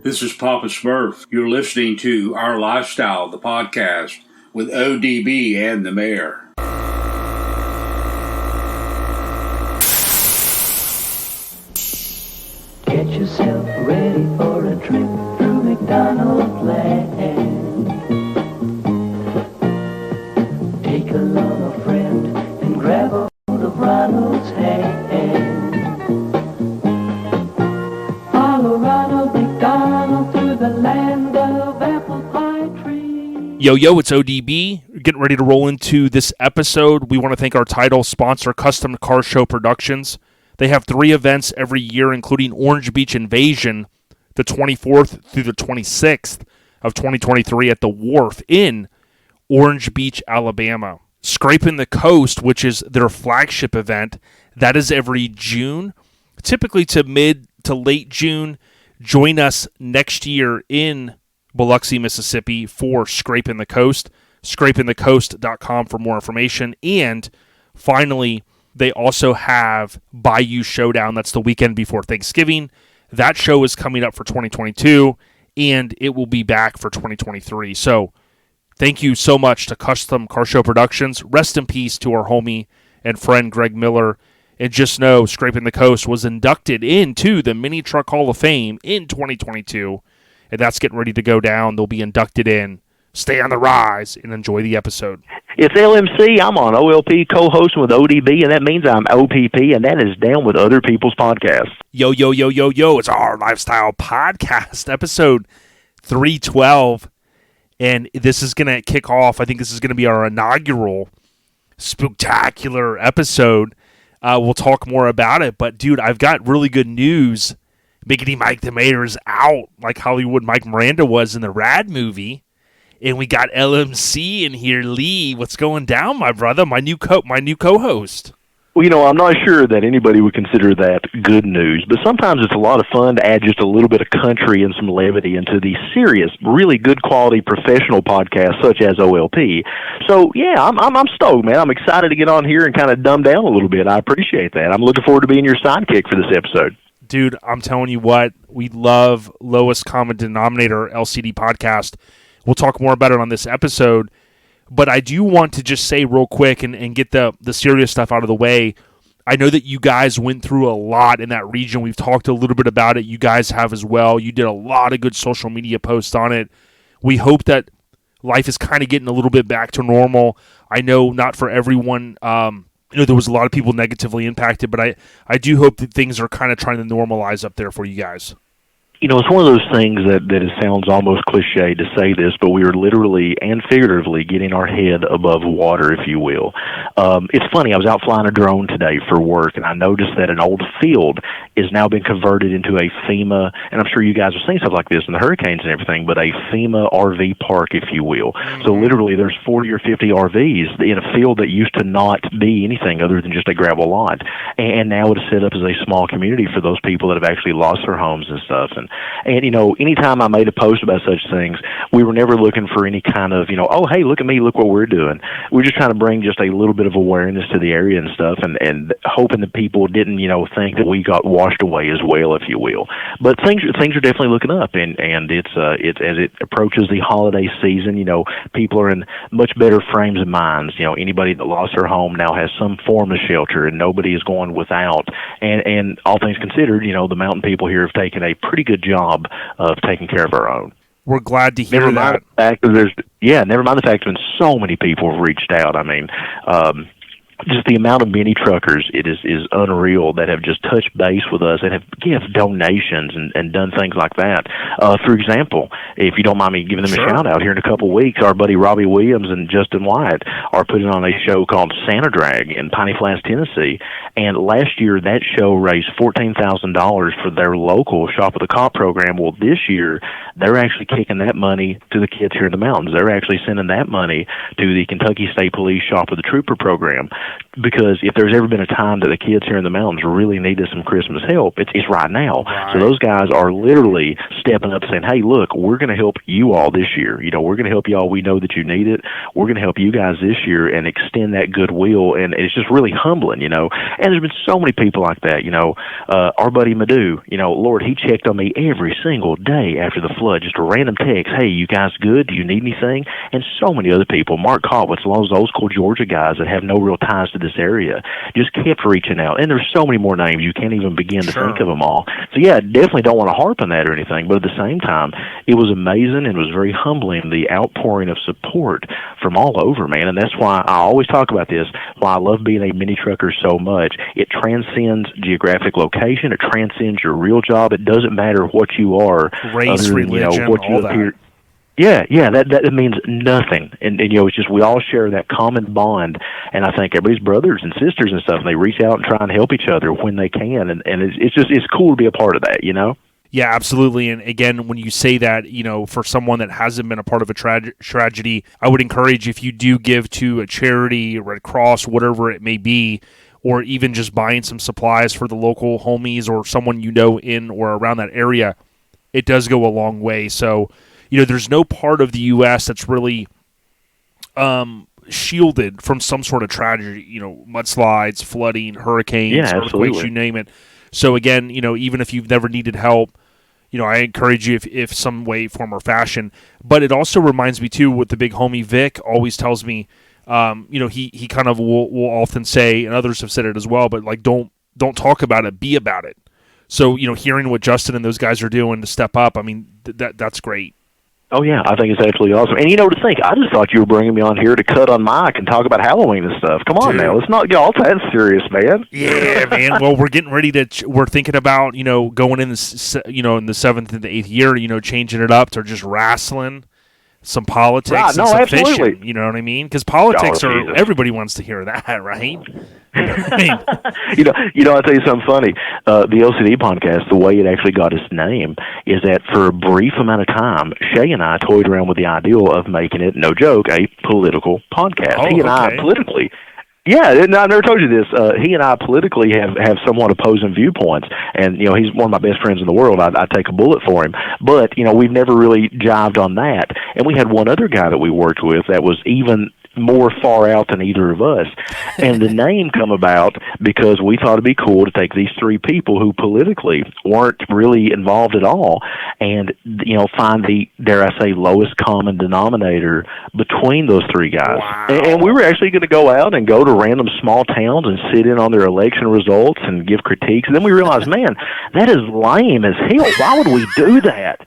This is Papa Smurf. You're listening to Our Lifestyle, the podcast, with ODB and the Mayor. Get yourself ready for a trip through McDonaldland. Take along a friend and grab hold of Ronald's hand. Follow Ronald McDonald through the land of apple pie trees. Yo, it's ODB. Getting ready to roll into this episode. We want to thank our title sponsor, Custom Car Show Productions. They have 3 events every year, including Orange Beach Invasion, the 24th through the 26th of 2023 at the Wharf in Orange Beach, Alabama. Scraping the Coast, which is their flagship event, that is every June, typically to mid to late June. Join us next year in Biloxi, Mississippi for Scraping the Coast. ScrapingTheCoast.com for more information. And finally, they also have Bayou Showdown. That's the weekend before Thanksgiving. That show is coming up for 2022, and it will be back for 2023. So thank you so much to Custom Car Show Productions. Rest in peace to our homie and friend Greg Miller. And just know, Scraping the Coast was inducted into the Mini Truck Hall of Fame in 2022, and that's getting ready to go down. They'll be inducted in. Stay on the rise and enjoy the episode. It's LMC. I'm on OLP co-hosting with ODB, and that means I'm OPP, and that is down with other people's podcasts. Yo, it's Our Lifestyle Podcast, episode 312, and this is going to kick off. I think this is going to be our inaugural Spooktacular episode. We'll talk more about it, but dude, I've got really good news. Biggity Mike the Mayor is out, like Hollywood Mike Miranda was in the Rad movie. And we got LMC in here. Lee, what's going down, my brother? My new co-host. Well, I'm not sure that anybody would consider that good news, but sometimes it's a lot of fun to add just a little bit of country and some levity into the serious, really good quality professional podcasts such as OLP. So, yeah, I'm stoked, man. I'm excited to get on here and kind of dumb down a little bit. I appreciate that. I'm looking forward to being your sidekick for this episode. Dude, I'm telling you what, we love Lowest Common Denominator LCD podcast. We'll talk more about it on this episode, but I do want to just say real quick and get the serious stuff out of the way. I know that you guys went through a lot in that region. We've talked a little bit about it. You guys have as well. You did a lot of good social media posts on it. We hope that life is kind of getting a little bit back to normal. I know not for everyone. There was a lot of people negatively impacted, but I do hope that things are kind of trying to normalize up there for you guys. It's one of those things that it sounds almost cliche to say this, but we are literally and figuratively getting our head above water, if you will. It's funny, I was out flying a drone today for work, and I noticed that an old field is now been converted into a FEMA, and I'm sure you guys have seen stuff like this in the hurricanes and everything, but a FEMA RV park, if you will. So literally there's 40 or 50 RVs in a field that used to not be anything other than just a gravel lot. And now it is set up as a small community for those people that have actually lost their homes and stuff. And anytime I made a post about such things, we were never looking for any kind of, oh, hey, look at me, look what we're doing. We're just trying to bring just a little bit of awareness to the area and stuff, and hoping that people didn't, think that we got washed away as well, if you will. But things are definitely looking up, and it's as it approaches the holiday season, people are in much better frames of minds. Anybody that lost their home now has some form of shelter, and nobody is going without. And all things considered, the mountain people here have taken a pretty good job of taking care of our own. We're glad to hear never that. Mind the fact that never mind the fact that so many people have reached out. I mean, just the amount of mini truckers, it is unreal, that have just touched base with us and have given donations and done things like that. For example, if you don't mind me giving them a shout out, here in a couple of weeks, our buddy Robbie Williams and Justin Wyatt are putting on a show called Santa Drag in Piney Flats, Tennessee. And last year, that show raised $14,000 for their local Shop with a Cop program. Well, this year, they're actually kicking that money to the kids here in the mountains. They're actually sending that money to the Kentucky State Police Shop with a Trooper program. Because if there's ever been a time that the kids here in the mountains really needed some Christmas help, it's right now. Right. So those guys are literally stepping up saying, hey, look, we're going to help you all this year. We're going to help you all. We know that you need it. We're going to help you guys this year and extend that goodwill. And it's just really humbling, And there's been so many people like that. Our buddy Madhu, Lord, he checked on me every single day after the flood, just a random text, hey, you guys good? Do you need anything? And so many other people, Mark Cotwitz, all those old school Georgia guys that have no real ties to this area, just kept reaching out. And there's so many more names, you can't even begin to think of them all. So yeah, definitely don't want to harp on that or anything, but at the same time, it was amazing and it was very humbling, the outpouring of support from all over, man. And that's why I always talk about this, why I love being a mini trucker so much. It transcends geographic location, it transcends your real job. It doesn't matter what you are, race, other than, religion, what you all appear. that. Yeah, that means nothing. And it's just we all share that common bond, and I think everybody's brothers and sisters and stuff, and they reach out and try and help each other when they can, and it's cool to be a part of that, Yeah, absolutely. And again, when you say that, for someone that hasn't been a part of a tragedy, I would encourage, if you do give to a charity, Red Cross, whatever it may be, or even just buying some supplies for the local homies or someone in or around that area, it does go a long way. So, there's no part of the U.S. that's really shielded from some sort of tragedy, mudslides, flooding, hurricanes, earthquakes, you name it. So again, even if you've never needed help, I encourage you if some way, form, or fashion. But it also reminds me, too, what the big homie Vic always tells me. He kind of will often say, and others have said it as well, but like, don't talk about it, be about it. So, hearing what Justin and those guys are doing to step up, I mean, that's great. Oh, yeah, I think it's absolutely awesome. And to think, I just thought you were bringing me on here to cut on mic and talk about Halloween and stuff. Come on, now, let's not get all that serious, man. Yeah, man. Well, we're getting ready we're thinking about, going in this, in the 7th and the 8th year, changing it up to just wrestling, some politics, and some absolutely. fishing. You know what I mean? Because politics everybody wants to hear that, right? I'll tell you something funny. The LCD podcast, the way it actually got its name is that for a brief amount of time, Shay and I toyed around with the idea of making it, no joke, a political podcast. Oh, he and I politically. Yeah, and I never told you this. He and I politically have somewhat opposing viewpoints, and he's one of my best friends in the world. I'd take a bullet for him, but we've never really jived on that. And we had one other guy that we worked with that was even more far out than either of us. And the name come about because we thought it'd be cool to take these three people who politically weren't really involved at all and, find the, dare I say, lowest common denominator between those three guys. Wow. And we were actually going to go out and go to random small towns and sit in on their election results and give critiques. And then we realized, man, that is lame as hell. Why would we do that?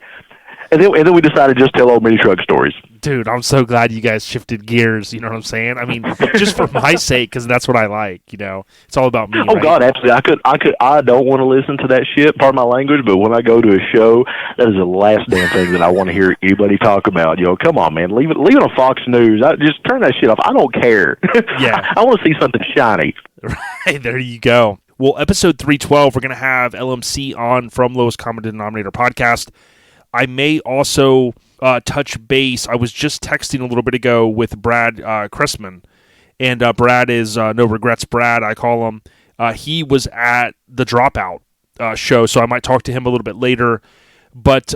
And then we decided to just tell old mini truck stories. Dude, I'm so glad you guys shifted gears. You know what I'm saying? I mean, just for my sake, because that's what I like. It's all about me. Oh, right? God, absolutely. I don't want to listen to that shit. Pardon my language, but when I go to a show, that is the last damn thing that I want to hear anybody talk about. Come on, man, leave it on Fox News. Just turn that shit off. I don't care. Yeah, I want to see something shiny. Right there, you go. Well, episode 312, we're gonna have LMC on from Lowest Common Denominator podcast. I may also touch base. I was just texting a little bit ago with Brad Cressman, and Brad is No Regrets Brad, I call him. He was at the Dropout show, so I might talk to him a little bit later. But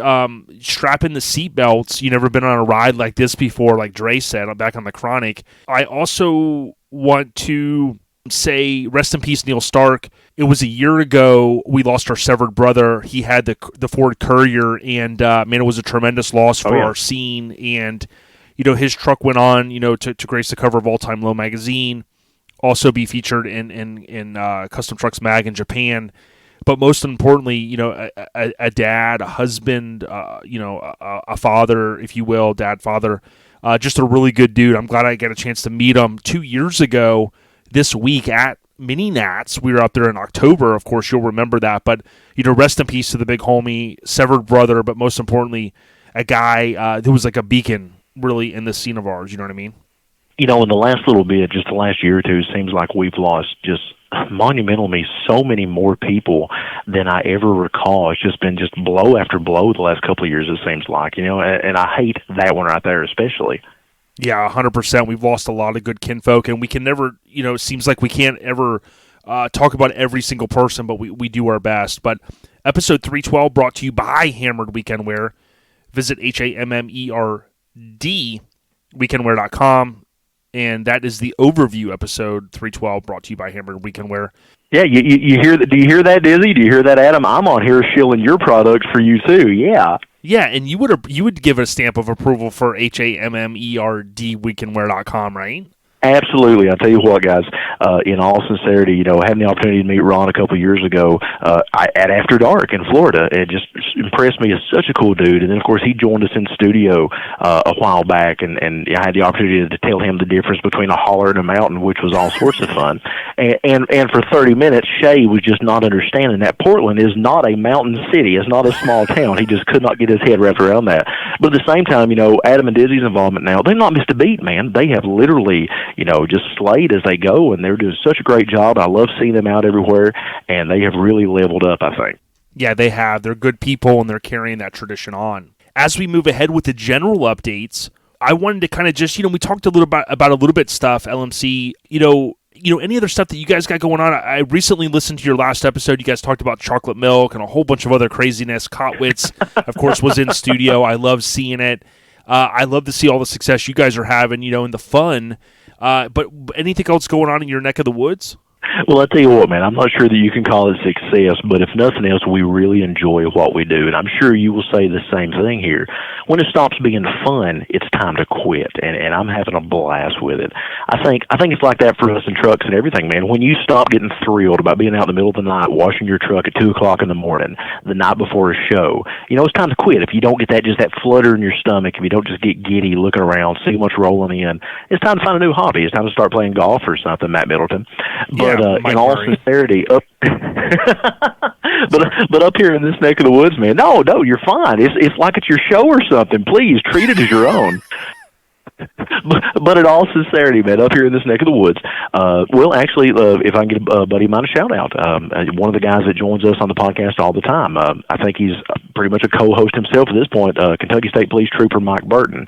strap in the seatbelts. You've never been on a ride like this before, like Dre said, back on the Chronic. I also want to say rest in peace, Neil Stark. It was a year ago we lost our severed brother. He had the Ford Courier, and man, it was a tremendous loss for our scene. And his truck went on to grace the cover of All Time Low magazine, also be featured in Custom Trucks Mag in Japan. But most importantly, a dad, a husband, a father, if you will, father, just a really good dude. I'm glad I got a chance to meet him 2 years ago. This week at Mini Nats, we were up there in October. Of course, you'll remember that. But rest in peace to the big homie, severed brother. But most importantly, a guy who was like a beacon, really, in the scene of ours. You know what I mean? In the last little bit, just the last year or two, it seems like we've lost just monumentally so many more people than I ever recall. It's just been just blow after blow the last couple of years. It seems like and I hate that one right there especially. Yeah, 100%. We've lost a lot of good kinfolk, and we can never, it seems like we can't ever talk about every single person, but we do our best. But episode 312 brought to you by Hammered Weekend Wear. Visit HAMMERD weekendwear.com, and that is the overview episode 312 brought to you by Hammered Weekend Wear. Yeah, you hear that? Do you hear that, Dizzy? Do you hear that, Adam? I'm on here shilling your products for you too. Yeah. Yeah, and you would give a stamp of approval for HAMMERD weekendwear.com, right? Absolutely. I'll tell you what, guys, in all sincerity, having the opportunity to meet Ron a couple of years ago at After Dark in Florida, it just impressed me as such a cool dude. And then, of course, he joined us in studio a while back, and I had the opportunity to tell him the difference between a holler and a mountain, which was all sorts of fun. And for 30 minutes, Shay was just not understanding that Portland is not a mountain city. It's not a small town. He just could not get his head wrapped around that. But at the same time, Adam and Dizzy's involvement now, they've not missed a beat, man. They have literally just slayed as they go, and they're doing such a great job. I love seeing them out everywhere, and they have really leveled up, I think. Yeah, they have. They're good people, and they're carrying that tradition on. As we move ahead with the general updates, I wanted to kind of just, we talked a little about a little bit stuff, LMC, any other stuff that you guys got going on. I recently listened to your last episode. You guys talked about chocolate milk and a whole bunch of other craziness. Kotwitz, of course, was in studio. I love seeing it. I love to see all the success you guys are having, and the fun. But anything else going on in your neck of the woods? Well, I'll tell you what, man, I'm not sure that you can call it success, but if nothing else, we really enjoy what we do, and I'm sure you will say the same thing here. When it stops being fun, it's time to quit, and I'm having a blast with it. I think it's like that for us in trucks and everything, man. When you stop getting thrilled about being out in the middle of the night, washing your truck at 2 o'clock in the morning, the night before a show, it's time to quit. If you don't get that flutter in your stomach, if you don't just get giddy looking around, see what's rolling in, it's time to find a new hobby. It's time to start playing golf or something, Matt Middleton. But in all sincerity, but up here in this neck of the woods, man, no, you're fine. It's like it's your show or something. Please treat it as your own. But in all sincerity, man, up here in this neck of the woods, actually, if I can get a buddy of mine a shout out, one of the guys that joins us on the podcast all the time, I think he's pretty much a co-host himself at this point, Kentucky State Police Trooper Mike Burton.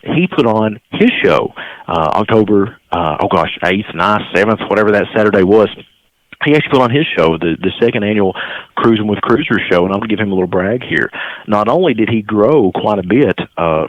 He put on his show October 8th, 9th, 7th, whatever that Saturday was. He actually put on his show, the second annual Cruising with Cruisers show, and I'm going to give him a little brag here. Not only did he grow quite a bit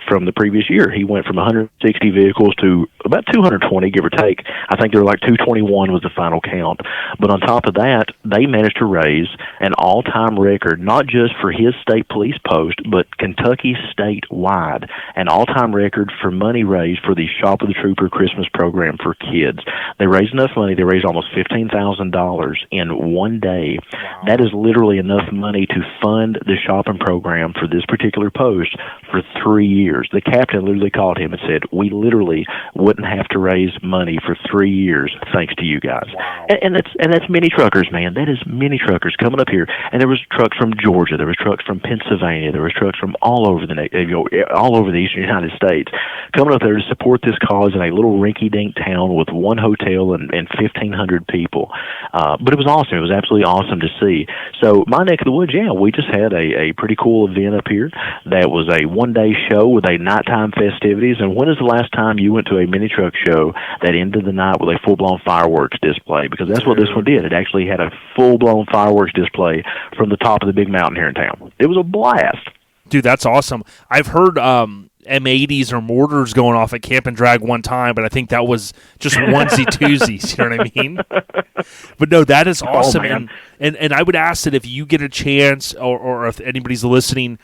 from the previous year, he went from 160 vehicles to about 220, give or take. I think there were like 221 was the final count. But on top of that, they managed to raise an all-time record, not just for his state police post, but Kentucky statewide, an all-time record for money raised for the Shop of the Trooper Christmas program for kids. They raised enough money. They raised almost $15,000 in one day. Wow. That is literally enough money to fund the shopping program for this particular post for 3 years. The captain literally called him and said, we literally wouldn't have to raise money for 3 years thanks to you guys. Wow. And that's mini truckers, man. That is mini truckers coming up here. And there was trucks from Georgia. There was trucks from Pennsylvania. There was trucks from all over the eastern United States coming up there to support this cause in a little rinky-dink town with one hotel and 1,500 people. But it was awesome. It was absolutely awesome to see. So my neck of the woods, we just had a pretty cool event up here that was a one-day show with a nighttime festivities. And when is the last time you went to a mini truck show that ended the night with a full-blown fireworks display? Because that's what this one did. It actually had a full-blown fireworks display from the top of the big mountain here in town. It was a blast. Dude, that's awesome. I've heard M80s or mortars going off at Camp and Drag one time, but I think that was just onesie-twosies, you know what I mean? But no, that is awesome. And I would ask that if you get a chance or if anybody's listening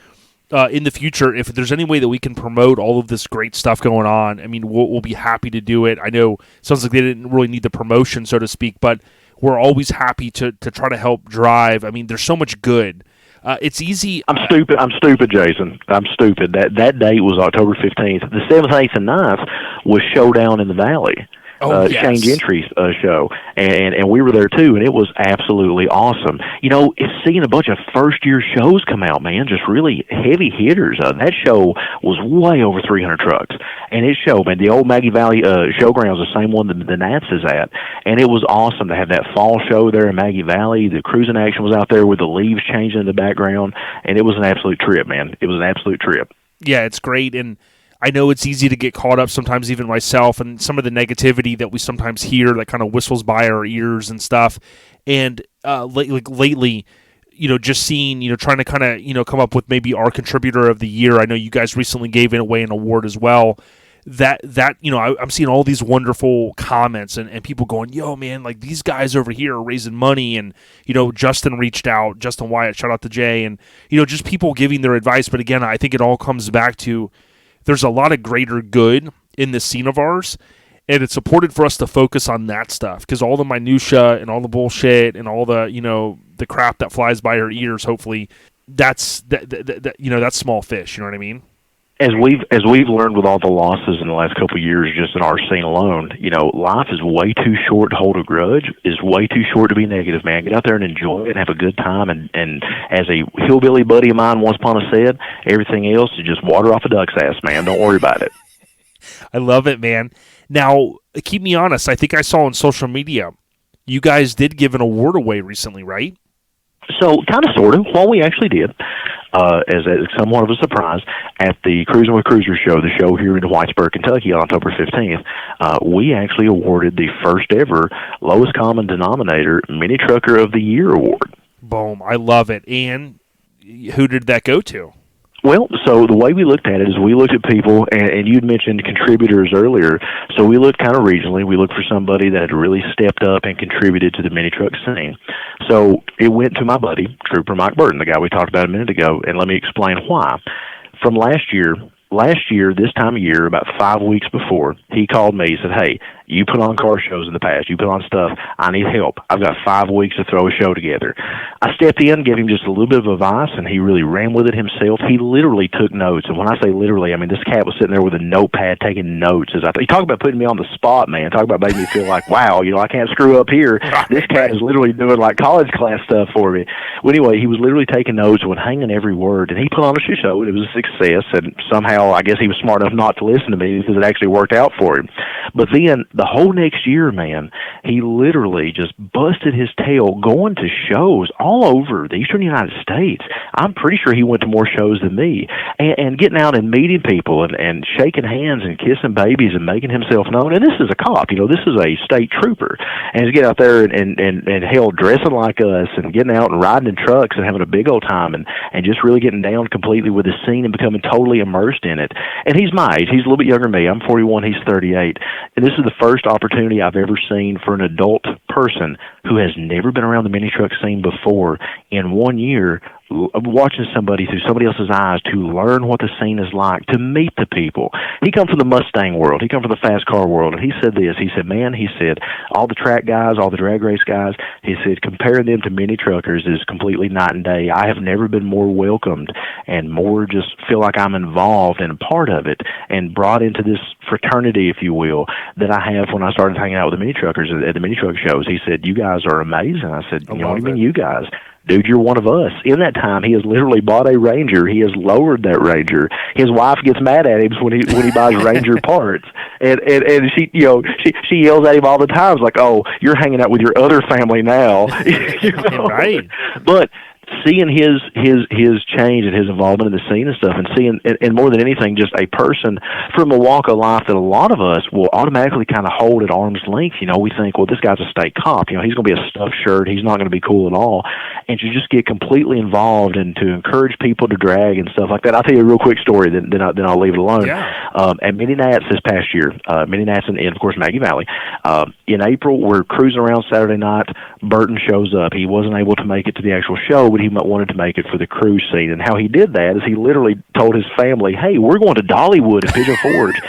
in the future, if there's any way that we can promote all of this great stuff going on, I mean, we'll be happy to do it. I know it sounds like they didn't really need the promotion, so to speak, but we're always happy to try to help drive. I mean, there's so much good. It's easy. I'm stupid, Jason. I'm stupid. That date was October 15th. The 7th, 8th, and 9th was Showdown in the Valley. Shane Gentry's show, and we were there too, and it was absolutely awesome. It's seeing a bunch of first-year shows come out, man, just really heavy hitters. That show was way over 300 trucks, and it showed, man, the old Maggie Valley Showgrounds, the same one that the Nats is at, and it was awesome to have that fall show there in Maggie Valley. The cruising action was out there with the leaves changing in the background, and it was an absolute trip, man. It was an absolute trip. Yeah, it's great, and I know it's easy to get caught up sometimes, even myself, and some of the negativity that we sometimes hear that kind of whistles by our ears and stuff. And lately, just seeing, trying to kind of, come up with maybe our contributor of the year. I know you guys recently gave away an award as well. that I'm seeing all these wonderful comments and people going, yo, man, like these guys over here are raising money, and Justin reached out, Justin Wyatt, shout out to Jay, and just people giving their advice. But again, I think it all comes back to there's a lot of greater good in this scene of ours, and it's important for us to focus on that stuff, because all the minutia and all the bullshit and all the the crap that flies by our ears, hopefully that's that's small fish. You know what I mean? As we've learned with all the losses in the last couple of years, just in our scene alone, life is way too short to hold a grudge. Is way too short to be negative, man. Get out there and enjoy it and have a good time. And as a hillbilly buddy of mine once upon a said, everything else is just water off a duck's ass, man. Don't worry about it. I love it, man. Now, keep me honest. I think I saw on social media you guys did give an award away recently, right? So, kind of, sort of. What we actually did, as somewhat of a surprise, at the Cruising with Cruisers show, the show here in Whitesburg, Kentucky, on October 15th, we actually awarded the first ever Lowest Common Denominator Mini Trucker of the Year award. Boom. I love it. And who did that go to? Well, so the way we looked at it is we looked at people, and you'd mentioned contributors earlier, so we looked kind of regionally. We looked for somebody that had really stepped up and contributed to the mini truck scene. So it went to my buddy, Trooper Mike Burton, the guy we talked about a minute ago, and let me explain why. From last year, this time of year, about 5 weeks before, he called me. He said, hey, you put on car shows in the past. You put on stuff. I need help. I've got 5 weeks to throw a show together. I stepped in, gave him just a little bit of advice, and he really ran with it himself. He literally took notes. And when I say literally, I mean this cat was sitting there with a notepad taking notes. You talk about putting me on the spot, man. Talk about making me feel like, wow, I can't screw up here. This cat is literally doing like college class stuff for me. Well, anyway, he was literally taking notes and hanging every word. And he put on a show, and it was a success. And somehow, I guess he was smart enough not to listen to me because it actually worked out for him. But then the whole next year, man, he literally just busted his tail going to shows all over the eastern United States. I'm pretty sure he went to more shows than me, and getting out and meeting people and shaking hands and kissing babies and making himself known. And this is a cop, this is a state trooper, and he's getting out there and hell, dressing like us and getting out and riding in trucks and having a big old time and just really getting down completely with the scene and becoming totally immersed in it. And he's my age. He's a little bit younger than me. I'm 41. He's 38. And this is the first opportunity I've ever seen for an adult person who has never been around the mini truck scene before in 1 year, watching somebody through somebody else's eyes to learn what the scene is like, to meet the people. He come from the Mustang world. He come from the fast car world. And he said this. He said, man, all the track guys, all the drag race guys, he said, comparing them to mini truckers is completely night and day. I have never been more welcomed and more just feel like I'm involved and a part of it and brought into this fraternity, if you will, that I have when I started hanging out with the mini truckers at the mini truck shows. He said, you guys are amazing. I said, what do you mean you guys? Dude, you're one of us. In that time, he has literally bought a Ranger. He has lowered that Ranger. His wife gets mad at him when he buys Ranger parts, and she she yells at him all the time. It's like, oh, you're hanging out with your other family now, Right? But seeing his change and his involvement in the scene and stuff, and seeing, and more than anything, just a person from a walk of life that a lot of us will automatically kind of hold at arm's length. We think, well, this guy's a state cop. He's going to be a stuffed shirt. He's not going to be cool at all. And to just get completely involved and to encourage people to drag and stuff like that. I'll tell you a real quick story, then I'll leave it alone. Yeah. At Mini Nats this past year, Mini Nats and of course Maggie Valley, in April, we're cruising around Saturday night. Burton shows up. He wasn't able to make it to the actual show, but he wanted to make it for the cruise scene. And how he did that is he literally told his family, hey, we're going to Dollywood and Pigeon Forge.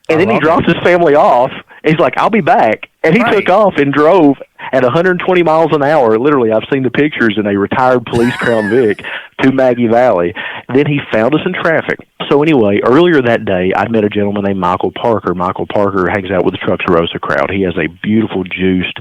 And then he drops his family off. And he's like, I'll be back. And he took off and drove at 120 miles an hour. Literally, I've seen the pictures in a retired police Crown Vic to Maggie Valley. Then he found us in traffic. So anyway, earlier that day, I met a gentleman named Michael Parker. Michael Parker hangs out with the Trucks Rosa crowd. He has a beautiful juiced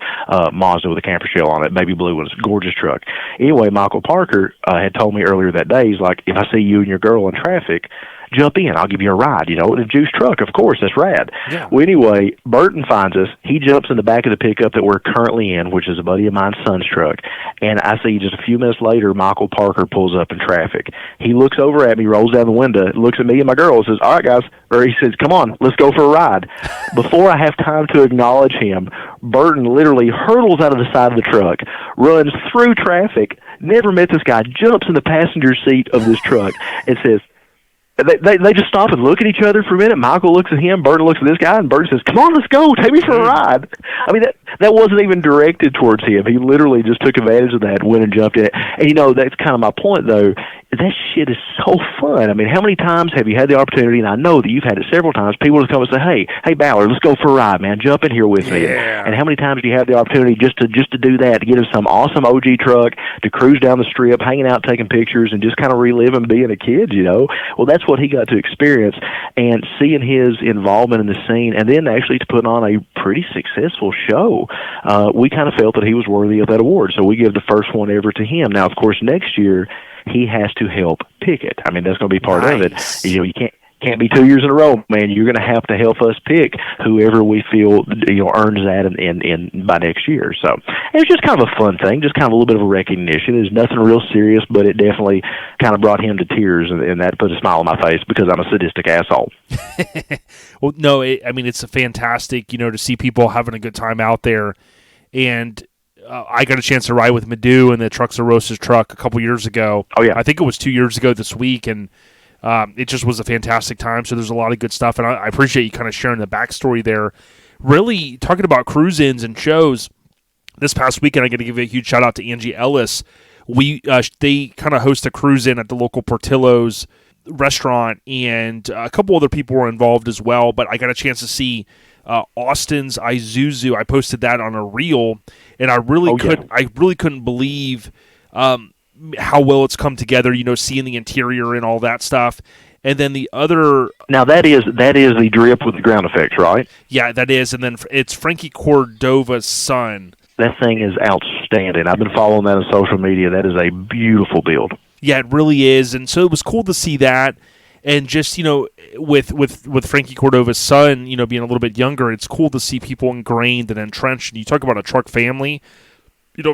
Mazda with a camper shell on it, baby blue one. It's a gorgeous truck. Anyway, Michael Parker had told me earlier that day, he's like, if I see you and your girl in traffic, jump in. I'll give you a ride. In a juice truck, of course. That's rad. Yeah. Well, anyway, Burton finds us. He jumps in the back of the pickup that we're currently in, which is a buddy of mine's son's truck. And I see just a few minutes later, Michael Parker pulls up in traffic. He looks over at me, rolls down the window, looks at me and my girl, and says, all right, guys. Or he says, come on, let's go for a ride. Before I have time to acknowledge him, Burton literally hurdles out of the side of the truck, runs through traffic, never met this guy, jumps in the passenger seat of this truck, and says, They just stop and look at each other for a minute. Michael looks at him, Burton looks at this guy, and Burton says, "Come on, let's go. Take me for a ride." I mean, that wasn't even directed towards him. He literally just took advantage of that, went and jumped in it. And, that's kind of my point, though. That shit is so fun. I mean, how many times have you had the opportunity, and I know that you've had it several times, people just come and say, hey, Ballard, let's go for a ride, man. Jump in here with me. And how many times do you have the opportunity just to do that, to get in some awesome OG truck, to cruise down the strip, hanging out, taking pictures, and just kind of reliving being a kid, Well, that's what he got to experience, and seeing his involvement in the scene, and then actually to put on a pretty successful show, we kind of felt that he was worthy of that award, so we give the first one ever to him. Now, of course, next year, he has to help pick it. I mean, that's going to be part of it. You can't be 2 years in a row, man. You're going to have to help us pick whoever we feel earns that in by next year. So it was just kind of a fun thing, just kind of a little bit of a recognition. It's nothing real serious, but it definitely kind of brought him to tears, and that put a smile on my face because I'm a sadistic asshole. Well, no, it's a fantastic, to see people having a good time out there, and I got a chance to ride with Madhu in the Trucks and Roses truck a couple years ago. Oh, yeah. I think it was 2 years ago this week, and it just was a fantastic time. So there's a lot of good stuff, and I appreciate you kind of sharing the backstory there. Really, talking about cruise-ins and shows, this past weekend I got to give a huge shout-out to Angie Ellis. They kind of host a cruise-in at the local Portillo's restaurant, and a couple other people were involved as well, but I got a chance to see Austin's Isuzu. I posted that on a reel, and I really couldn't believe how well it's come together. Seeing the interior and all that stuff, and then the other. Now that is the drip with the ground effects, right? Yeah, that is, and then it's Frankie Cordova's son. That thing is outstanding. I've been following that on social media. That is a beautiful build. Yeah, it really is, and so it was cool to see that. And just, with Frankie Cordova's son, being a little bit younger, it's cool to see people ingrained and entrenched. And you talk about a truck family,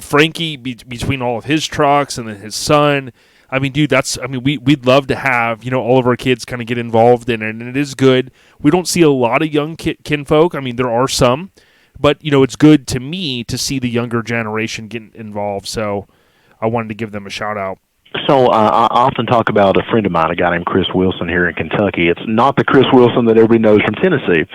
Frankie, between all of his trucks and then his son, dude, we'd love to have, all of our kids kind of get involved in it. And it is good. We don't see a lot of young kinfolk. There are some, but, it's good to me to see the younger generation get involved. So I wanted to give them a shout out. So I often talk about a friend of mine, a guy named Chris Wilson here in Kentucky. It's not the Chris Wilson that everybody knows from Tennessee.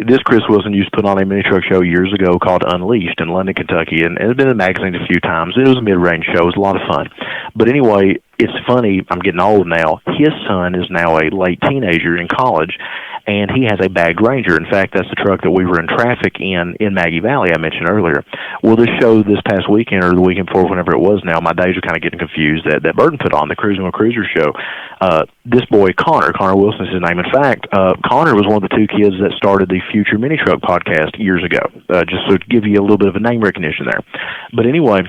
This Chris Wilson used to put on a mini truck show years ago called Unleashed in London, Kentucky, and it's been in magazines a few times. It was a mid-range show. It was a lot of fun. But anyway, it's funny. I'm getting old now. His son is now a late teenager in college, and he has a bagged Ranger. In fact, that's the truck that we were in traffic in Maggie Valley I mentioned earlier. Well, this show this past weekend, or the weekend before, whenever it was now, my days are kind of getting confused, that Burton put on, the Cruising with Cruisers show. This boy, Connor Wilson is his name. In fact, Connor was one of the two kids that started the Future Mini Truck podcast years ago, just to give you a little bit of a name recognition there. But anyway,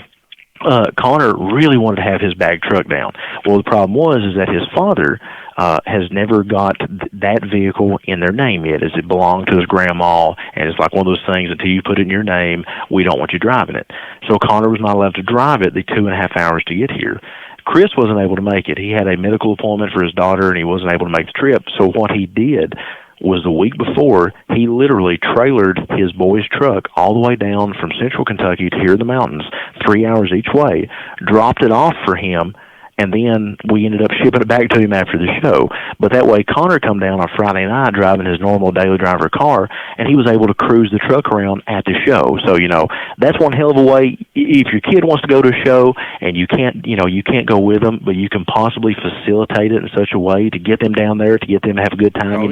Connor really wanted to have his bag truck down. Well, the problem is that his father has never got that vehicle in their name yet, as it belonged to his grandma, and it's like one of those things, until you put it in your name, we don't want you driving it. So Connor was not allowed to drive it the 2.5 hours to get here. Chris wasn't able to make it. He had a medical appointment for his daughter, and he wasn't able to make the trip. So what he did was the week before, he literally trailered his boy's truck all the way down from central Kentucky to here in the mountains, 3 hours each way, dropped it off for him, and then we ended up shipping it back to him after the show. But that way, Connor come down on Friday night driving his normal daily driver car, and he was able to cruise the truck around at the show. So, that's one hell of a way. If your kid wants to go to a show and you can't go with them, but you can possibly facilitate it in such a way to get them down there, to get them to have a good time,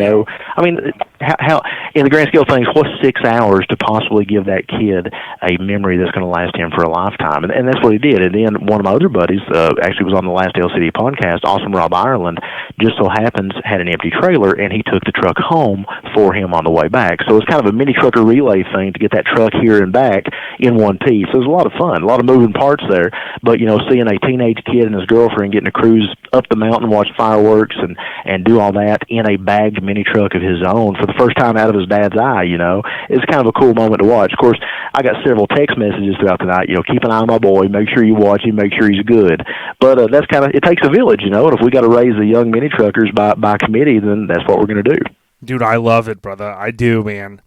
how in the grand scale of things, what's 6 hours to possibly give that kid a memory that's going to last him for a lifetime? And that's what he did. And then one of my other buddies actually was on the last LCD podcast, Awesome Rob Ireland, just so happens had an empty trailer, and he took the truck home for him on the way back. So it's kind of a mini trucker relay thing to get that truck here and back in one piece. So it was a lot of fun, a lot of moving parts there. But, seeing a teenage kid and his girlfriend getting to cruise up the mountain, watch fireworks, and do all that in a bagged mini truck of his own for the first time out of his dad's eye, it's kind of a cool moment to watch. Of course, I got several text messages throughout the night, keep an eye on my boy, make sure you watch him, make sure he's good. But that's it takes a village, and if we got to raise the young mini truckers by committee, then that's what we're going to do. Dude, I love it, brother. I do, man.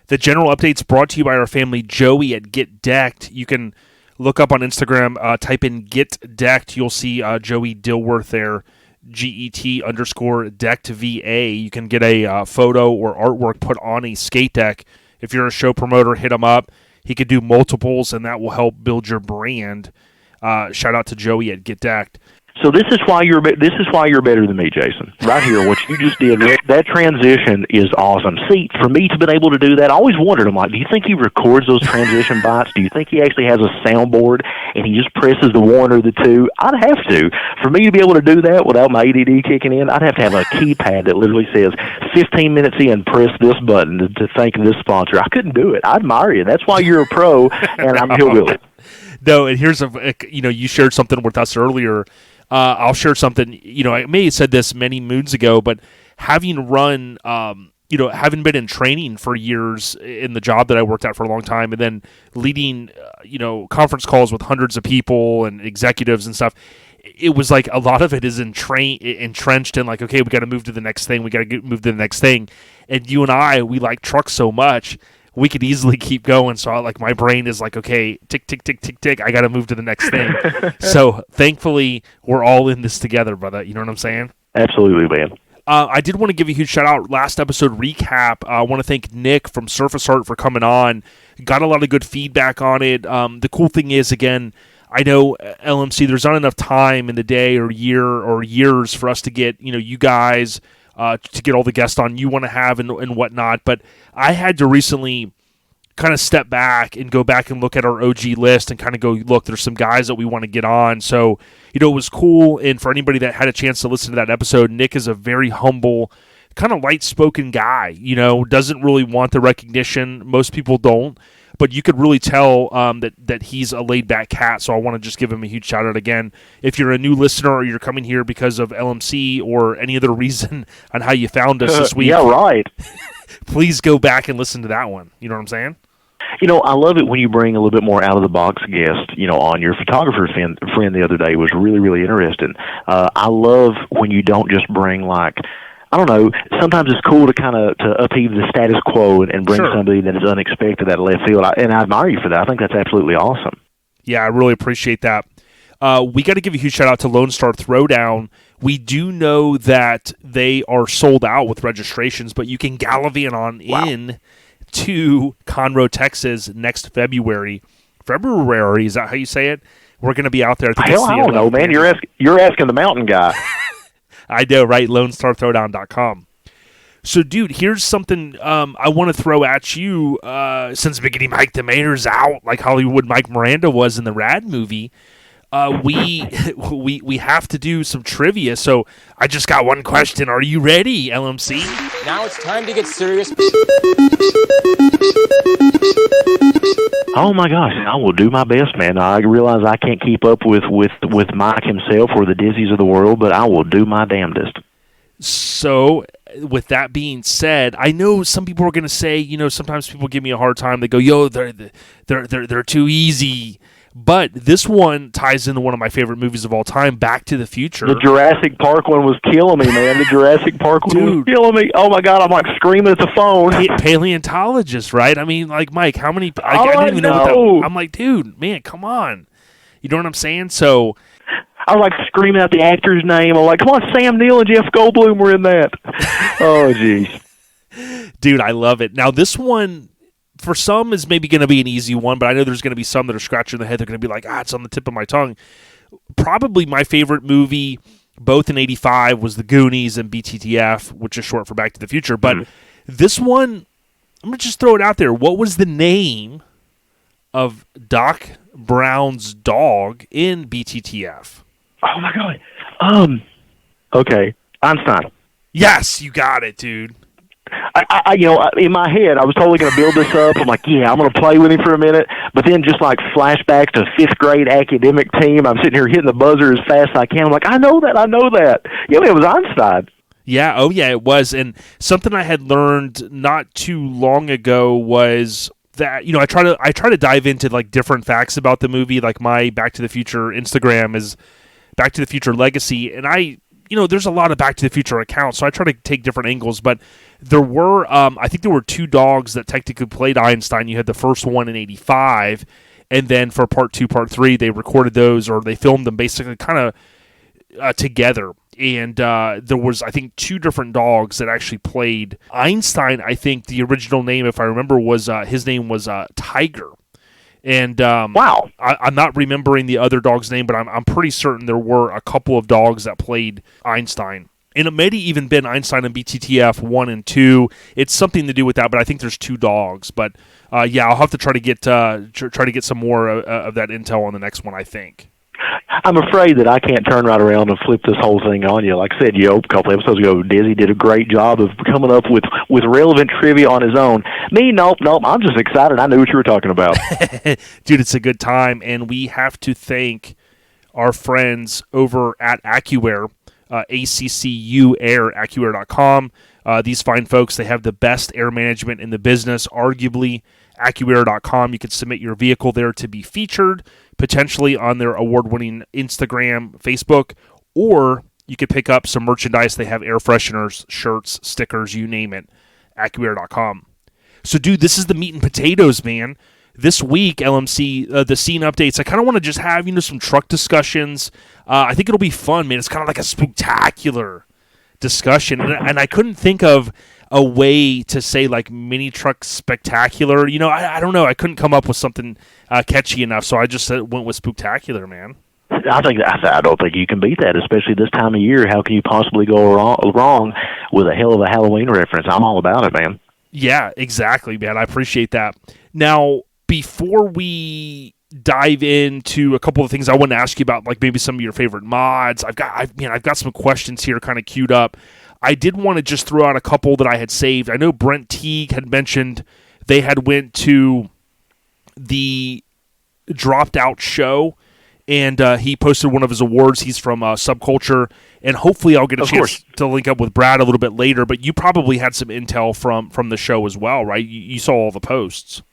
The general update's brought to you by our family Joey at Get Decked. You can look up on Instagram, type in Get Decked. You'll see Joey Dilworth there GET_decked_VA. You can get a photo or artwork put on a skate deck. If you're a show promoter, hit him up. He could do multiples, and that will help build your brand. Shout out to Joey at Get Decked. So this is why you're better than me, Jason. Right here, what you just did, that transition is awesome. See, for me to be able to do that, I always wondered, I'm like, do you think he records those transition bites? Do you think he actually has a soundboard and he just presses the one or the two? I'd have to. For me to be able to do that without my ADD kicking in, I'd have to have a keypad that literally says, 15 minutes in, press this button to thank this sponsor. I couldn't do it. I admire you. That's why you're a pro, and I'm hillbilly. No, and here's you shared something with us earlier. I'll share something, I may have said this many moons ago, but having run, having been in training for years in the job that I worked at for a long time, and then leading, conference calls with hundreds of people and executives and stuff, it was like a lot of it is entrenched in like, okay, we got to move to the next thing. We got to move to the next thing. And you and I, we like trucks so much, we could easily keep going. So my brain is like, okay, tick, tick, tick, tick, tick. I got to move to the next thing. So thankfully, we're all in this together, brother. You know what I'm saying? Absolutely, man. I did want to give a huge shout out. Last episode recap. I want to thank Nick from Surface Art for coming on. Got a lot of good feedback on it. The cool thing is, again, I know LMC, there's not enough time in the day or year or years for us to get, you guys, to get all the guests on you want to have and whatnot. But I had to recently kind of step back and go back and look at our OG list and kind of go, look, there's some guys that we want to get on. So, it was cool. And for anybody that had a chance to listen to that episode, Nick is a very humble, kind of light-spoken guy, doesn't really want the recognition. Most people don't. But you could really tell that he's a laid-back cat, so I want to just give him a huge shout-out again. If you're a new listener or you're coming here because of LMC or any other reason on how you found us this week, yeah, right. Please go back and listen to that one. You know what I'm saying? I love it when you bring a little bit more out-of-the-box guest, on. Your photographer friend the other day was really, really interesting. I love when you don't just bring, I don't know, sometimes it's cool to kind of to upheave the status quo and bring somebody that is unexpected at left field. And I admire you for that. I think that's absolutely awesome. Yeah, I really appreciate that. We got to give a huge shout-out to Lone Star Throwdown. We do know that they are sold out with registrations, but you can gallivant on in to Conroe, Texas next February. February, is that how you say it? We're going to be out there. I don't know, man. You're asking the mountain guy. I know, right? LoneStarThrowdown.com. So, dude, here's something I want to throw at you. Since Biggity Mike the Mayor's out, like Hollywood Mike Miranda was in the Rad movie, we have to do some trivia. So, I just got one question. Are you ready, LMC? Now it's time to get serious. Oh my gosh, I will do my best, man. I realize I can't keep up with Mike himself or the Dizzies of the world, but I will do my damnedest. So, with that being said, I know some people are going to say, sometimes people give me a hard time. They go, "Yo, they're too easy." But this one ties into one of my favorite movies of all time, Back to the Future. The Jurassic Park one was killing me, man. The Jurassic Park one was killing me. Oh, my God, I'm screaming at the phone. Paleontologist, right? I mean, Mike, how many... I didn't even know what that... I'm like, dude, man, come on. You know what I'm saying? So... I was screaming out the actor's name. I'm like, come on, Sam Neill and Jeff Goldblum were in that. Oh, jeez. Dude, I love it. Now, this one... For some, is maybe going to be an easy one, but I know there's going to be some that are scratching their head. They're going to be like, it's on the tip of my tongue. Probably my favorite movie, both in '85, was The Goonies and BTTF, which is short for Back to the Future. But this one, I'm going to just throw it out there. What was the name of Doc Brown's dog in BTTF? Oh, my God. Okay. Einstein. Yes, you got it, dude. I in my head, I was totally going to build this up. I'm like, yeah, I'm going to play with him for a minute. But then just flashbacks to fifth grade academic team. I'm sitting here hitting the buzzer as fast as I can. I'm like, I know that. Yeah, it was Einstein. Yeah, oh yeah, it was. And something I had learned not too long ago was that, I try to dive into different facts about the movie. Like my Back to the Future Instagram is Back to the Future Legacy, and there's a lot of Back to the Future accounts, so I try to take different angles, but there were, I think there were two dogs that technically played Einstein. You had the first one in '85, and then for part 2, part 3, they recorded those, or they filmed them basically kind of together. And there was, I think, 2 different dogs that actually played. Einstein, I think the original name, if I remember, was his name was Tiger. And Wow. I'm not remembering the other dog's name, but I'm pretty certain there were a couple of dogs that played Einstein. And it may have even been Einstein and BTTF 1 and 2. It's something to do with that, but I think there's 2 dogs. But yeah, I'll have to try to get some more of that intel on the next one, I think. I'm afraid that I can't turn right around and flip this whole thing on you. Like I said, a couple episodes ago, Dizzy did a great job of coming up with relevant trivia on his own. Me, nope. I'm just excited. I knew what you were talking about. Dude, it's a good time, and we have to thank our friends over at AccuAir, ACCU Air, AccuAir.com. These fine folks, they have the best air management in the business, arguably. AccuAir.com. You can submit your vehicle there to be featured, potentially on their award-winning Instagram, Facebook, or you could pick up some merchandise. They have air fresheners, shirts, stickers, you name it, AccuAir.com. So, dude, this is the meat and potatoes, man. This week, LMC, the scene updates, I kind of want to just have, some truck discussions. I think it'll be fun, man. It's kind of like a spooktacular discussion, and I couldn't think of a way to say like mini truck spectacular. I don't know. I couldn't come up with something catchy enough, so I just went with spooktacular, man. I don't think you can beat that, especially this time of year. How can you possibly go wrong with a hell of a Halloween reference? I'm all about it, man. Yeah, exactly, man. I appreciate that. Now, before we dive into a couple of things I want to ask you about, like maybe some of your favorite mods, I've got some questions here kind of queued up. I did want to just throw out a couple that I had saved. I know Brent Teague had mentioned they had went to the Dropped Out show, and he posted one of his awards. He's from Subculture, and hopefully I'll get a chance to link up with Brad a little bit later, but you probably had some intel from the show as well, right? You saw all the posts.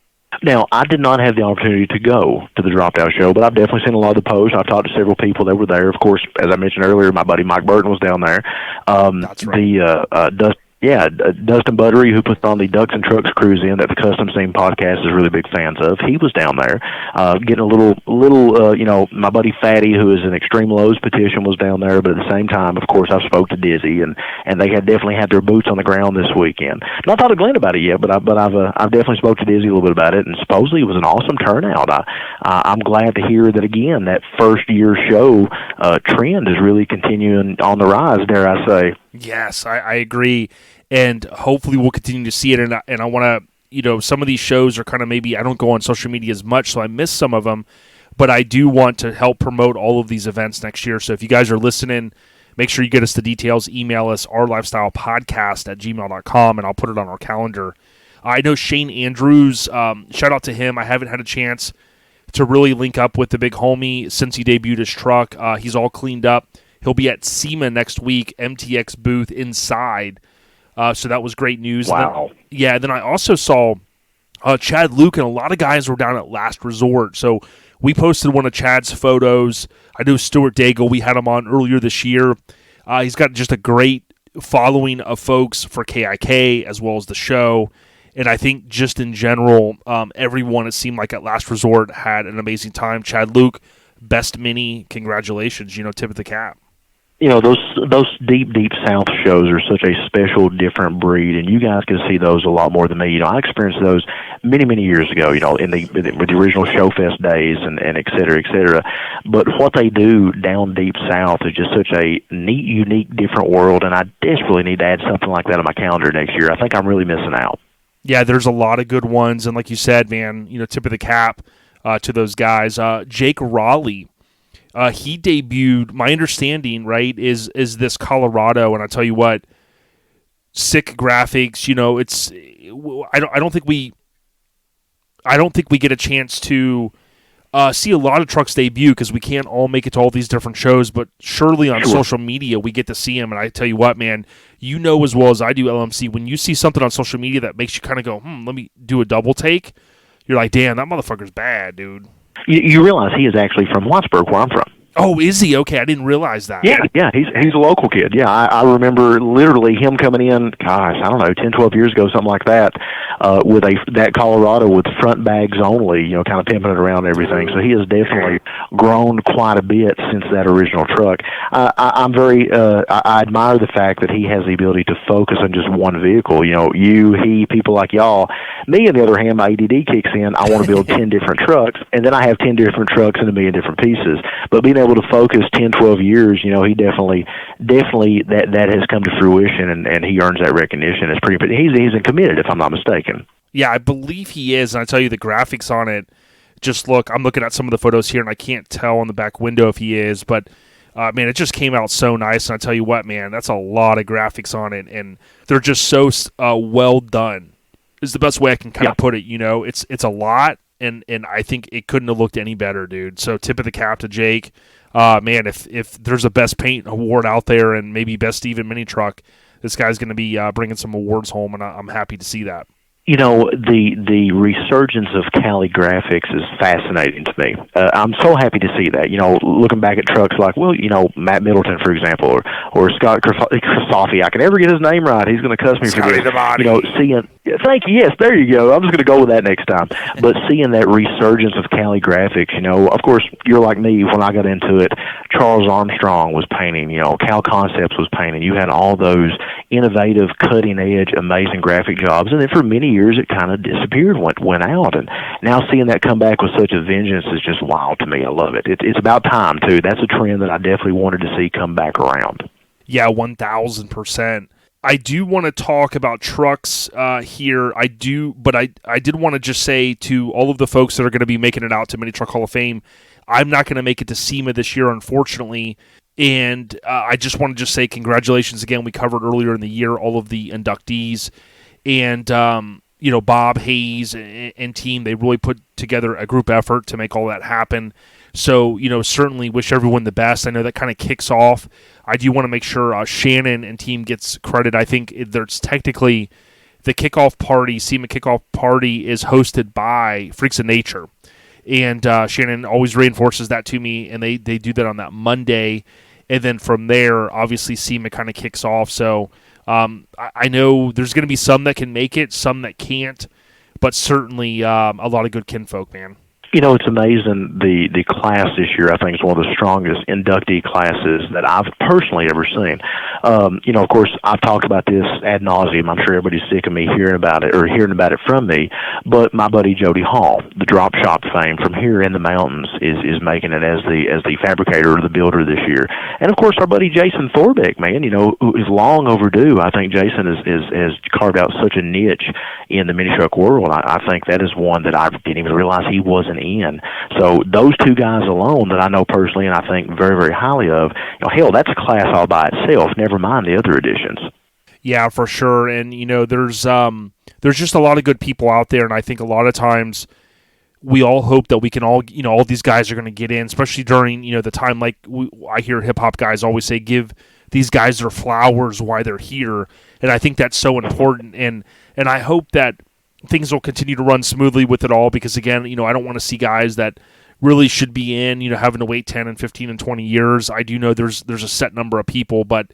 Now, I did not have the opportunity to go to the Dropout show, but I've definitely seen a lot of the posts. I've talked to several people that were there. Of course, as I mentioned earlier, my buddy Mike Burton was down there. That's right. Dustin Buttery, who puts on the Ducks and Trucks cruise in that the Custom Scene podcast is really big fans of, he was down there getting a little. My buddy Fatty, who is an Extreme Lows petition, was down there. But at the same time, of course, I spoke to Dizzy, and they had definitely had their boots on the ground this weekend. Not talked to Glenn about it yet, but I've definitely spoke to Dizzy a little bit about it, and supposedly it was an awesome turnout. I'm glad to hear that again. That first year show trend is really continuing on the rise. Dare I say? Yes, I agree, and hopefully we'll continue to see it. And I want to, some of these shows are kind of maybe I don't go on social media as much, so I miss some of them. But I do want to help promote all of these events next year. So if you guys are listening, make sure you get us the details. Email us ourlifestylepodcast@gmail.com, and I'll put it on our calendar. I know Shane Andrews. Shout out to him. I haven't had a chance to really link up with the big homie since he debuted his truck. He's all cleaned up. He'll be at SEMA next week, MTX booth inside. So that was great news. Wow. Then I also saw Chad Luke, and a lot of guys were down at Last Resort. So we posted one of Chad's photos. I know Stuart Daigle, we had him on earlier this year. He's got just a great following of folks for KIK as well as the show. And I think just in general, everyone, it seemed like at Last Resort, had an amazing time. Chad Luke, best mini, congratulations, tip of the cap. Those deep South shows are such a special, different breed, and you guys can see those a lot more than me. I experienced those many years ago, with the original Showfest days and et cetera. But what they do down deep South is just such a neat, unique, different world, and I desperately need to add something like that on my calendar next year. I think I'm really missing out. Yeah, there's a lot of good ones, and like you said, man, tip of the cap to those guys. Jake Raleigh. He debuted, my understanding, right, is this Colorado, and I tell you what, sick graphics. It's I don't think we get a chance to see a lot of trucks debut because we can't all make it to all these different shows. But surely on social media we get to see them, and I tell you what, man, as well as I do, LMC, when you see something on social media that makes you kind of go, let me do a double take. You're like, damn, that motherfucker's bad, dude. You realize he is actually from Wattsburg, where I'm from. Oh, is he? Okay, I didn't realize that. Yeah, he's a local kid. Yeah, I remember literally him coming in, gosh, I don't know, 10, 12 years ago, something like that, with that Colorado with front bags only, kind of pimping it around and everything. So he has definitely grown quite a bit since that original truck. I'm very, I admire the fact that he has the ability to focus on just one vehicle. He, people like y'all. Me, on the other hand, my ADD kicks in. I want to build 10 different trucks, and then I have 10 different trucks in a million different pieces. But being able to focus 10, 12 years, he definitely that has come to fruition, and he earns that recognition. It's pretty. He's committed, if I'm not mistaken. Yeah, I believe he is, and I tell you, the graphics on it. I'm looking at some of the photos here, and I can't tell on the back window if he is, but man, it just came out so nice. And I tell you what, man, that's a lot of graphics on it, and they're just so well done. Is the best way I can kind of put it. It's a lot. And I think it couldn't have looked any better, dude. So tip of the cap to Jake. Man, if there's a best paint award out there and maybe best even mini truck, this guy's going to be bringing some awards home, and I'm happy to see that. The resurgence of Cali graphics is fascinating to me. I'm so happy to see that. Looking back at trucks like, Matt Middleton, for example, or Scott Krasoffi. I can never get his name right. He's going to cuss me for this. Thank you. Yes, there you go. I'm just going to go with that next time. But seeing that resurgence of Cali graphics, of course, you're like me. When I got into it, Charles Armstrong was painting. Cal Concepts was painting. You had all those innovative, cutting-edge, amazing graphic jobs, and then for many years it kind of disappeared, went out, and now seeing that come back with such a vengeance is just wild to me. I love it. It's about time too. That's a trend that I definitely wanted to see come back around. Yeah, 1,000%. I do want to talk about trucks here. I do, but I did want to just say to all of the folks that are going to be making it out to Mini Truck Hall of Fame, I'm not going to make it to SEMA this year, unfortunately. And I just want to say congratulations again. We covered earlier in the year all of the inductees. And, Bob Hayes and team, they really put together a group effort to make all that happen. So, certainly wish everyone the best. I know that kind of kicks off. I do want to make sure Shannon and team gets credit. I think there's technically the kickoff party, SEMA kickoff party, is hosted by Freaks of Nature. And Shannon always reinforces that to me, and they do that on that Monday. And then from there, obviously, SEMA kind of kicks off. So I know there's going to be some that can make it, some that can't, but certainly a lot of good kinfolk, man. It's amazing. The class this year, I think, is one of the strongest inductee classes that I've personally ever seen. Of course, I've talked about this ad nauseum. I'm sure everybody's sick of me hearing about it from me. But my buddy Jody Hall, the drop shop fame from here in the mountains, is making it as the fabricator or the builder this year. And of course, our buddy Jason Thorbeck, man, who is long overdue. I think Jason has carved out such a niche in the mini truck world. I think that is one that I didn't even realize he wasn't in. So those two guys alone that I know personally and I think very, very highly of, hell, that's a class all by itself, never mind the other editions. Yeah, for sure. And, there's just a lot of good people out there, and I think a lot of times we all hope that we can all, all these guys are going to get in, especially during, the time I hear hip-hop guys always say, give these guys their flowers while they're here, and I think that's so important, and I hope that things will continue to run smoothly with it all, because again, I don't want to see guys that really should be in, having to wait 10 and 15 and 20 years. I do know there's a set number of people, but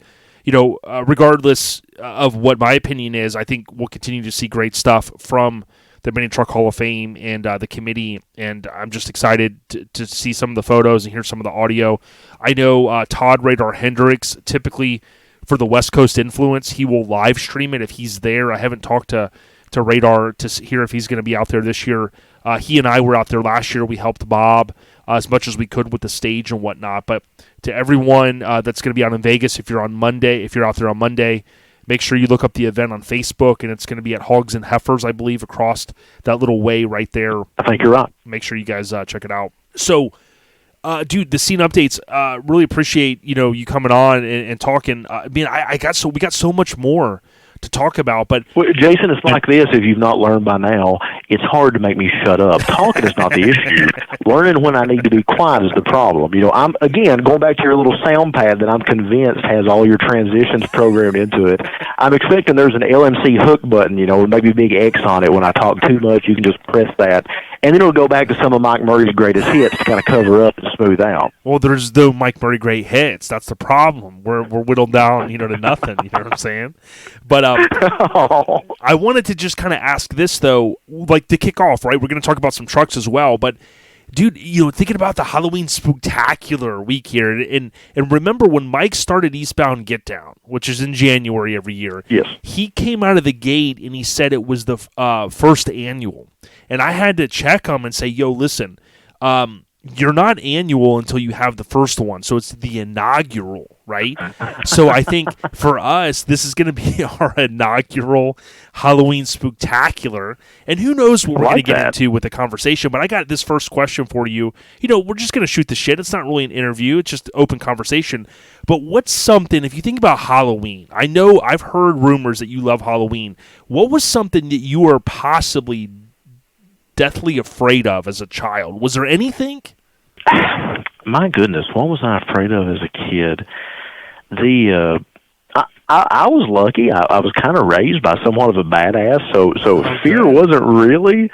regardless of what my opinion is, I think we'll continue to see great stuff from the Mini Truck Hall of Fame and the committee, and I'm just excited to see some of the photos and hear some of the audio. I know Todd Radar Hendricks, typically for the West Coast Influence, he will live stream it if he's there. I haven't talked to Radar to hear if he's going to be out there this year. He and I were out there last year. We helped Bob as much as we could with the stage and whatnot. But to everyone that's going to be out in Vegas, if you're out there on Monday, make sure you look up the event on Facebook, and it's going to be at Hogs and Heifers, I believe, across that little way right there. I think you're right. Make sure you guys check it out. So, dude, the scene updates. Really appreciate you coming on and talking. We got so much more to talk about, but Jason, it's like this. If you've not learned by now, it's hard to make me shut up. Talking is not the issue. Learning when I need to be quiet is the problem. I'm again going back to your little sound pad that I'm convinced has all your transitions programmed into it. I'm expecting there's an LMC hook button, maybe a big X on it. When I talk too much, you can just press that, and then it'll go back to some of Mike Murray's greatest hits to kind of cover up and smooth out. Well, there's no Mike Murray great hits. That's the problem. We're whittled down, to nothing. You know what I'm saying? But I wanted to just kind of ask this though, like to kick off, right? We're going to talk about some trucks as well, but. Dude, thinking about the Halloween Spooktacular week here, and remember when Mike started Eastbound Get Down, which is in January every year. Yes. He came out of the gate and he said it was the first annual, and I had to check him and say, "Yo, listen, you're not annual until you have the first one, so it's the inaugural, right?" So I think for us, this is going to be our inaugural Halloween Spooktacular, and who knows what we're going to get into with the conversation, but I got this first question for you. We're just going to shoot the shit. It's not really an interview. It's just open conversation. But what's something, if you think about Halloween, I know I've heard rumors that you love Halloween. What was something that you were possibly deathly afraid of as a child? Was there anything? My goodness, what was I afraid of as a kid? I was lucky. I was kind of raised by somewhat of a badass, so fear wasn't really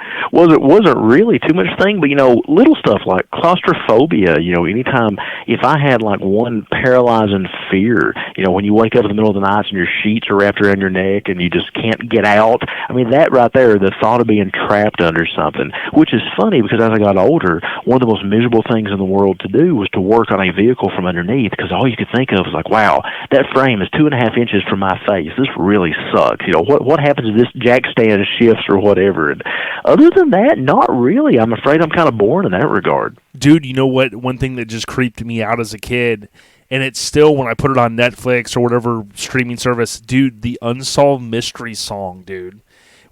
too much thing. But little stuff like claustrophobia. Anytime if I had like one paralyzing fear, when you wake up in the middle of the night and your sheets are wrapped around your neck and you just can't get out. I mean, that right there, the thought of being trapped under something, which is funny because as I got older, one of the most miserable things in the world to do was to work on a vehicle from underneath because all you could think of was like, wow, that frame is 2.5 inches from my face. This really sucks. What happens if this jack stand shifts or whatever? And other than that, not really. I'm afraid I'm kind of bored in that regard. Dude, you know what? One thing that just creeped me out as a kid, and it's still when I put it on Netflix or whatever streaming service, dude, the Unsolved Mystery song, dude.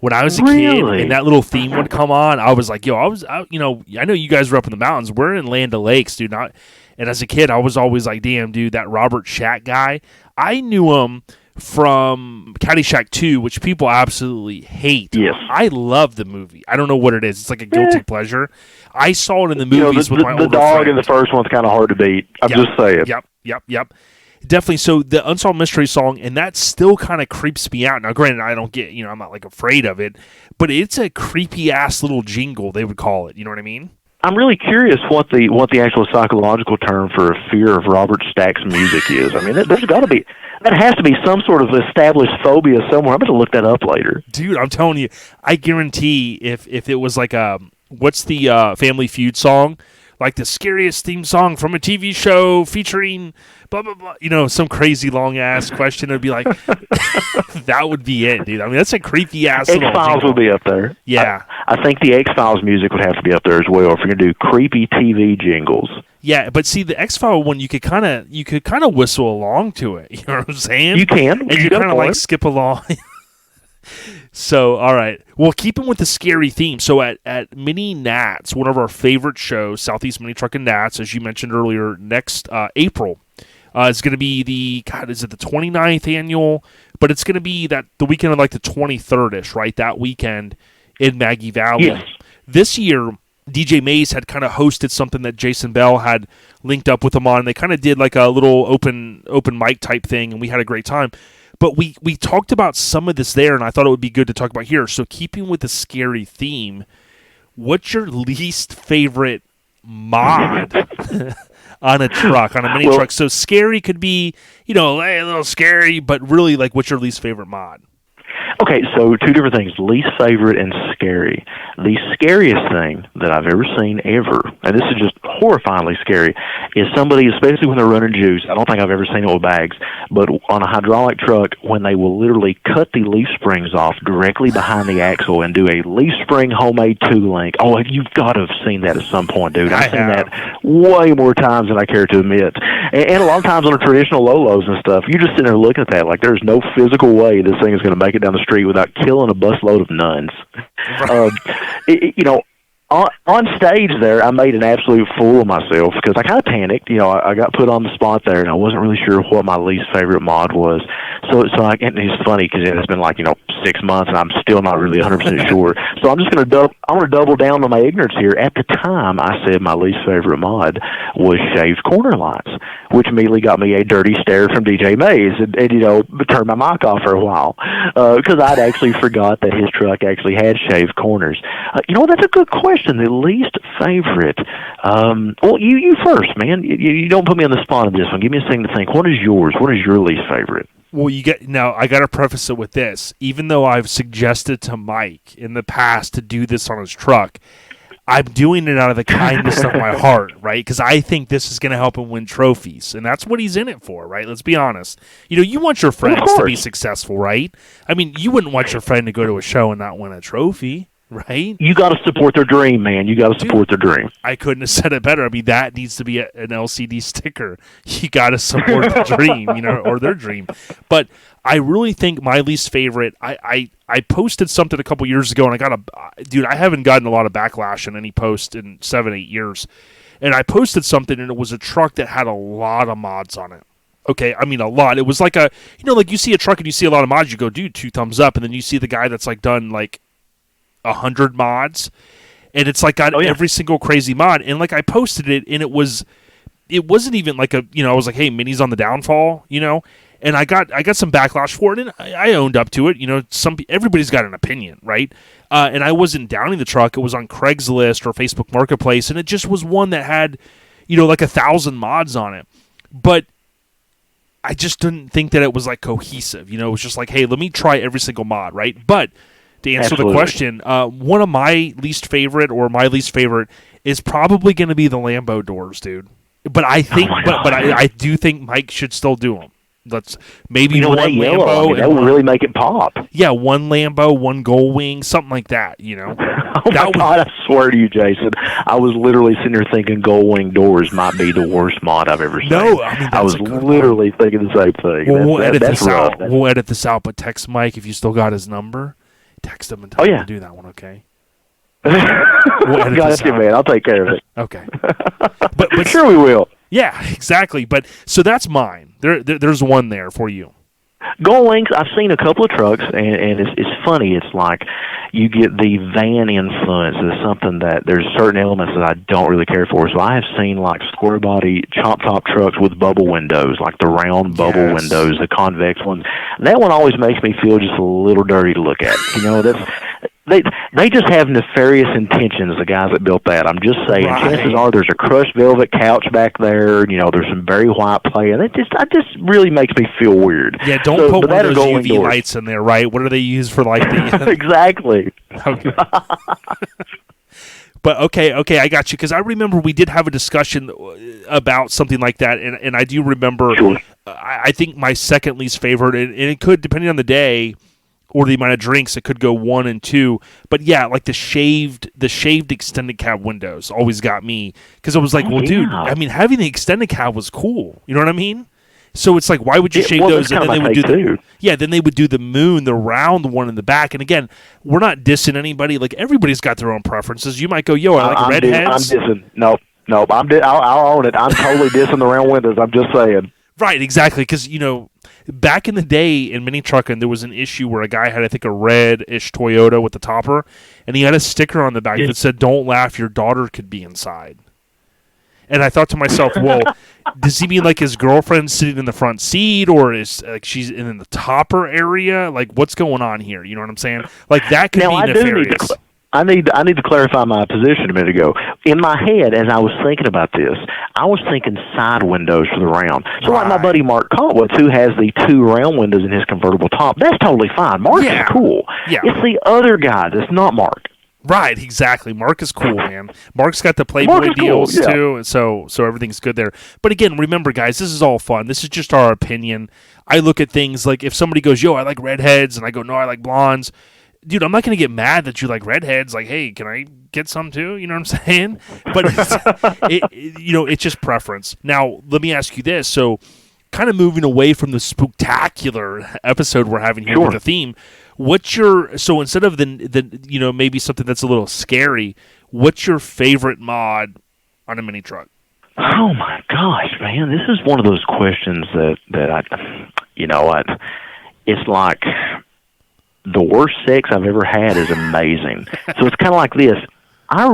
When I was a kid and that little theme would come on, I was like, yo, I know you guys were up in the mountains. We're in Land O'Lakes, dude. And as a kid, I was always like, damn, dude, that Robert Shack guy. I knew him from Caddyshack 2, which people absolutely hate. Yes. I love the movie. I don't know what it is. It's like a guilty pleasure. I saw it in the movies with my older friend. The dog in the first one's kind of hard to beat. I'm just saying. Yep. Definitely. So the Unsolved Mystery song, and that still kind of creeps me out. Now, granted, I don't get, I'm not like afraid of it, but it's a creepy ass little jingle, they would call it. You know what I mean? I'm really curious what the actual psychological term for a fear of Robert Stack's music is. I mean, there's got to be, that has to be some sort of established phobia somewhere. I'm going to look that up later. Dude, I'm telling you, I guarantee if it was like what's the Family Feud song? Like the scariest theme song from a TV show featuring blah, blah, blah, some crazy long-ass question. It'd be like, that would be it, dude. I mean, that's a creepy-ass X-Files would be up there. Yeah. I think the X-Files music would have to be up there as well if you're going to do creepy TV jingles. Yeah, but see, the X-File one, you could kind of whistle along to it. You know what I'm saying? You can. And you kind of like skip along. So, all right. Well, keeping with the scary theme, so at Mini Nats, one of our favorite shows, Southeast Mini Truck and Nats, as you mentioned earlier, next April, it's going to be is it the 29th annual? But it's going to be the weekend of like the 23rd-ish, right? That weekend in Maggie Valley. Yes. This year, DJ Mays had kind of hosted something that Jason Bell had linked up with him on. They kind of did like a little open mic type thing, and we had a great time. But we talked about some of this there, and I thought it would be good to talk about here. So keeping with the scary theme, what's your least favorite mod on a truck, on a mini truck? So scary could be, a little scary, but really, like, what's your least favorite mod? Okay, so two different things, least favorite and scary. The scariest thing that I've ever seen ever, and this is just horrifyingly scary, is somebody, especially when they're running juice, I don't think I've ever seen it with bags, but on a hydraulic truck, when they will literally cut the leaf springs off directly behind the axle and do a leaf spring homemade two-link. Oh, you've got to have seen that at some point, dude. I've seen that way more times than I care to admit. And a lot of times on the traditional Lolos and stuff, you're just sitting there looking at that like there's no physical way this thing is going to make it down the street without killing a busload of nuns. On stage there, I made an absolute fool of myself because I kind of panicked. I got put on the spot there, and I wasn't really sure what my least favorite mod was. So and it's funny because it's been like 6 months, and I'm still not really 100% sure. So I'm just going to double down on my ignorance here. At the time, I said my least favorite mod was shaved corner lights, which immediately got me a dirty stare from DJ Mays, and turned my mic off for a while because I'd actually forgot that his truck actually had shaved corners. That's a good question. The least favorite. Well, you first, man. You don't put me on the spot on this one. Give me a second to think. What is yours? What is your least favorite? Well, now I got to preface it with this. Even though I've suggested to Mike in the past to do this on his truck, I'm doing it out of the kindness of my heart, right? Because I think this is going to help him win trophies, and that's what he's in it for, right? Let's be honest. You want your friends to be successful, right? I mean, you wouldn't want your friend to go to a show and not win a trophy, right? You got to support their dream, man. You got to support their dream. I couldn't have said it better. I mean, that needs to be an LCD sticker. You got to support the dream, or their dream. But I really think my least favorite, I posted something a couple years ago, and I haven't gotten a lot of backlash in any post in 7-8 years. And I posted something, and it was a truck that had a lot of mods on it. Okay, I mean a lot. It was like like you see a truck and you see a lot of mods, you go, dude, 2 thumbs up. And then you see the guy that's like done like 100 mods, and it's like got every single crazy mod. And like I posted it, and it wasn't even like I was like, hey, Mini's on the downfall, and I got some backlash for it, and I owned up to it. Everybody's got an opinion, right? And I wasn't downing the truck. It was on Craigslist or Facebook Marketplace, and it just was one that had like 1,000 mods on it. But I just didn't think that it was like cohesive. It was just like, hey, let me try every single mod, right? But to answer the question, one of my least favorite is probably going to be the Lambo doors, dude. But I think, I do think Mike should still do them. Let's maybe one Lambo. That would really make it pop. Yeah, one Lambo, one Gold Wing, something like that. God, I swear to you, Jason, I was literally sitting there thinking Gold Wing doors might be the worst mod I've ever seen. No, I mean, I was literally thinking the same thing. Well, we'll edit this out. We'll edit this out, but text Mike if you still got his number. Text him and tell him to do that one, okay? We'll edit got you, man. I'll take care of it. Okay. But sure we will. Yeah, exactly. But so that's mine. There's one there for you. Gold Wings, I've seen a couple of trucks, and it's funny. It's like you get the van influence is something that there's certain elements that I don't really care for. So I have seen like square body chop top trucks with bubble windows, like the round bubble windows, the convex ones. That one always makes me feel just a little dirty to look at. They just have nefarious intentions, the guys that built that. I'm just saying. Right. Chances are there's a crushed velvet couch back there. There's some very white play, and it just really makes me feel weird. Yeah, don't put one of those UV lights in there, right? What do they use for like the... Exactly. Okay. But okay, I got you, because I remember we did have a discussion about something like that, and I do remember, I think my second least favorite, and it could, depending on the day or the amount of drinks, it could go 1 and 2. But yeah, like the shaved extended cab windows always got me, because I was like, dude, I mean, having the extended cab was cool. You know what I mean? So it's like, why would you shave those? And then they would do then they would do the moon, the round one in the back. And again, we're not dissing anybody. Like, everybody's got their own preferences. You might go, I like redheads. I'm dissing. No, I'll own it. I'm totally dissing the round windows. I'm just saying. Right, exactly. Because, back in the day in mini trucking, there was an issue where a guy had, I think, a red-ish Toyota with the topper, and he had a sticker on the back that said, "Don't laugh, your daughter could be inside." And I thought to myself, well, does he mean like his girlfriend's sitting in the front seat, or is like she's in the topper area? Like, what's going on here? You know what I'm saying? Like, that could be nefarious. I need to clarify my position a minute ago. In my head, as I was thinking about this, I was thinking side windows for the round. So like my buddy Mark Cotwitz, who has the 2 round windows in his convertible top, that's totally fine. Mark is cool. Yeah. It's the other guy that's not Mark. Right, exactly. Mark is cool, man. Mark's got the Playboy deals, too, so everything's good there. But again, remember, guys, this is all fun. This is just our opinion. I look at things like if somebody goes, I like redheads, and I go, no, I like blondes. Dude, I'm not going to get mad that you like redheads. Like, hey, can I get some too? You know what I'm saying? But, it's just preference. Now, let me ask you this. So, kind of moving away from the spooktacular episode we're having here with the theme, so instead of the maybe something that's a little scary, what's your favorite mod on a mini truck? Oh my gosh, man, this is one of those questions that it's like the worst sex I've ever had is amazing. So it's kind of like this. I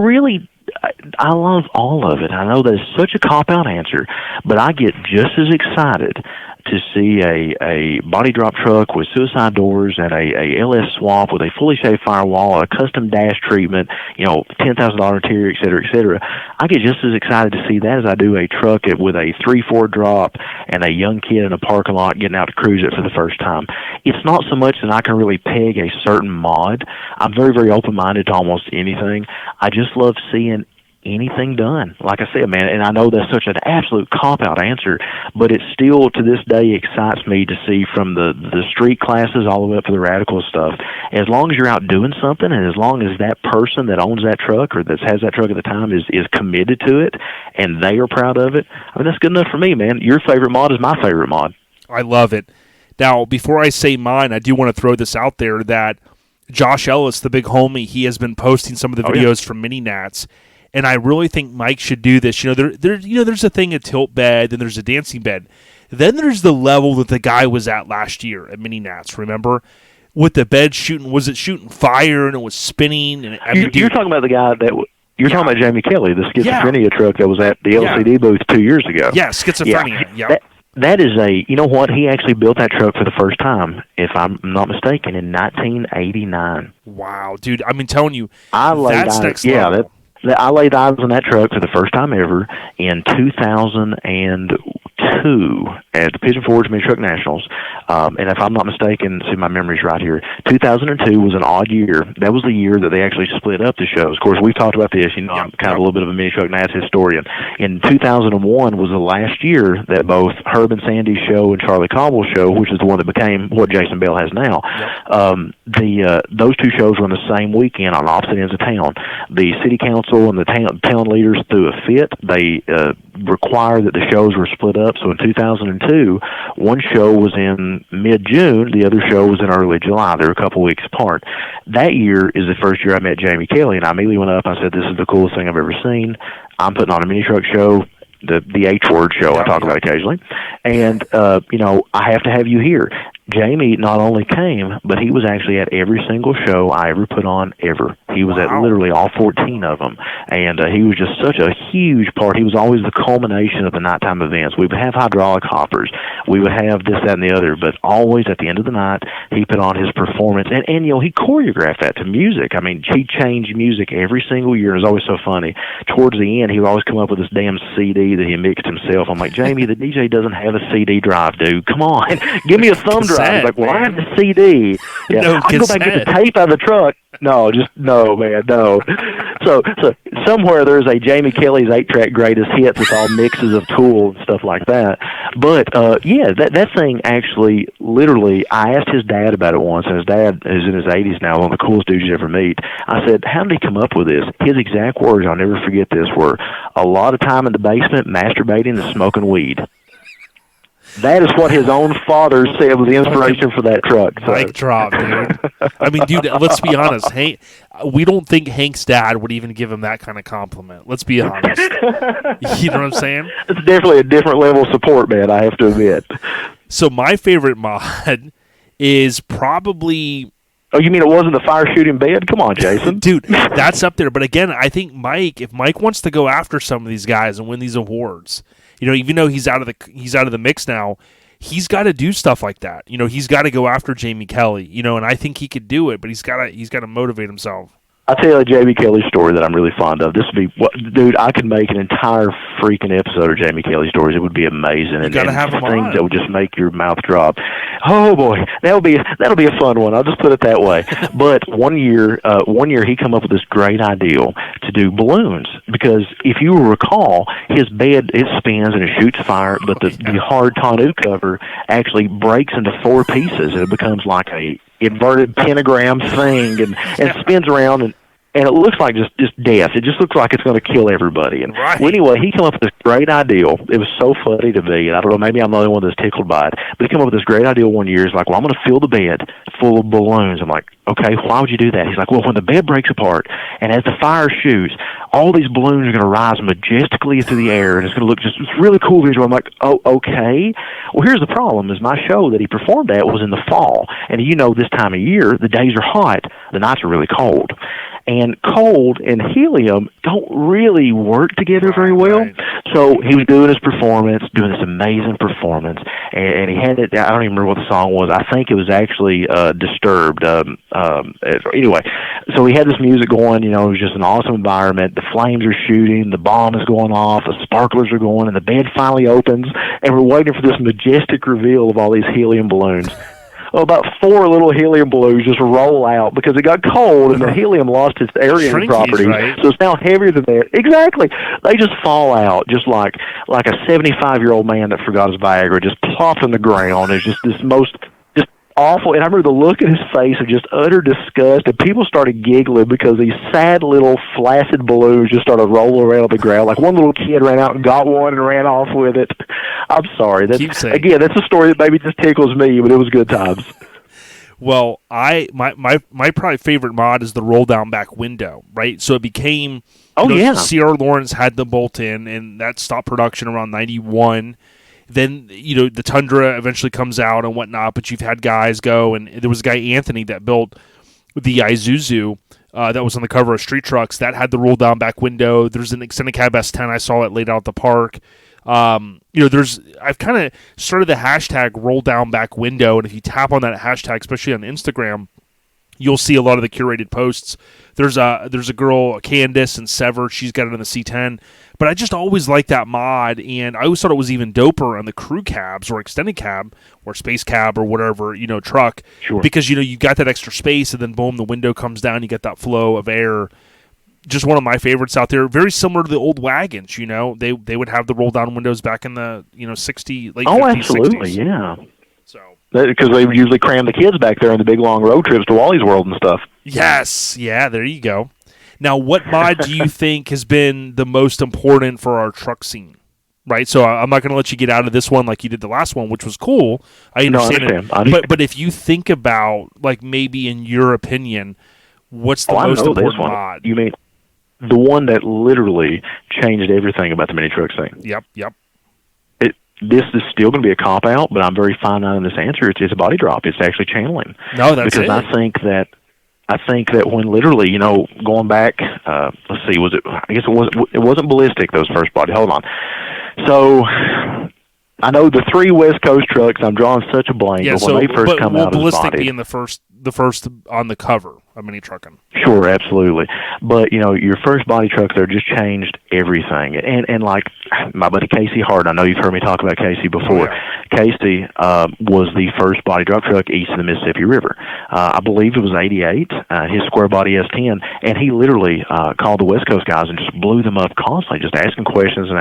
love all of it. I know that's such a cop-out answer, but I get just as excited to see a body drop truck with suicide doors and a LS swap with a fully shaped firewall, a custom dash treatment, $10,000 interior, et cetera, et cetera. I get just as excited to see that as I do a truck with a 3/4 drop and a young kid in a parking lot getting out to cruise it for the first time. It's not so much that I can really peg a certain mod. I'm very, very open-minded to almost anything. I just love seeing anything done. Like I said, man, and I know that's such an absolute cop-out answer, but it still, to this day, excites me to see from the street classes all the way up to the radical stuff. As long as you're out doing something, and as long as that person that owns that truck or that has that truck at the time is committed to it, and they are proud of it, I mean, that's good enough for me, man. Your favorite mod is my favorite mod. I love it. Now, before I say mine, I do want to throw this out there that Josh Ellis, the big homie, he has been posting some of the videos from Mini Nats. And I really think Mike should do this. There's a thing, a tilt bed, then there's a dancing bed. Then there's the level that the guy was at last year at Mini Nats, remember? With the bed shooting fire and it was spinning? And you're talking about the guy you're talking about Jamie Kelly, the schizophrenia truck that was at the LCD booth 2 years ago. Yeah, schizophrenia. Yeah. That is you know what? He actually built that truck for the first time, if I'm not mistaken, in 1989. Wow, dude. I mean, telling you, that's next level. I laid eyes on that truck for the first time ever in 2002 at the Pigeon Forge Mini Truck Nationals. And if I'm not mistaken, see my memory's right here, 2002 was an odd year. That was the year that they actually split up the shows. Of course, we've talked about this. I'm kind of a little bit of a Mini Truck Nats historian. In 2001 was the last year that both Herb and Sandy's show and Charlie Cobble's show, which is the one that became what Jason Bell has now, those two shows were on the same weekend on opposite ends of town. The city council and the town leaders threw a fit. They required that the shows were split up. So in 2002, one show was in mid-June, the other show was in early July. They were a couple weeks apart. That year is the first year I met Jamie Kelly, and I immediately went up and I said, this is the coolest thing I've ever seen. I'm putting on a mini truck show, the H-word show I talk about occasionally, and, I have to have you here. Jamie not only came, but he was actually at every single show I ever put on ever. He was at literally all 14 of them, and he was just such a huge part. He was always the culmination of the nighttime events. We would have hydraulic hoppers. We would have this, that, and the other, but always at the end of the night, he put on his performance, and he choreographed that to music. I mean, he changed music every single year. It was always so funny. Towards the end, he would always come up with this damn CD that he mixed himself. I'm like, Jamie, the DJ doesn't have a CD drive, dude. Come on, give me a thumb drive. I was like, well, I have the CD. Yeah, no, I can go back and get the tape out of the truck. No, man, no. So somewhere there's a Jamie Kelly's 8-track greatest hits with all mixes of Tool and stuff like that. But that thing actually, literally, I asked his dad about it once, and his dad is in his 80s now, one of the coolest dudes you ever meet. I said, how did he come up with this? His exact words, I'll never forget this, were a lot of time in the basement masturbating and smoking weed. That is what his own father said was the inspiration for that truck. So. Mic drop, dude. I mean, dude, let's be honest. We don't think Hank's dad would even give him that kind of compliment. Let's be honest. You know what I'm saying? It's definitely a different level of support, man, I have to admit. So my favorite mod is probably... Oh, you mean it wasn't the fire shooting bed? Come on, Jason. Dude, that's up there. But again, I think if Mike wants to go after some of these guys and win these awards... even though he's out of the mix now, he's got to do stuff like that. He's got to go after Jamie Kelly. And I think he could do it, but he's got to motivate himself. I'll tell you a Jamie Kelly story that I'm really fond of. This would be, dude, I could make an entire freaking episode of Jamie Kelly stories. It would be amazing. You gotta have them things that would just make your mouth drop. Oh boy, that'll be a fun one. I'll just put it that way. But one year he come up with this great idea to do balloons, because if you recall, his bed, it spins and it shoots fire, but the hard tonneau cover actually breaks into 4 pieces and it becomes like a inverted pentagram thing and spins around, and and it looks like just death. It just looks like it's going to kill everybody. And Right. well, anyway, he came up with this great idea. It was so funny to me, and I don't know, maybe I'm the only one that's tickled by it, but he came up with this great idea one year. He's like, well, I'm going to fill the bed full of balloons. I'm like, okay, why would you do that? He's like, well, when the bed breaks apart and as the fire shoots, all these balloons are going to rise majestically through the air, and it's going to look just it's really cool visual. I'm like, oh, okay. Well, here's the problem: is my show that he performed at was in the fall, and this time of year the days are hot, the nights are really cold. And cold and helium don't really work together very well. Right. So he was doing his performance, doing this amazing performance, and he had it. I don't even remember what the song was. I think it was actually Disturbed. Anyway, so he had this music going. It was just an awesome environment. The flames are shooting, the bomb is going off, the sparklers are going, and the bed finally opens, and we're waiting for this majestic reveal of all these helium balloons. Well, about 4 little helium balloons just roll out because it got cold and the helium lost its aerating properties. Right? So it's now heavier than that. Exactly. They just fall out just like a 75-year-old man that forgot his Viagra, just plop in the ground. It's just this most just awful. And I remember the look in his face of just utter disgust, and people started giggling because these sad little flaccid balloons just started rolling around on the ground. Like one little kid ran out and got one and ran off with it. I'm sorry. That's a story that maybe just tickles me, but it was good times. Well, my probably favorite mod is the roll down back window, right? So it became C.R. Lawrence had the bolt in, and that stopped production around 91. Then the Tundra eventually comes out and whatnot, but you've had guys go, and there was a guy Anthony that built the Isuzu that was on the cover of Street Trucks that had the roll down back window. There's an extended cab S10 I saw it laid out at the park. I've kind of started the hashtag roll down back window, and if you tap on that hashtag, especially on Instagram, you'll see a lot of the curated posts. There's a girl, Candace and Sever, she's got it in the C10, but I just always liked that mod, and I always thought it was even doper on the crew cabs or extended cab or space cab or whatever, truck, sure. Because, you got that extra space, and then boom, the window comes down, you get that flow of air. Just one of my favorites out there. Very similar to the old wagons, They would have the roll down windows back in the, 60, late 50s, absolutely, 60s. Yeah. So because they would usually cram the kids back there on the big long road trips to Wally's World and stuff. Yes. Yeah, there you go. Now, what mod do you think has been the most important for our truck scene? Right? So I'm not going to let you get out of this one like you did the last one, which was cool. I understand it. But if you think about, like, maybe in your opinion, what's the most important mod? You mean the one that literally changed everything about the mini truck scene? Yep. This is still going to be a cop-out, but I'm very fine on this answer. It's a body drop. It's actually channeling. No, that's because I think that when literally, going back, let's see, was it? I guess it wasn't ballistic. Those first body. Hold on. So I know the 3 West Coast trucks. I'm drawing such a blank. Yeah, but when they first come out of the body, being the first on the cover of Mini Truckin'. Sure, absolutely. But your first body truck there just changed everything. And like my buddy Casey Hart, I know you've heard me talk about Casey before. Oh, yeah. Casey was the first body drop truck east of the Mississippi River. I believe it was 88, his square body S10, and he literally called the West Coast guys and just blew them up constantly, just asking questions. And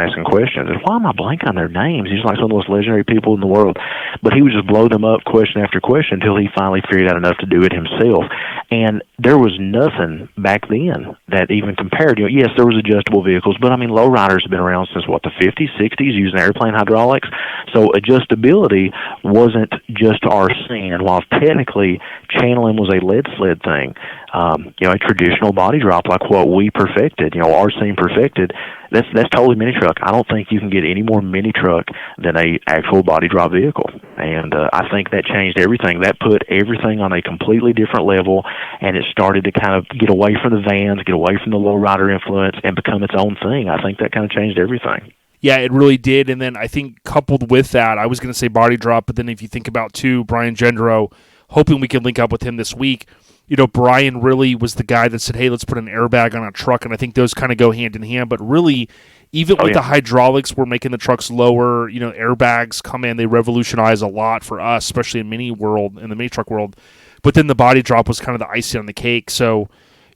why am I blanking on their names? He's like some of the most legendary people in the world. But he would just blow them up question after question until he finally figured out enough to do it himself. And there was nothing back then that even compared. Yes, there was adjustable vehicles, but lowriders have been around since the 50s, 60s, using airplane hydraulics. So adjustability wasn't just our scene. While technically channeling was a lead sled thing, a traditional body drop like what we perfected, our scene perfected, that's totally mini truck. I don't think you can get any more mini truck than a actual body drop vehicle. And I think that changed everything. That put everything on a completely different level, and it started to kind of get away from the vans, get away from the lowrider influence, and become its own thing. I think that kind of changed everything. Yeah, it really did. And then I think coupled with that, I was going to say body drop, but then if you think about, too, Brian Gendro, hoping we can link up with him this week, Brian really was the guy that said, hey, let's put an airbag on a truck, and I think those kind of go hand in hand. But really, even with the hydraulics, we're making the trucks lower. Airbags come in, they revolutionize a lot for us, especially in the mini truck world. But then the body drop was kind of the icing on the cake. So,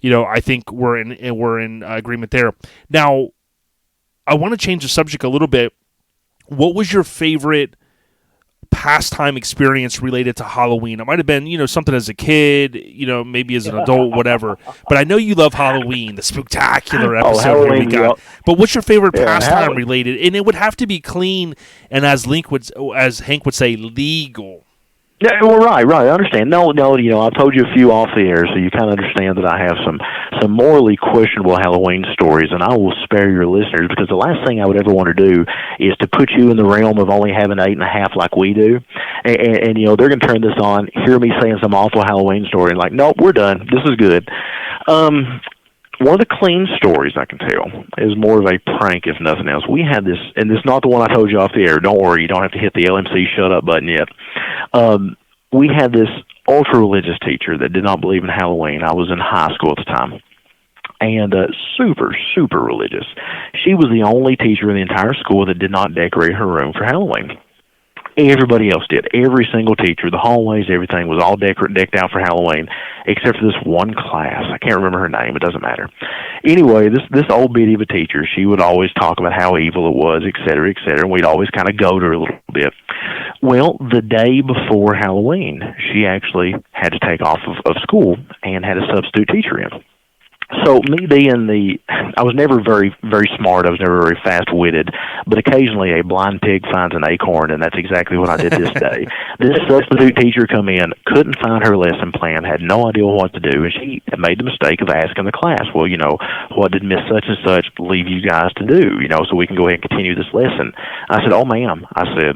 I think we're in agreement there. Now, I want to change the subject a little bit. What was your favorite pastime experience related to Halloween? It might have been, something as a kid, maybe as an adult, whatever. But I know you love Halloween, the Spooktacular episode here we got. Yeah. But what's your favorite pastime related? And it would have to be clean and, as Hank would say, legal. Yeah, well, right. I understand. No, I told you a few off the air, so you kind of understand that I have some morally questionable Halloween stories, and I will spare your listeners, because the last thing I would ever want to do is to put you in the realm of only having 8.5 like we do, and they're going to turn this on, hear me saying some awful Halloween story, and like, nope, we're done. This is good. One of the clean stories I can tell is more of a prank, if nothing else. We had this, and this is not the one I told you off the air. Don't worry, you don't have to hit the LMC shut up button yet. We had this ultra-religious teacher that did not believe in Halloween. I was in high school at the time. And super, super religious. She was the only teacher in the entire school that did not decorate her room for Halloween. Everybody else did. Every single teacher, the hallways, everything was all decked out for Halloween, except for this one class. I can't remember her name. It doesn't matter. Anyway, this old biddy of a teacher, she would always talk about how evil it was, et cetera, and we'd always kind of goad her a little bit. Well, the day before Halloween, she actually had to take off of school and had a substitute teacher in. So me being I was never very, very smart. I was never very fast-witted, but occasionally a blind pig finds an acorn, and that's exactly what I did this day. This substitute teacher come in, couldn't find her lesson plan, had no idea what to do, and she made the mistake of asking the class, well, what did Miss such and such leave you guys to do, so we can go ahead and continue this lesson. I said, oh, ma'am,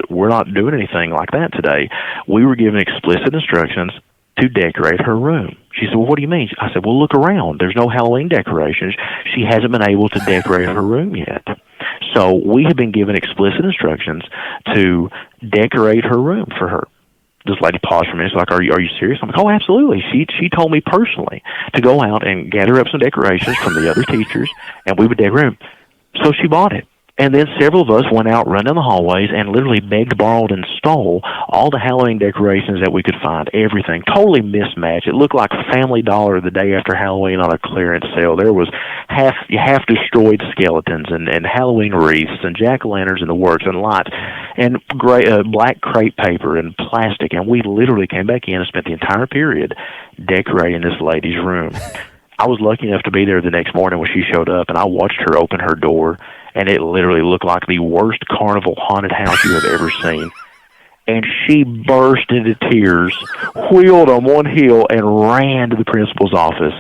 we're not doing anything like that today. We were given explicit instructions to decorate her room. She said, well, what do you mean? I said, well, look around. There's no Halloween decorations. She hasn't been able to decorate her room yet. So we have been given explicit instructions to decorate her room for her. This lady paused for a minute. She's like, are you serious? I'm like, oh, absolutely. She told me personally to go out and gather up some decorations from the other teachers, and we would decorate. So she bought it. And then several of us went out, run down the hallways, and literally begged, borrowed, and stole all the Halloween decorations that we could find, everything. Totally mismatched. It looked like Family Dollar the day after Halloween on a clearance sale. There was half-destroyed skeletons and Halloween wreaths and jack-o'-lanterns in the works and lights and black crepe paper and plastic. And we literally came back in and spent the entire period decorating this lady's room. I was lucky enough to be there the next morning when she showed up, and I watched her open her door, and it literally looked like the worst carnival haunted house you have ever seen. And she burst into tears, wheeled on one heel, and ran to the principal's office,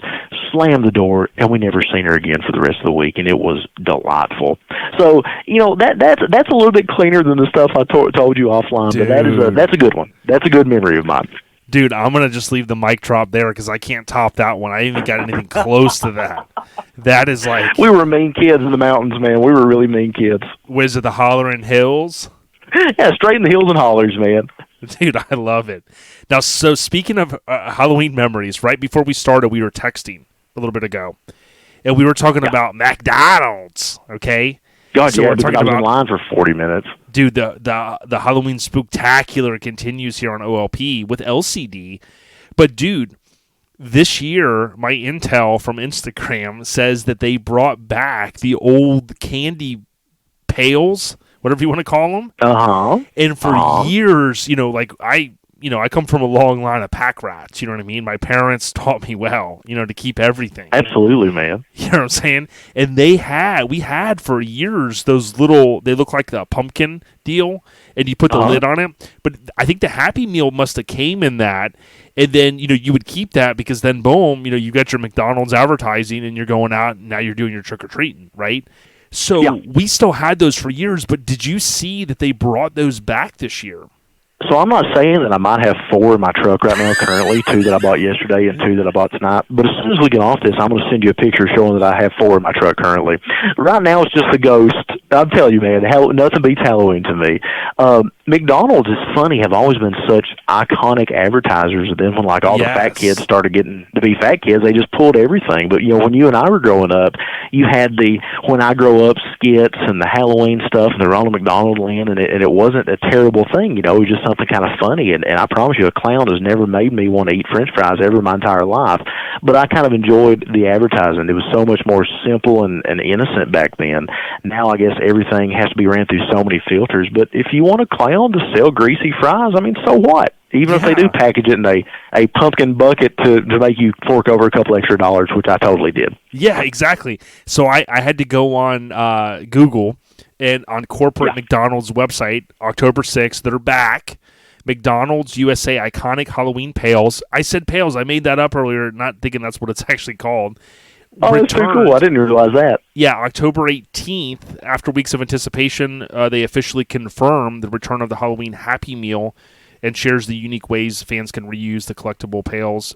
slammed the door, and we never seen her again for the rest of the week, and it was delightful. So, that's a little bit cleaner than the stuff I told you offline, Dude. But that's a good one. That's a good memory of mine. Dude, I'm going to just leave the mic drop there because I can't top that one. I ain't even got anything close to that. That is like... We were mean kids in the mountains, man. We were really mean kids. Was it the Hollering Hills? Yeah, straight in the hills and hollers, man. Dude, I love it. Now, so speaking of Halloween memories, right before we started, we were texting a little bit ago. And we were talking about McDonald's, okay? God, so yeah, we're because talking I was about, in line for 40 minutes. Dude, the Halloween Spooktacular continues here on OLP with LCD. But, dude, this year, my intel from Instagram says that they brought back the old candy pails, whatever you want to call them. Uh-huh. And for years, I come from a long line of pack rats, you know what I mean? My parents taught me well, to keep everything. Absolutely, man. You know what I'm saying? And we had for years those little, they look like the pumpkin deal, and you put the lid on it. But I think the Happy Meal must have came in that, and then, you would keep that because then, boom, you got your McDonald's advertising, and you're going out, and now you're doing your trick-or-treating, right? So we still had those for years, but did you see that they brought those back this year? So I'm not saying that I might have 4 in my truck right now currently, 2 that I bought yesterday and 2 that I bought tonight. But as soon as we get off this, I'm going to send you a picture showing that I have 4 in my truck currently. Right now it's just a ghost. I'll tell you, man, nothing beats Halloween to me. McDonald's is funny, have always been such iconic advertisers. And then when all the fat kids started getting to be fat kids, they just pulled everything. But, when you and I were growing up, you had the When I Grow Up skits and the Halloween stuff and the Ronald McDonaldland, and it wasn't a terrible thing, it was just something kind of funny, and I promise you, a clown has never made me want to eat French fries ever in my entire life. But I kind of enjoyed the advertising. It was so much more simple and innocent back then. Now I guess everything has to be ran through so many filters. But if you want a clown well, to sell greasy fries, I mean, so what? Even if they do package it in a pumpkin bucket to make you fork over a couple extra dollars, which I totally did. Yeah, exactly. So I had to go on Google and on corporate McDonald's website, October 6th, they're back. McDonald's USA iconic Halloween pails. I said pails. I made that up earlier, not thinking that's what it's actually called. Oh, that's pretty cool. I didn't realize that. Yeah, October 18th, after weeks of anticipation, they officially confirmed the return of the Halloween Happy Meal and shares the unique ways fans can reuse the collectible pails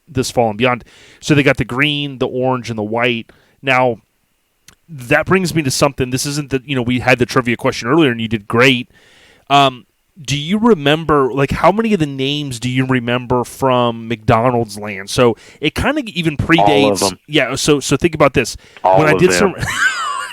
this fall and beyond. So they got the green, the orange, and the white. Now, that brings me to something. This isn't that, we had the trivia question earlier, and you did great. Do you remember, how many of the names do you remember from McDonald's Land? So it kind of even predates. All of them. Yeah, so think about this. All when of I did them.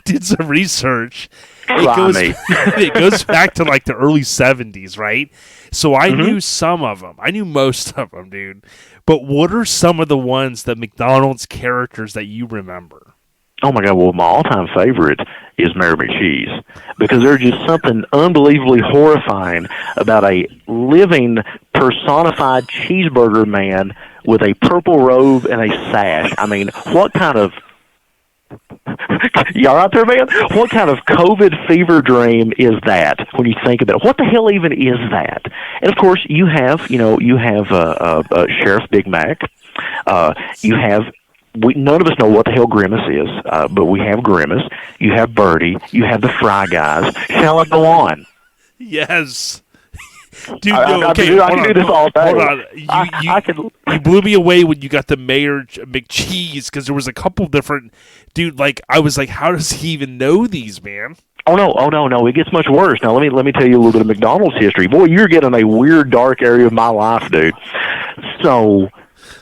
did some research, it goes back to the early 70s, right? So I knew some of them. I knew most of them, dude. But what are some of the ones, the McDonald's characters that you remember? Oh, my God. Well, my all-time favorite is Mary McCheese, because there's just something unbelievably horrifying about a living, personified cheeseburger man with a purple robe and a sash. I mean, what kind of... You all right there, man? What kind of COVID fever dream is that when you think about it? What the hell even is that? And, of course, you have Sheriff Big Mac. You have... none of us know what the hell Grimace is, but we have Grimace. You have Birdie. You have the Fry Guys. Shall I go on? Yes. Dude, I can do this all day. Hold on. You blew me away when you got the Mayor McCheese, because there was a couple different... Dude, I was like, how does he even know these, man? Oh no! It gets much worse. Now let me tell you a little bit of McDonald's history. Boy, you're getting a weird, dark area of my life, dude. So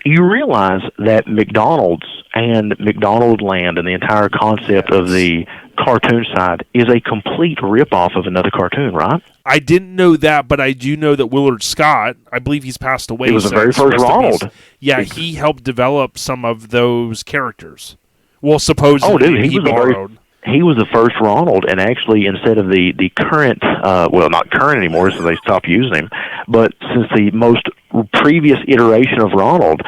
you realize that McDonald's and McDonaldland and the entire concept of the cartoon side is a complete ripoff of another cartoon, right? I didn't know that, but I do know that Willard Scott, I believe he's passed away. He was the very first Ronald. Yeah, he helped develop some of those characters. Well, supposedly he borrowed. He was the first Ronald, and actually, instead of the current, not current anymore, so they stopped using him, but since the most previous iteration of Ronald,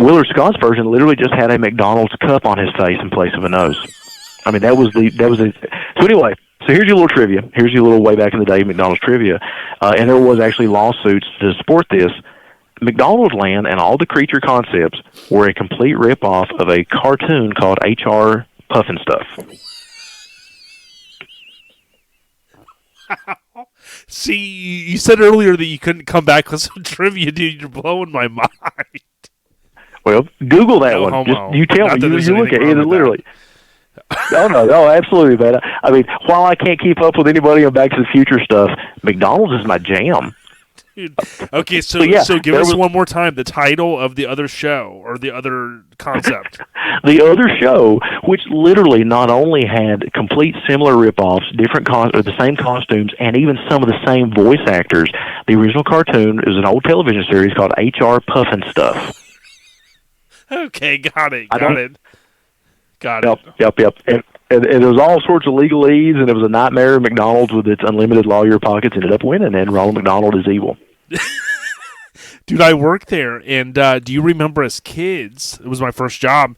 Willard Scott's version literally just had a McDonald's cup on his face in place of a nose. I mean, that was the. So anyway, so here's your little trivia. Here's your little way back in the day McDonald's trivia, and there was actually lawsuits to support this. McDonaldland and all the creature concepts were a complete ripoff of a cartoon called H.R. Pufnstuf. See, you said earlier that you couldn't come back with some trivia, dude. You're blowing my mind. Well, Google that one. Just, you tell me. You look at it literally. No, absolutely, man. I mean, while I can't keep up with anybody on Back to the Future stuff, McDonald's is my jam. Dude. Okay, so give us one more time the title of the other show or the other concept. The other show, which literally not only had complete similar ripoffs, or the same costumes, and even some of the same voice actors. The original cartoon is an old television series called H.R. Pufnstuf. Okay, got it. Yep. And there was all sorts of legalese, and it was a nightmare. McDonald's, with its unlimited lawyer pockets, ended up winning, and Ronald McDonald is evil. Dude, I worked there, and do you remember as kids? It was my first job.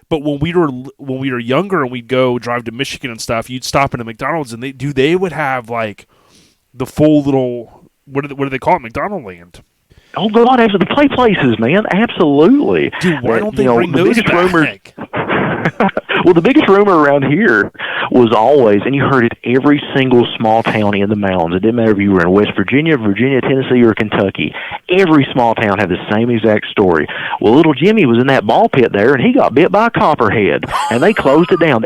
But when we were younger and we'd go drive to Michigan and stuff, you'd stop in a McDonald's, and they would have the full little what do they call it, McDonaldland. Oh God, absolutely, the play places, man, absolutely. Dude, why don't they bring those back? Well, the biggest rumor around here was always, and you heard it every single small town in the mountains. It didn't matter if you were in West Virginia, Tennessee, or Kentucky. Every small town had the same exact story. Well, little Jimmy was in that ball pit there, and he got bit by a copperhead, and they closed it down.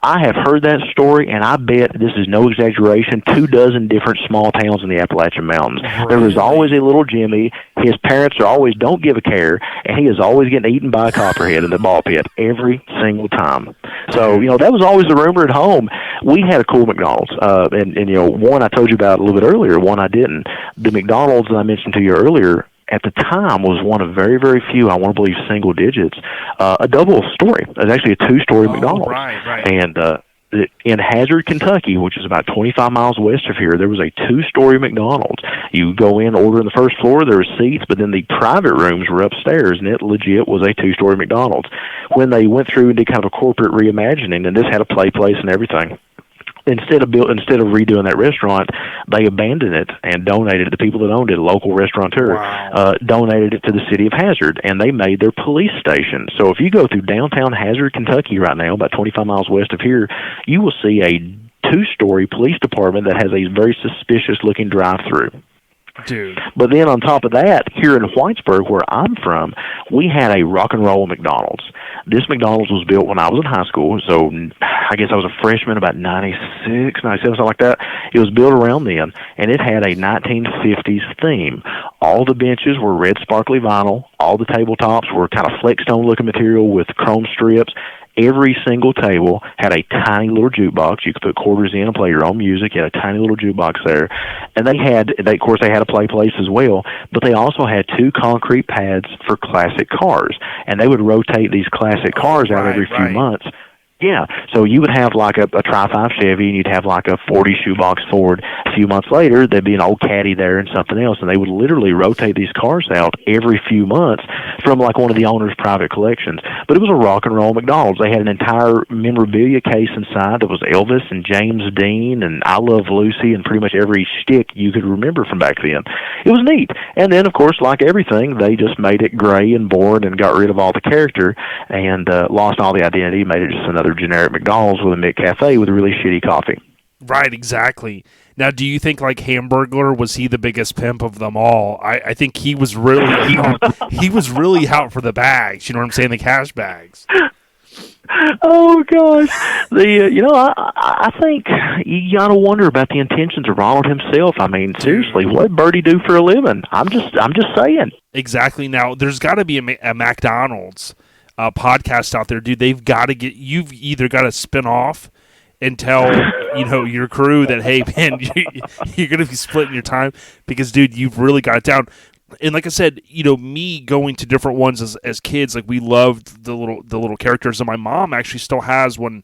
I have heard that story, and I bet, this is no exaggeration, 24 different small towns in the Appalachian Mountains. Right. There was always a little Jimmy. His parents are always don't give a care, and he is always getting eaten by a copperhead in the ball pit every single time. So, that was always the rumor at home. We had a cool McDonald's, and one I told you about a little bit earlier, one I didn't. The McDonald's that I mentioned to you earlier, at the time, was one of very, very few, I want to believe single digits, a double story. It was actually a two-story McDonald's. Right. And in Hazard, Kentucky, which is about 25 miles west of here, there was a 2-story McDonald's. You go in, order on the first floor, there were seats, but then the private rooms were upstairs, and it legit was a 2-story McDonald's. When they went through and did kind of a corporate reimagining, and this had a play place and everything, instead of redoing that restaurant, they abandoned it and donated it. The people that owned it, a local restaurateur, donated it to the city of Hazard, and they made their police station. So if you go through downtown Hazard, Kentucky right now, about 25 miles west of here, you will see a 2-story police department that has a very suspicious-looking drive-through. Dude. But then on top of that, here in Whitesburg, where I'm from, we had a rock and roll McDonald's. This McDonald's was built when I was in high school, so I guess I was a freshman, about 96, 97, something like that. It was built around then, and it had a 1950s theme. All the benches were red sparkly vinyl. All the tabletops were kind of flexstone-looking material with chrome strips. Every single table had a tiny little jukebox. You could put quarters in and play your own music. You had a tiny little jukebox there. And of course, they had a play place as well, but they also had 2 concrete pads for classic cars. And they would rotate these classic cars out every few months. Yeah, so you would have like a Tri-5 Chevy, and you'd have like a 40 shoebox Ford. A few months later, there'd be an old Caddy there and something else, and they would literally rotate these cars out every few months from like one of the owner's private collections. But it was a rock and roll McDonald's. They had an entire memorabilia case inside that was Elvis and James Dean and I Love Lucy and pretty much every shtick you could remember from back then. It was neat. And then, of course, like everything, they just made it gray and boring and got rid of all the character and lost all the identity, made it just another generic McDonald's with a McCafe with a really shitty coffee. Right, exactly. Now, do you think like Hamburglar, was he the biggest pimp of them all? I think he was really he was really out for the bags. You know what I'm saying? The cash bags. Oh gosh, I think you gotta wonder about the intentions of Ronald himself. I mean, seriously, what did Birdie do for a living? I'm just saying. Exactly. Now, there's got to be a McDonald's podcast out there, dude. You've either got to spin off and tell your crew that, hey man, you're gonna be splitting your time because, dude, you've really got it down. And like I said, me going to different ones as kids, like we loved the little characters, and my mom actually still has. When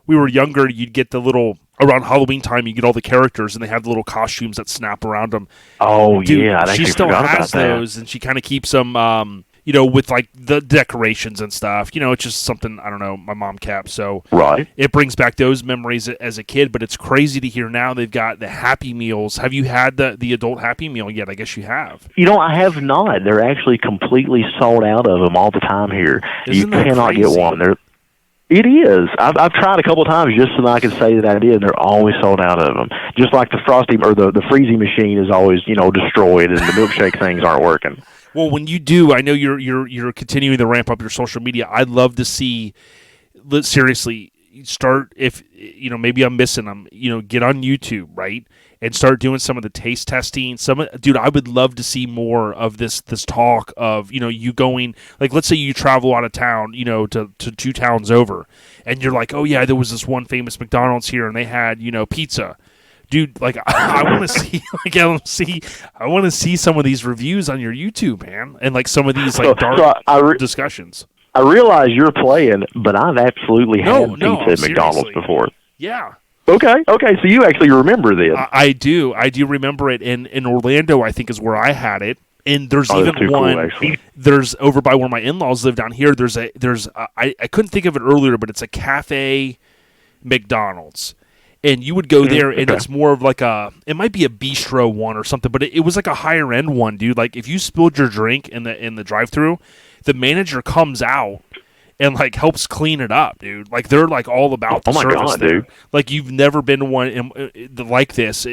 we were younger, you'd get the little, around Halloween time, you get all the characters, and they have the little costumes that snap around them. Oh, dude, yeah, she still has those, and she kind of keeps them. With like the decorations and stuff, it's just something, I don't know, my mom kept. So right, it brings back those memories as a kid, but it's crazy to hear now they've got the Happy Meals. Have you had the adult Happy Meal yet? I guess you have. I have not. They're actually completely sold out of them all the time here. Isn't you cannot get one. It is. I've tried a couple of times just so that I can say that I did, and they're always sold out of them. Just like the Frosty or the freezy machine is always, destroyed, and the milkshake things aren't working. Well, when you do, I know you're continuing to ramp up your social media. I'd love to see, seriously, start, if maybe I'm missing them, get on YouTube, right, and start doing some of the taste testing. Dude, I would love to see more of this talk of you going, like, let's say you travel out of town, to 2 towns over, and you're like, oh yeah, there was this one famous McDonald's here, and they had pizza. Dude, like, I want to see, I want to see some of these reviews on your YouTube, man, and like some of these like dark discussions. I realize you're playing, but I've absolutely had pizza at McDonald's before. Yeah. Okay, so you actually remember this. I do remember it. In Orlando, I think, is where I had it. And there's even one. Cool, there's over by where my in-laws live down here. I couldn't think of it earlier, but it's a cafe McDonald's. And you would go there, and it's more of like it might be a bistro one or something, but it was like a higher end one, dude. Like if you spilled your drink in the drive-through, the manager comes out and like helps clean it up, dude. Like they're like all about the service. Oh my god, dude! Like you've never been one like this,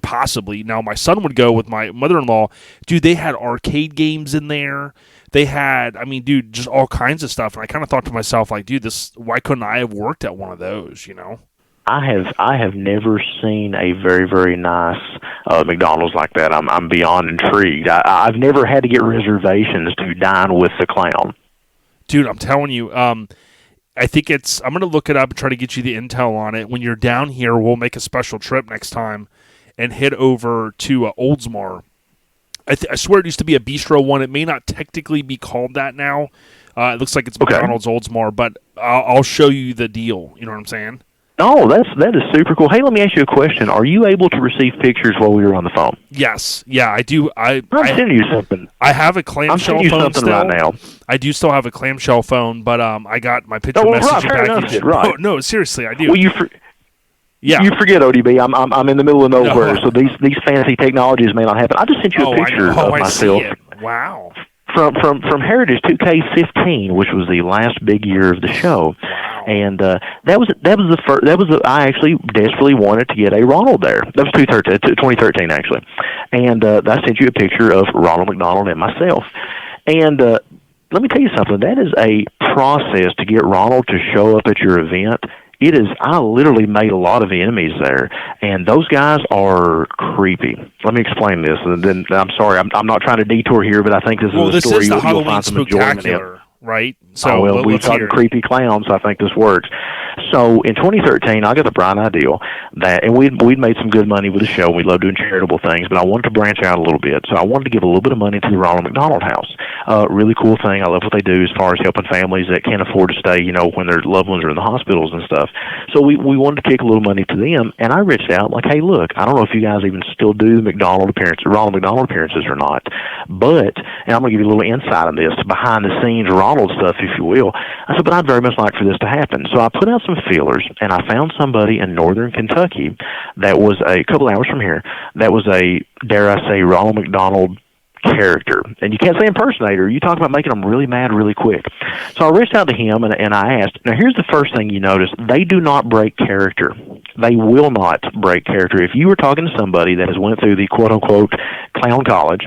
possibly. Now my son would go with my mother-in-law, dude. They had arcade games in there. They had, dude, just all kinds of stuff. And I kind of thought to myself, like, dude, why couldn't I have worked at one of those? I have never seen a very, very nice McDonald's like that. I'm beyond intrigued. I've never had to get reservations to dine with the clown. Dude, I'm telling you, I think I'm going to look it up and try to get you the intel on it. When you're down here, we'll make a special trip next time and head over to Oldsmar. I swear it used to be a bistro one. It may not technically be called that now. It looks like it's McDonald's Oldsmar, but I'll show you the deal. You know what I'm saying? Oh, that is super cool. Hey, let me ask you a question. Are you able to receive pictures while we were on the phone? Yes. Yeah, I do. I'm sending you something. I have a clamshell I'm sending you phone something still. right now. I do still have a clamshell phone, but I got my picture Oh, well, messaging fair enough, package. right. No, seriously, I do. Well, you forget, ODB. I'm in the middle of nowhere, so these fancy technologies may not happen. I just sent you a picture of myself. I see it. Wow. From Heritage 2K15, which was the last big year of the show, and that was the first. I actually desperately wanted to get a Ronald there. That was 2013 actually, and I sent you a picture of Ronald McDonald and myself, and let me tell you something. That is a process to get Ronald to show up at your event. It is. I literally made a lot of enemies there, and those guys are creepy. Let me explain this, and then I'm sorry, I'm not trying to detour here, but I think this is a story the you'll find some enjoyment in. Right? So we've talked creepy clowns, so I think this works. So in 2013, I got the bright idea that, and we'd made some good money with the show. We love doing charitable things, but I wanted to branch out a little bit. So I wanted to give a little bit of money to the Ronald McDonald House. Really cool thing. I love what they do as far as helping families that can't afford to stay, when their loved ones are in the hospitals and stuff. So we wanted to kick a little money to them, and I reached out like, hey, look, I don't know if you guys even still do the Ronald McDonald appearances or not, but, and I'm going to give you a little insight on this, behind the scenes Ronald stuff, if you will. I said, but I'd very much like for this to happen. So I put out some feelers, and I found somebody in northern Kentucky that was a couple hours from here, that was a, dare I say, Ronald McDonald character. And you can't say impersonator. You talk about making them really mad really quick. So I reached out to him, and I asked, now here's the first thing you notice. They do not break character. They will not break character. If you were talking to somebody that has went through the quote-unquote clown college,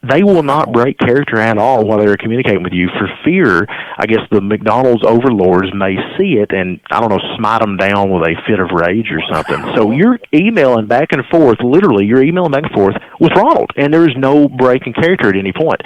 they will not break character at all while they're communicating with you for fear, I guess, the McDonald's overlords may see it and, I don't know, smite them down with a fit of rage or something. So you're emailing back and forth, literally, you're emailing back and forth with Ronald, and there is no break in character at any point.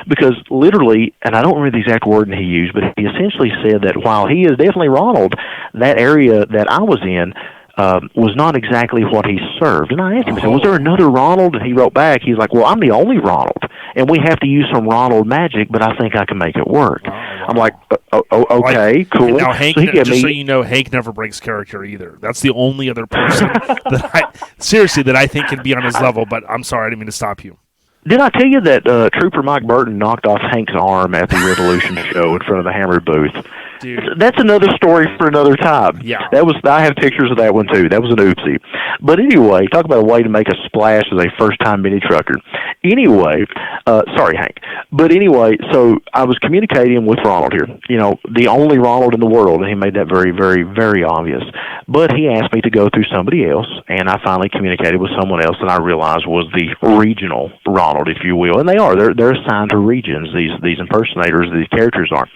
Because literally, and I don't remember the exact wording he used, but he essentially said that while he is definitely Ronald, that area that I was in, was not exactly what he served. And I asked him, I said, was there another Ronald? And he wrote back, he's like, well, I'm the only Ronald, and we have to use some Ronald magic, but I think I can make it work. Oh, wow. I'm like, okay, cool. Now, Hank, so you know, Hank never breaks character either. That's the only other person that I think can be on his level, but I'm sorry, I didn't mean to stop you. Did I tell you that Trooper Mike Burton knocked off Hank's arm at the Revolution show in front of the Hammer booth? Dude. That's another story for another time. Yeah. I have pictures of that one too. That was an oopsie. But anyway, talk about a way to make a splash as a first-time mini trucker. Anyway, sorry, Hank. But anyway, so I was communicating with Ronald here, the only Ronald in the world, and he made that very, very, very obvious. But he asked me to go through somebody else, and I finally communicated with someone else that I realized was the regional Ronald, if you will. And they are. They're assigned to regions, these impersonators, these characters are.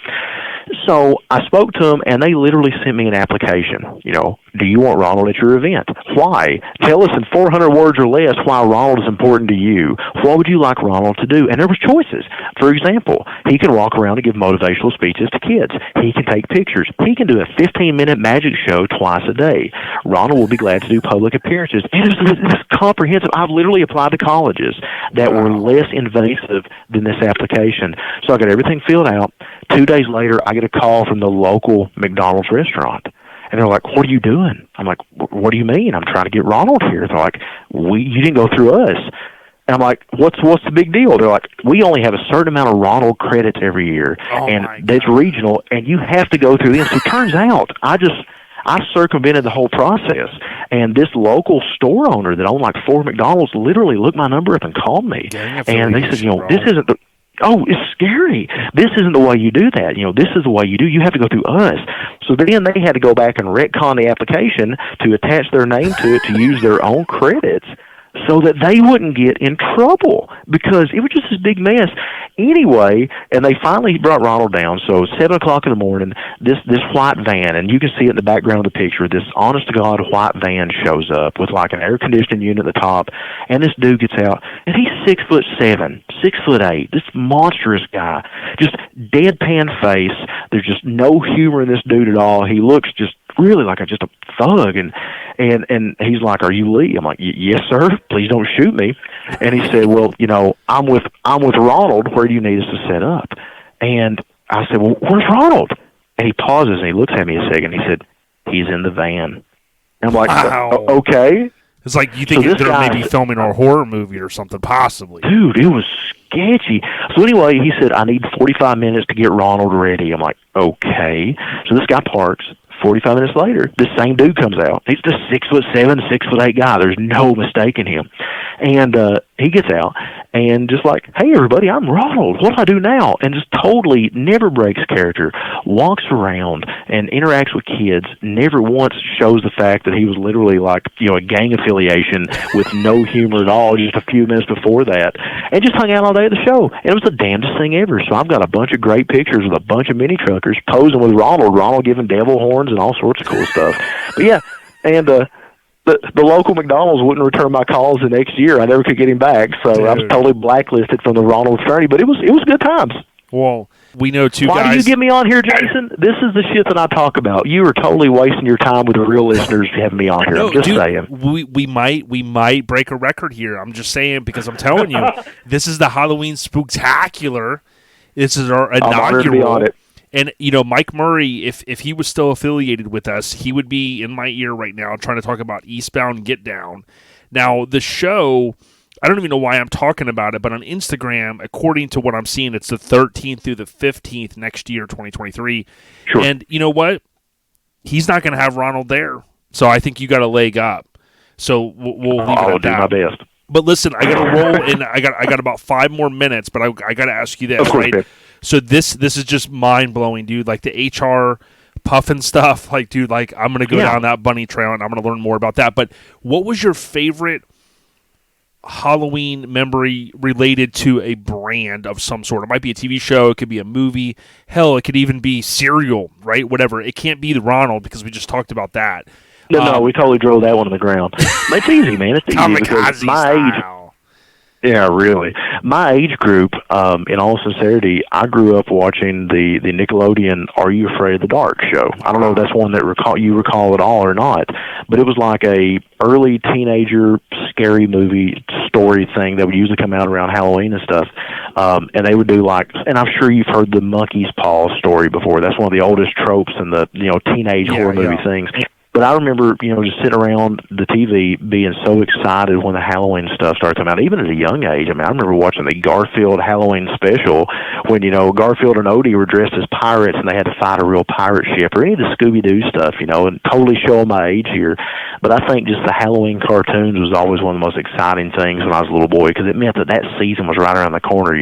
So I spoke to them, and they literally sent me an application. Do you want Ronald at your event? Why? Tell us in 400 words or less why Ronald is important to you. What would you like Ronald to do? And there was choices. For example, he can walk around and give motivational speeches to kids. He can take pictures. He can do a 15-minute magic show twice a day. Ronald will be glad to do public appearances. And it's comprehensive. I've literally applied to colleges that were less invasive than this application. So I got everything filled out. 2 days later, I get a call from the local McDonald's restaurant. And they're like, what are you doing? I'm like, what do you mean? I'm trying to get Ronald here. They're like, you didn't go through us. And I'm like, what's the big deal? They're like, we only have a certain amount of Ronald credits every year, and that's regional, and you have to go through this. So it turns out, I circumvented the whole process, and this local store owner that owned like 4 McDonald's literally looked my number up and called me. And they said, this isn't the... Oh, it's scary. This isn't the way you do that. This is the way you do. You have to go through us. So then they had to go back and retcon the application to attach their name to it to use their own credits so that they wouldn't get in trouble because it was just this big mess. Anyway, and they finally brought Ronald down. So 7 o'clock in the morning, this white van, and you can see it in the background of the picture, this honest-to-God white van shows up with like an air-conditioning unit at the top, and this dude gets out, and he's 6'7", 6'8", this monstrous guy, just deadpan face. There's just no humor in this dude at all. He looks just really like just a thug, and he's like, "Are you Lee?" I'm like, "Yes, sir. Please don't shoot me." And he said, "Well, I'm with Ronald. Where do you need us to set up?" And I said, "Well, where's Ronald?" And he pauses and he looks at me a second. He said, "He's in the van." And I'm like, Wow. Okay. It's like you think So this they're guy- maybe filming a horror movie or something, possibly. Dude, it was sketchy. So anyway, he said, I need 45 minutes to get Ronald ready. I'm like, okay. So this guy parks. 45 minutes later, this same dude comes out. He's the 6'7", 6'8" guy. There's no mistaking him. And he gets out and just like, hey, everybody, I'm Ronald. What do I do now? And just totally never breaks character, walks around and interacts with kids, never once shows the fact that he was literally like, a gang affiliation with no humor at all just a few minutes before that, and just hung out all day at the show. And it was the damnedest thing ever. So I've got a bunch of great pictures with a bunch of mini truckers posing with Ronald giving devil horns and all sorts of cool stuff. But yeah, and the local McDonald's wouldn't return my calls the next year. I never could get him back, so I was totally blacklisted from the Ronald fraternity. But it was good times. Well, we know two Why guys. do you get me on here, Jason? This is the shit that I talk about. You are totally wasting your time with the real listeners having me on here. No, I'm just dude, saying. We might break a record here. I'm just saying because I'm telling you, this is the Halloween Spooktacular. This is our I'm honored to be inaugural. on it. And Mike Murray, if he was still affiliated with us, he would be in my ear right now trying to talk about Eastbound Get Down. Now the show, I don't even know why I'm talking about it, but on Instagram, according to what I'm seeing, it's the 13th through the 15th next year, 2023. Sure. And you know what? He's not going to have Ronald there, so I think you got a leg up. So we'll leave it I'll at do that. my best. But listen, I got to roll, and I got about 5 more minutes, but I got to ask you this, Of course, right? man. So this is just mind blowing, dude. Like the HR Pufnstuf, like dude, like I'm gonna go down that bunny trail and I'm gonna learn more about that. But what was your favorite Halloween memory related to a brand of some sort? It might be a TV show, it could be a movie, hell, it could even be cereal, right? Whatever. It can't be the Ronald because we just talked about that. No, we totally drove that one to the ground. It's easy, man. It's easy because my age. Yeah, really. My age group, in all sincerity, I grew up watching the Nickelodeon Are You Afraid of the Dark show. I don't know if that's one that you recall at all or not, but it was like a early teenager scary movie story thing that would usually come out around Halloween and stuff. And they would do like, and I'm sure you've heard the monkey's paw story before. That's one of the oldest tropes in the teenage horror movie things. But I remember, just sitting around the TV being so excited when the Halloween stuff started coming out, even at a young age. I mean, I remember watching the Garfield Halloween special when, Garfield and Odie were dressed as pirates and they had to fight a real pirate ship, or any of the Scooby-Doo stuff, and totally showing my age here. But I think just the Halloween cartoons was always one of the most exciting things when I was a little boy because it meant that season was right around the corner,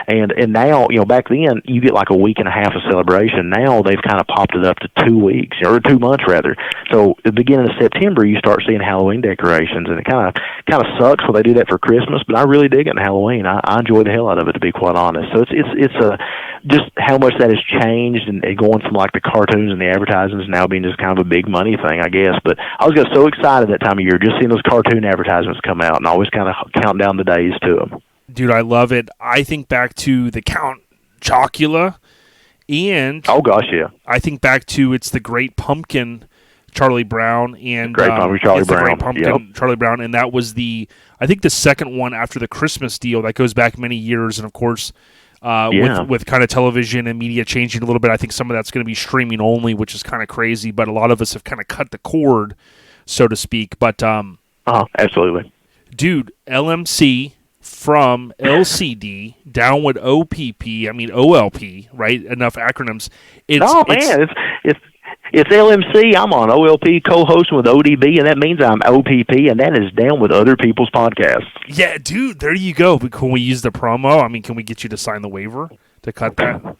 And now, back then, you get like a week and a half of celebration. Now they've kind of popped it up to 2 weeks, or 2 months rather. So at the beginning of September, you start seeing Halloween decorations, and it kind of sucks when they do that for Christmas. But I really dig it in Halloween. I enjoy the hell out of it, to be quite honest. So it's just how much that has changed, and going from like the cartoons and the advertisements now being just kind of a big money thing, I guess. But I was so excited that time of year, just seeing those cartoon advertisements come out, and I always kind of count down the days to them. Dude, I love it. I think back to the Count Chocula, and oh gosh, yeah, I think back to it's the Great Pumpkin, Charlie Brown, and Great Pumpkin, Charlie Brown. Great Pumpkin, Charlie Brown, and that was I think the second one after the Christmas deal that goes back many years, and of course, with kind of television and media changing a little bit, I think some of that's going to be streaming only, which is kind of crazy. But a lot of us have kind of cut the cord, so to speak. But absolutely, dude, LMC. From LCD down with OLP, right? Enough acronyms. It's LMC. I'm on OLP co-hosting with ODB, and that means I'm OPP, and that is down with other people's podcasts. Yeah, dude, there you go. Can we use the promo? I mean, can we get you to sign the waiver to cut that?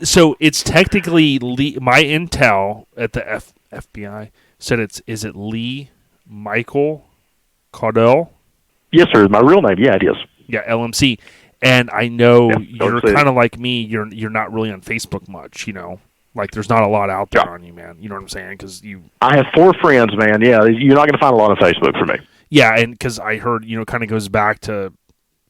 So it's technically my intel at the FBI said is it Lee Michael Caudell? Yes, sir. My real name. Yeah, it is. Yeah, LMC. And I know you're kind of like me. You're not really on Facebook much, Like, there's not a lot out there on you, man. You know what I'm saying? Because I have 4 friends, man. Yeah, you're not going to find a lot on Facebook for me. Yeah, and because I heard, kind of goes back to,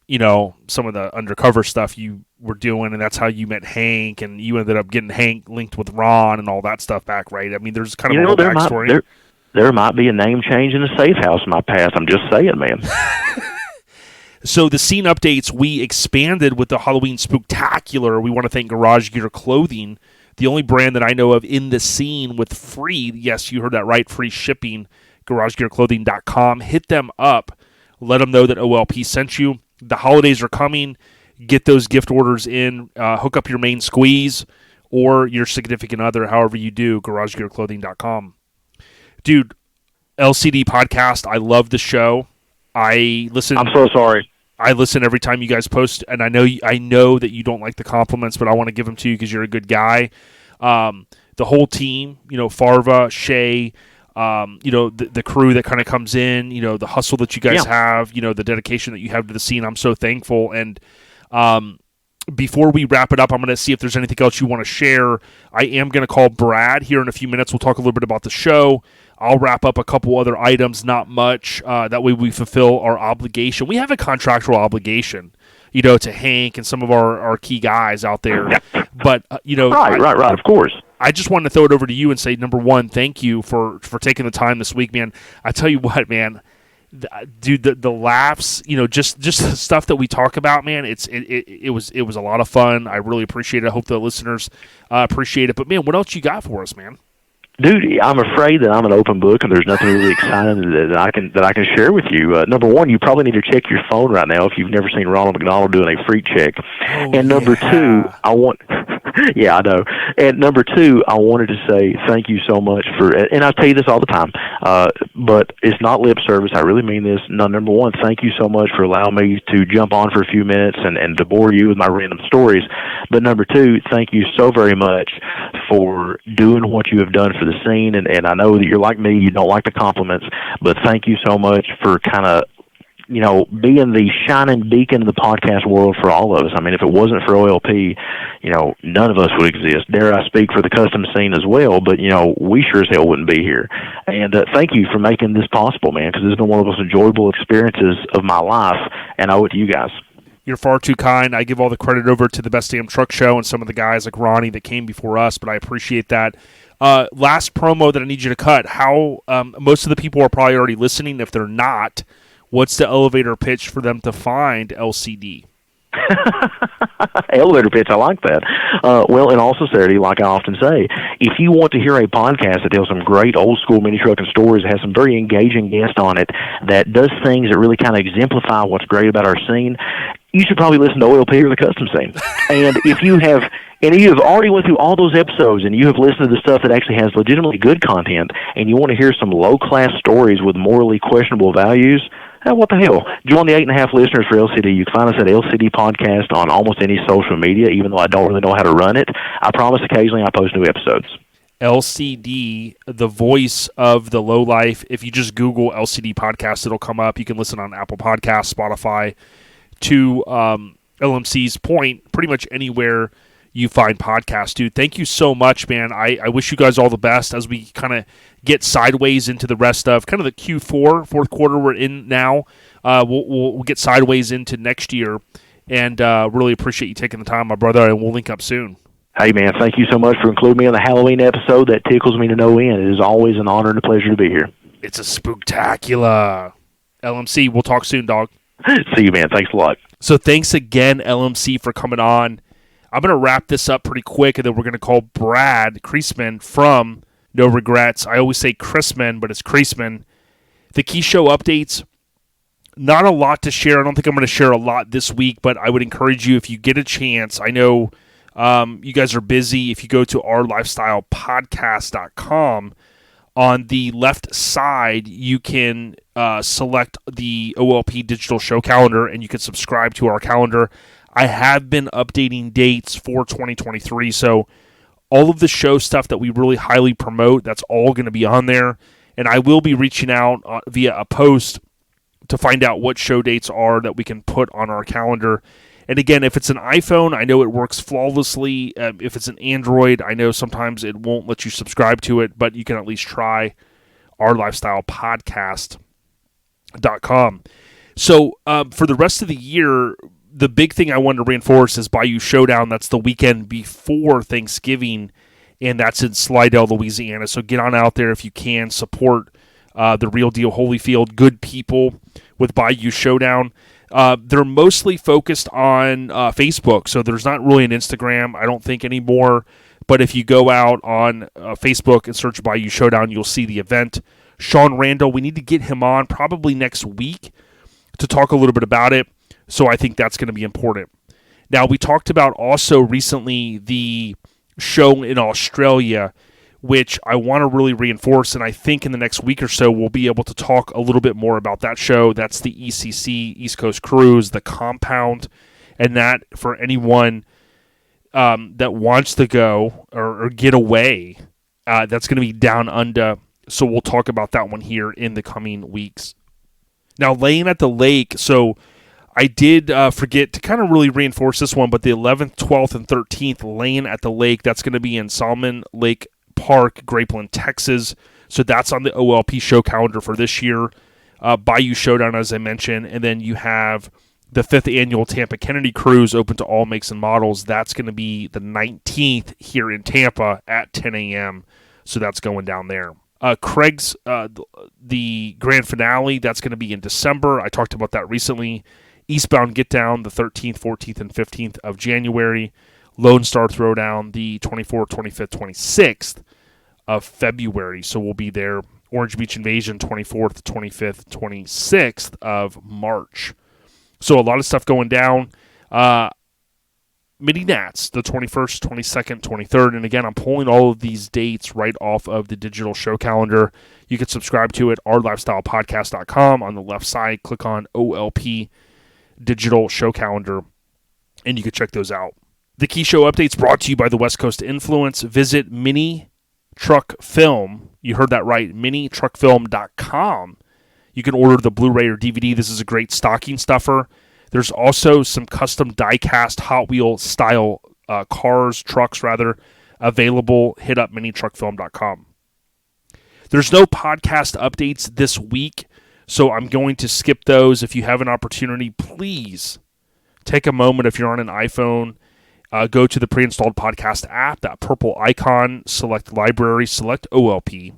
some of the undercover stuff you were doing, and that's how you met Hank, and you ended up getting Hank linked with Ron and all that stuff back, right? I mean, there's kind of a whole backstory. There might be a name change in the safe house in my past. I'm just saying, man. So the scene updates, we expanded with the Halloween Spooktacular. We want to thank Garage Gear Clothing. the only brand that I know of in the scene with free, yes, you heard that right, free shipping, garagegearclothing.com. Hit them up. Let them know that OLP sent you. The holidays are coming. Get those gift orders in. Hook up your main squeeze or your significant other, however you do, garagegearclothing.com. Dude, LCD podcast, I love the show. I listen. I'm so sorry. I listen every time you guys post, and I know that you don't like the compliments, but I want to give them to you because you're a good guy. The whole team, Farva, Shay, the crew that kind of comes in, the hustle that you guys have, the dedication that you have to the scene. I'm so thankful. And before we wrap it up, I'm going to see if there's anything else you want to share. I am going to call Brad here in a few minutes. We'll talk a little bit about the show. I'll wrap up a couple other items, not much. That way we fulfill our obligation. We have a contractual obligation, to Hank and some of our key guys out there. But, Right, of course. I just wanted to throw it over to you and say, number one, thank you for taking the time this week, man. I tell you what, man, dude, the laughs, just the stuff that we talk about, man, it was a lot of fun. I really appreciate it. I hope the listeners appreciate it. But, man, what else you got for us, man? Dude, I'm afraid that I'm an open book, and there's nothing really exciting that I can share with you. Number one, you probably need to check your phone right now if you've never seen Ronald McDonald doing a freak check. And number two, yeah, I know. And number two, I wanted to say thank you so much and I tell you this all the time, but it's not lip service. I really mean this. No, number one, thank you so much for allowing me to jump on for a few minutes and to bore you with my random stories. But number two, thank you so very much for doing what you have done for the scene. And I know that you're like me, you don't like the compliments, but thank you so much for kind of, being the shining beacon of the podcast world for all of us. I mean, if it wasn't for OLP, none of us would exist. Dare I speak for the custom scene as well, but, we sure as hell wouldn't be here. And thank you for making this possible, man, because this has been one of the most enjoyable experiences of my life, and I owe it to you guys. You're far too kind. I give all the credit over to the Best Damn Truck Show and some of the guys like Ronnie that came before us, but I appreciate that. Last promo that I need you to cut. How most of the people are probably already listening. If they're not, what's the elevator pitch for them to find LCD? Elevator pitch, I like that. Well, in all sincerity, like I often say, if you want to hear a podcast that tells some great old school mini trucking stories, has some very engaging guests on it, that does things that really kind of exemplify what's great about our scene, you should probably listen to OLP or the custom scene. And if you have already went through all those episodes and you have listened to the stuff that actually has legitimately good content and you want to hear some low-class stories with morally questionable values, what the hell? Join the 8.5 listeners for LCD. You can find us at LCD Podcast on almost any social media, even though I don't really know how to run it. I promise occasionally I post new episodes. LCD, the voice of the low life. If you just Google LCD Podcast, it'll come up. You can listen on Apple Podcasts, Spotify. To LMC's point, pretty much anywhere you find podcasts, dude. Thank you so much, man. I wish you guys all the best as we kind of get sideways into the rest of kind of the Q4, fourth quarter we're in now. We'll get sideways into next year, and really appreciate you taking the time, my brother, and we'll link up soon. Hey, man, thank you so much for including me on the Halloween episode. That tickles me to no end. It is always an honor and a pleasure to be here. It's a spooktacular. LMC, we'll talk soon, dog. See you, man. Thanks a lot. So thanks again, LMC, for coming on. I'm going to wrap this up pretty quick, and then we're going to call Brad Kreisman from No Regrets. I always say Chrisman, but it's Kreisman. The key show updates, not a lot to share. I don't think I'm going to share a lot this week, but I would encourage you, if you get a chance, I know you guys are busy. If you go to ourlifestylepodcast.com, on the left side, you can select the OLP digital show calendar, and you can subscribe to our calendar. I have been updating dates for 2023, so all of the show stuff that we really highly promote, that's all going to be on there. And I will be reaching out via a post to find out what show dates are that we can put on our calendar. And again, if it's an iPhone, I know it works flawlessly. If it's an Android, I know sometimes it won't let you subscribe to it, but you can at least try ourlifestylepodcast.com. So for the rest of the year, the big thing I wanted to reinforce is Bayou Showdown. That's the weekend before Thanksgiving, and that's in Slidell, Louisiana. So get on out there if you can. Support the Real Deal Holyfield, good people with Bayou Showdown. They're mostly focused on Facebook, so there's not really an Instagram, I don't think, anymore. But if you go out on Facebook and search Bayou Showdown, you'll see the event. Sean Randall, we need to get him on probably next week to talk a little bit about it. So I think that's going to be important. Now, we talked about also recently the show in Australia, which I want to really reinforce, and I think in the next week or so we'll be able to talk a little bit more about that show. That's the ECC, East Coast Cruise, the compound, and that for anyone that wants to go or get away, that's going to be down under. So we'll talk about that one here in the coming weeks. Now, laying at the lake, so I did forget to kind of really reinforce this one, but the 11th, 12th, and 13th laying at the lake, that's going to be in Salmon Lake Park, Grapeland, Texas. So that's on the OLP show calendar for this year. Bayou Showdown, as I mentioned, and then you have the 5th annual Tampa Kennedy Cruise, open to all makes and models. That's going to be the 19th here in Tampa at 10 a.m., so that's going down there. Craig's, the grand finale, that's going to be in December. I talked about that recently. Eastbound Get Down, the 13th, 14th, and 15th of January. Lone Star Throwdown, the 24th, 25th, 26th of February. So we'll be there. Orange Beach Invasion, 24th, 25th, 26th of March. So a lot of stuff going down. Mini Nats, the 21st, 22nd, 23rd. And again, I'm pulling all of these dates right off of the digital show calendar. You can subscribe to it, ourlifestylepodcast.com. On the left side, click on OLP digital show calendar, and you can check those out. The key show updates brought to you by the West Coast Influence. Visit Mini Truck Film. You heard that right, minitruckfilm.com. You can order the Blu-ray or DVD. This is a great stocking stuffer. There's also some custom die-cast Hot Wheel style trucks, available. Hit up minitruckfilm.com. There's no podcast updates this week, so I'm going to skip those. If you have an opportunity, please take a moment. If you're on an iPhone, go to the pre-installed podcast app, that purple icon, select library, select OLP,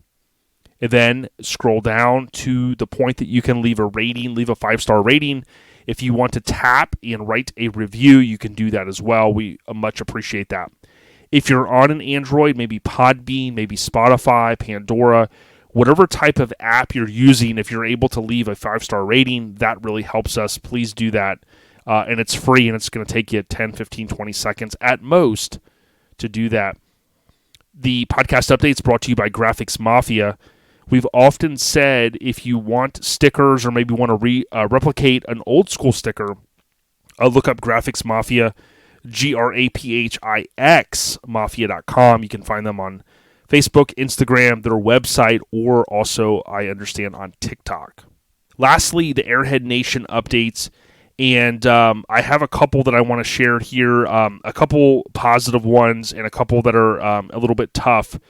and then scroll down to the point that you can leave a rating, leave a 5-star rating. If you want to tap and write a review, you can do that as well. We much appreciate that. If you're on an Android, maybe Podbean, maybe Spotify, Pandora, whatever type of app you're using, if you're able to leave a 5-star rating, that really helps us. Please do that. And it's free, and it's going to take you 10, 15, 20 seconds at most to do that. The podcast updates brought to you by Graphics Mafia. We've often said if you want stickers or maybe want to replicate an old school sticker, look up Graphics Mafia, GRAPHIX Mafia.com. You can find them on Facebook, Instagram, their website, or also, I understand, on TikTok. Lastly, the Airhead Nation updates. And I have a couple that I want to share here, a couple positive ones and a couple that are a little bit tough.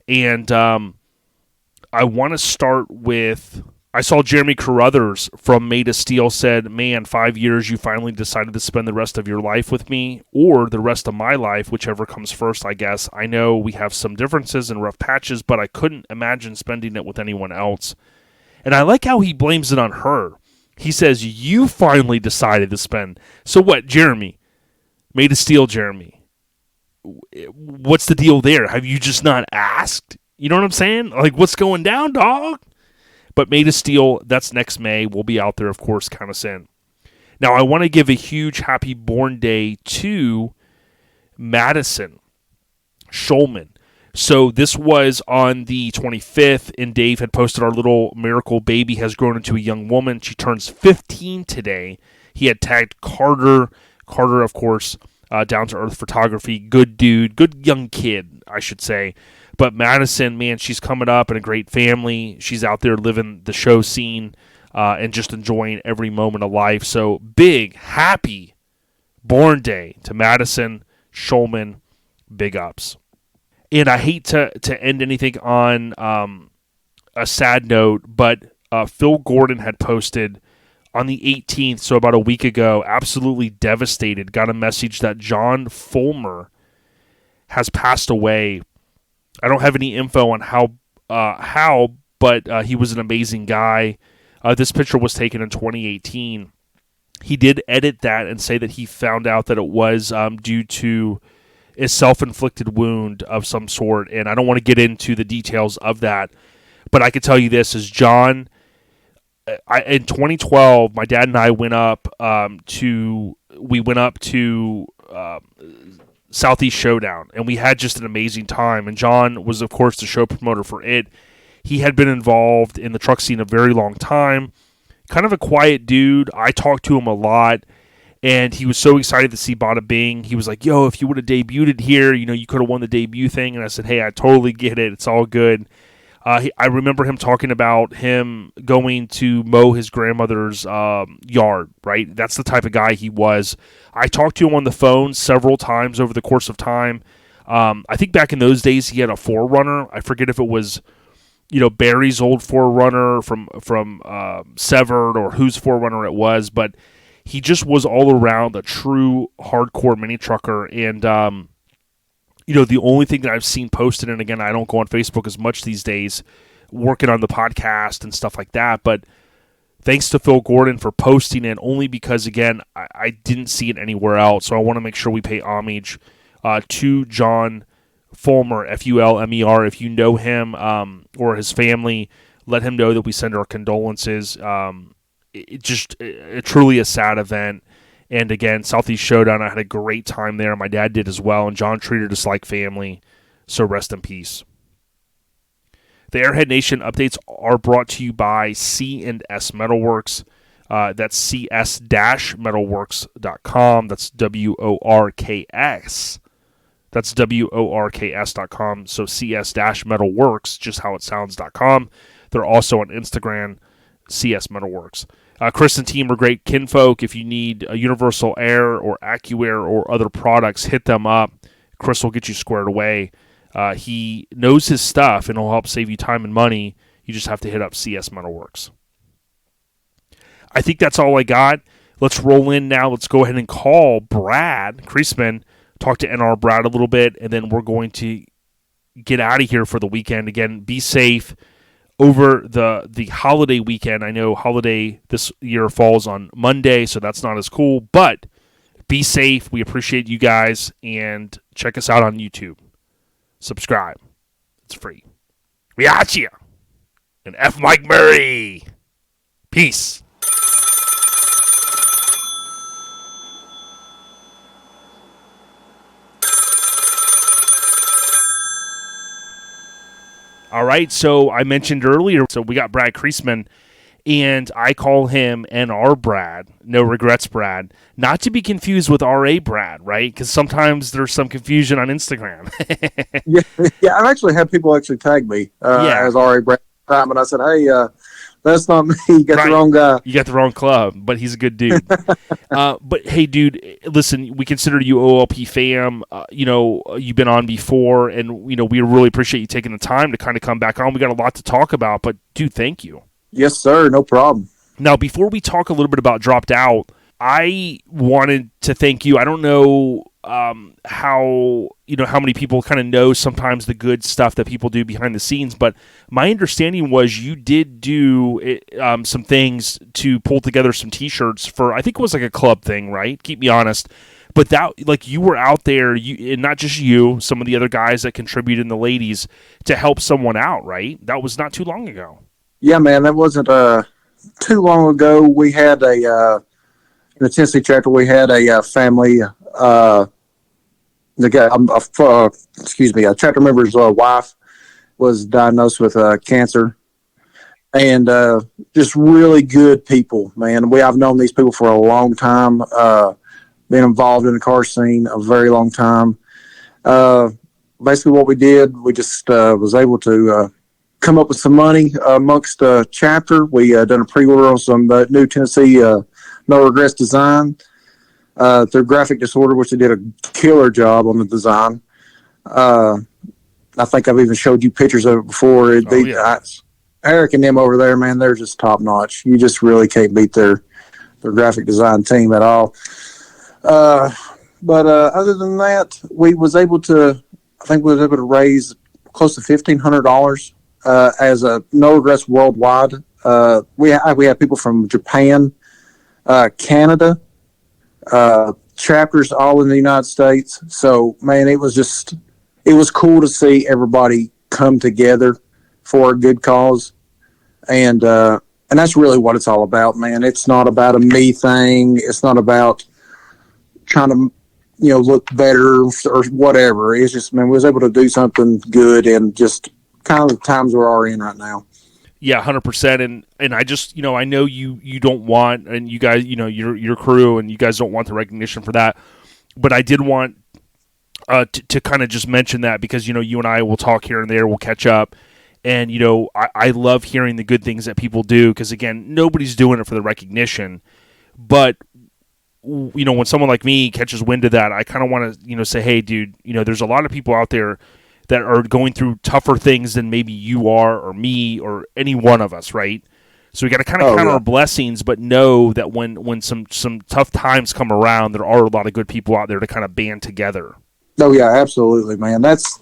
And I want to start with, I saw Jeremy Carruthers from Made of Steel said, man, 5 years, you finally decided to spend the rest of your life with me, or the rest of my life, whichever comes first, I guess. I know we have some differences and rough patches, but I couldn't imagine spending it with anyone else. And I like how he blames it on her. He says, you finally decided to spend. So what, Jeremy? Made of Steel, Jeremy. What's the deal there? Have you just not asked? You know what I'm saying? Like, what's going down, dog? But Made of Steel, that's next May. We'll be out there, of course, count us in. Now, I want to give a huge happy born day to Madison Schulman. So this was on the 25th, and Dave had posted our little miracle baby has grown into a young woman. She turns 15 today. He had tagged Carter. Carter, of course, down-to-earth photography. Good dude. Good young kid, I should say. But Madison, man, she's coming up in a great family. She's out there living the show scene and just enjoying every moment of life. So big, happy born day to Madison Schulman. Big ups. And I hate to end anything on a sad note, but Phil Gordon had posted on the 18th, so about a week ago, absolutely devastated, got a message that John Fulmer has passed away. I don't have any info on how, but he was an amazing guy. This picture was taken in 2018. He did edit that and say that he found out that it was due to a self-inflicted wound of some sort, and I don't want to get into the details of that, but I can tell you this is John. In 2012, my dad and I went up to Southeast Showdown, and we had just an amazing time. And John was, of course, the show promoter for it. He had been involved in the truck scene a very long time. Kind of a quiet dude. I talked to him a lot. And he was so excited to see Bada Bing. He was like, yo, if you would have debuted it here, you could have won the debut thing. And I said, hey, I totally get it. It's all good. I remember him talking about him going to mow his grandmother's yard, right? That's the type of guy he was. I talked to him on the phone several times over the course of time. I think back in those days he had a 4Runner. I forget if it was, Barry's old 4Runner from Severed or whose 4Runner it was, but he just was all around a true hardcore mini trucker. And, the only thing that I've seen posted, and again, I don't go on Facebook as much these days, working on the podcast and stuff like that, but thanks to Phil Gordon for posting it, only because, again, I didn't see it anywhere else. So I want to make sure we pay homage to John Fulmer, Fulmer. If you know him or his family, let him know that we send our condolences. Truly a sad event. And again, Southeast Showdown, I had a great time there. My dad did as well, and John treated us like family, so rest in peace. The Airhead Nation updates are brought to you by C&S Metalworks. That's cs-metalworks.com. That's WORKS. That's WORKS.com. So cs-metalworks, just how it sounds.com. They're also on Instagram, CS Metalworks. Chris and team are great kinfolk. If you need a Universal Air or AccuAir or other products, hit them up. Chris will get you squared away. He knows his stuff, and he'll help save you time and money. You just have to hit up CS Metalworks. I think that's all I got. Let's roll in now. Let's go ahead and call Brad Kreisman, talk to NR Brad a little bit, and then we're going to get out of here for the weekend. Again, be safe over the holiday weekend. I know holiday this year falls on Monday, so that's not as cool, but be safe. We appreciate you guys, and check us out on YouTube. Subscribe. It's free. We at you. And F. Mike Murray. Peace. All right, so I mentioned earlier, so we got Brad Kreisman, and I call him NR Brad, no regrets Brad, not to be confused with RA Brad, right? Because sometimes there's some confusion on Instagram. yeah, I've actually had people tag me as RA Brad, and I said, hey, that's not me. You got the wrong guy. You got the wrong club, but he's a good dude. But hey, dude, listen, we consider you OLP fam. You've been on before, and we really appreciate you taking the time to kind of come back on. We got a lot to talk about, but dude, thank you. Yes, sir. No problem. Now, before we talk a little bit about Dropped Out, I wanted to thank you. I don't know how many people kind of know sometimes the good stuff that people do behind the scenes, but my understanding was you did do some things to pull together some T-shirts for, I think it was like a club thing, right? Keep me honest. But that, you were out there, and not just you, some of the other guys that contributed and the ladies to help someone out, right? That was not too long ago. Yeah, man, that wasn't too long ago. We had in the Tennessee chapter, we had a family. A chapter member's wife was diagnosed with cancer, and just really good people, man. I've known these people for a long time, been involved in the car scene a very long time. Basically, what we did, we just was able to come up with some money amongst the chapter. We done a pre-order on some new Tennessee No Regrets design. Through Graphic Disorder, which they did a killer job on the design. I think I've even showed you pictures of it before. Eric and them over there, man, they're just top notch. You just really can't beat their graphic design team at all. But other than that, we was able to raise close to $1,500 as a No Regrets worldwide. We had people from Japan, Canada, chapters all in the United States. So, man, it was cool to see everybody come together for a good cause. And that's really what it's all about, man. It's not about a me thing. It's not about trying to, look better or whatever. It's just, man, we was able to do something good and just kind of the times we are in right now. Yeah, 100%. And I just, I know you don't want, and you guys, your crew and you guys don't want the recognition for that. But I did want to kind of just mention that because, you and I will talk here and there, we'll catch up. And, I love hearing the good things that people do because, again, nobody's doing it for the recognition. But, when someone like me catches wind of that, I kind of want to, say, hey, dude, there's a lot of people out there that are going through tougher things than maybe you are or me or any one of us, right? So we got to kind of count our blessings, but know that when some tough times come around, there are a lot of good people out there to kind of band together. Oh yeah, absolutely, man. That's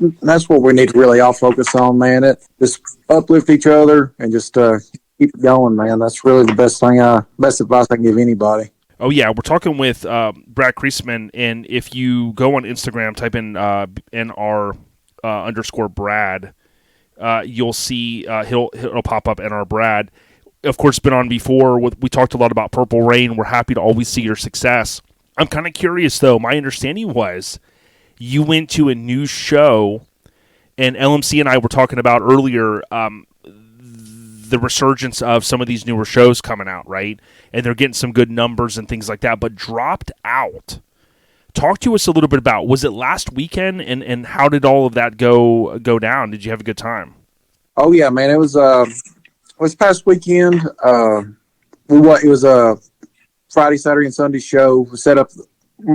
what we need to really all focus on, man. Just uplift each other and just keep it going, man. That's really the best advice I can give anybody. Oh yeah, we're talking with Brad Kreisman, and if you go on Instagram, type in NR _ Brad, you'll see he'll pop up NR Brad. Of course, been on before. We talked a lot about Purple Rain. We're happy to always see your success. I'm kind of curious though. My understanding was you went to a new show, and LMC and I were talking about earlier the resurgence of some of these newer shows coming out, right? And they're getting some good numbers and things like that, but dropped out. Talk to us a little bit about, was it last weekend, and how did all of that go down? Did you have a good time? Oh yeah, man. It was past weekend. It was a Friday, Saturday, and Sunday show. We set up.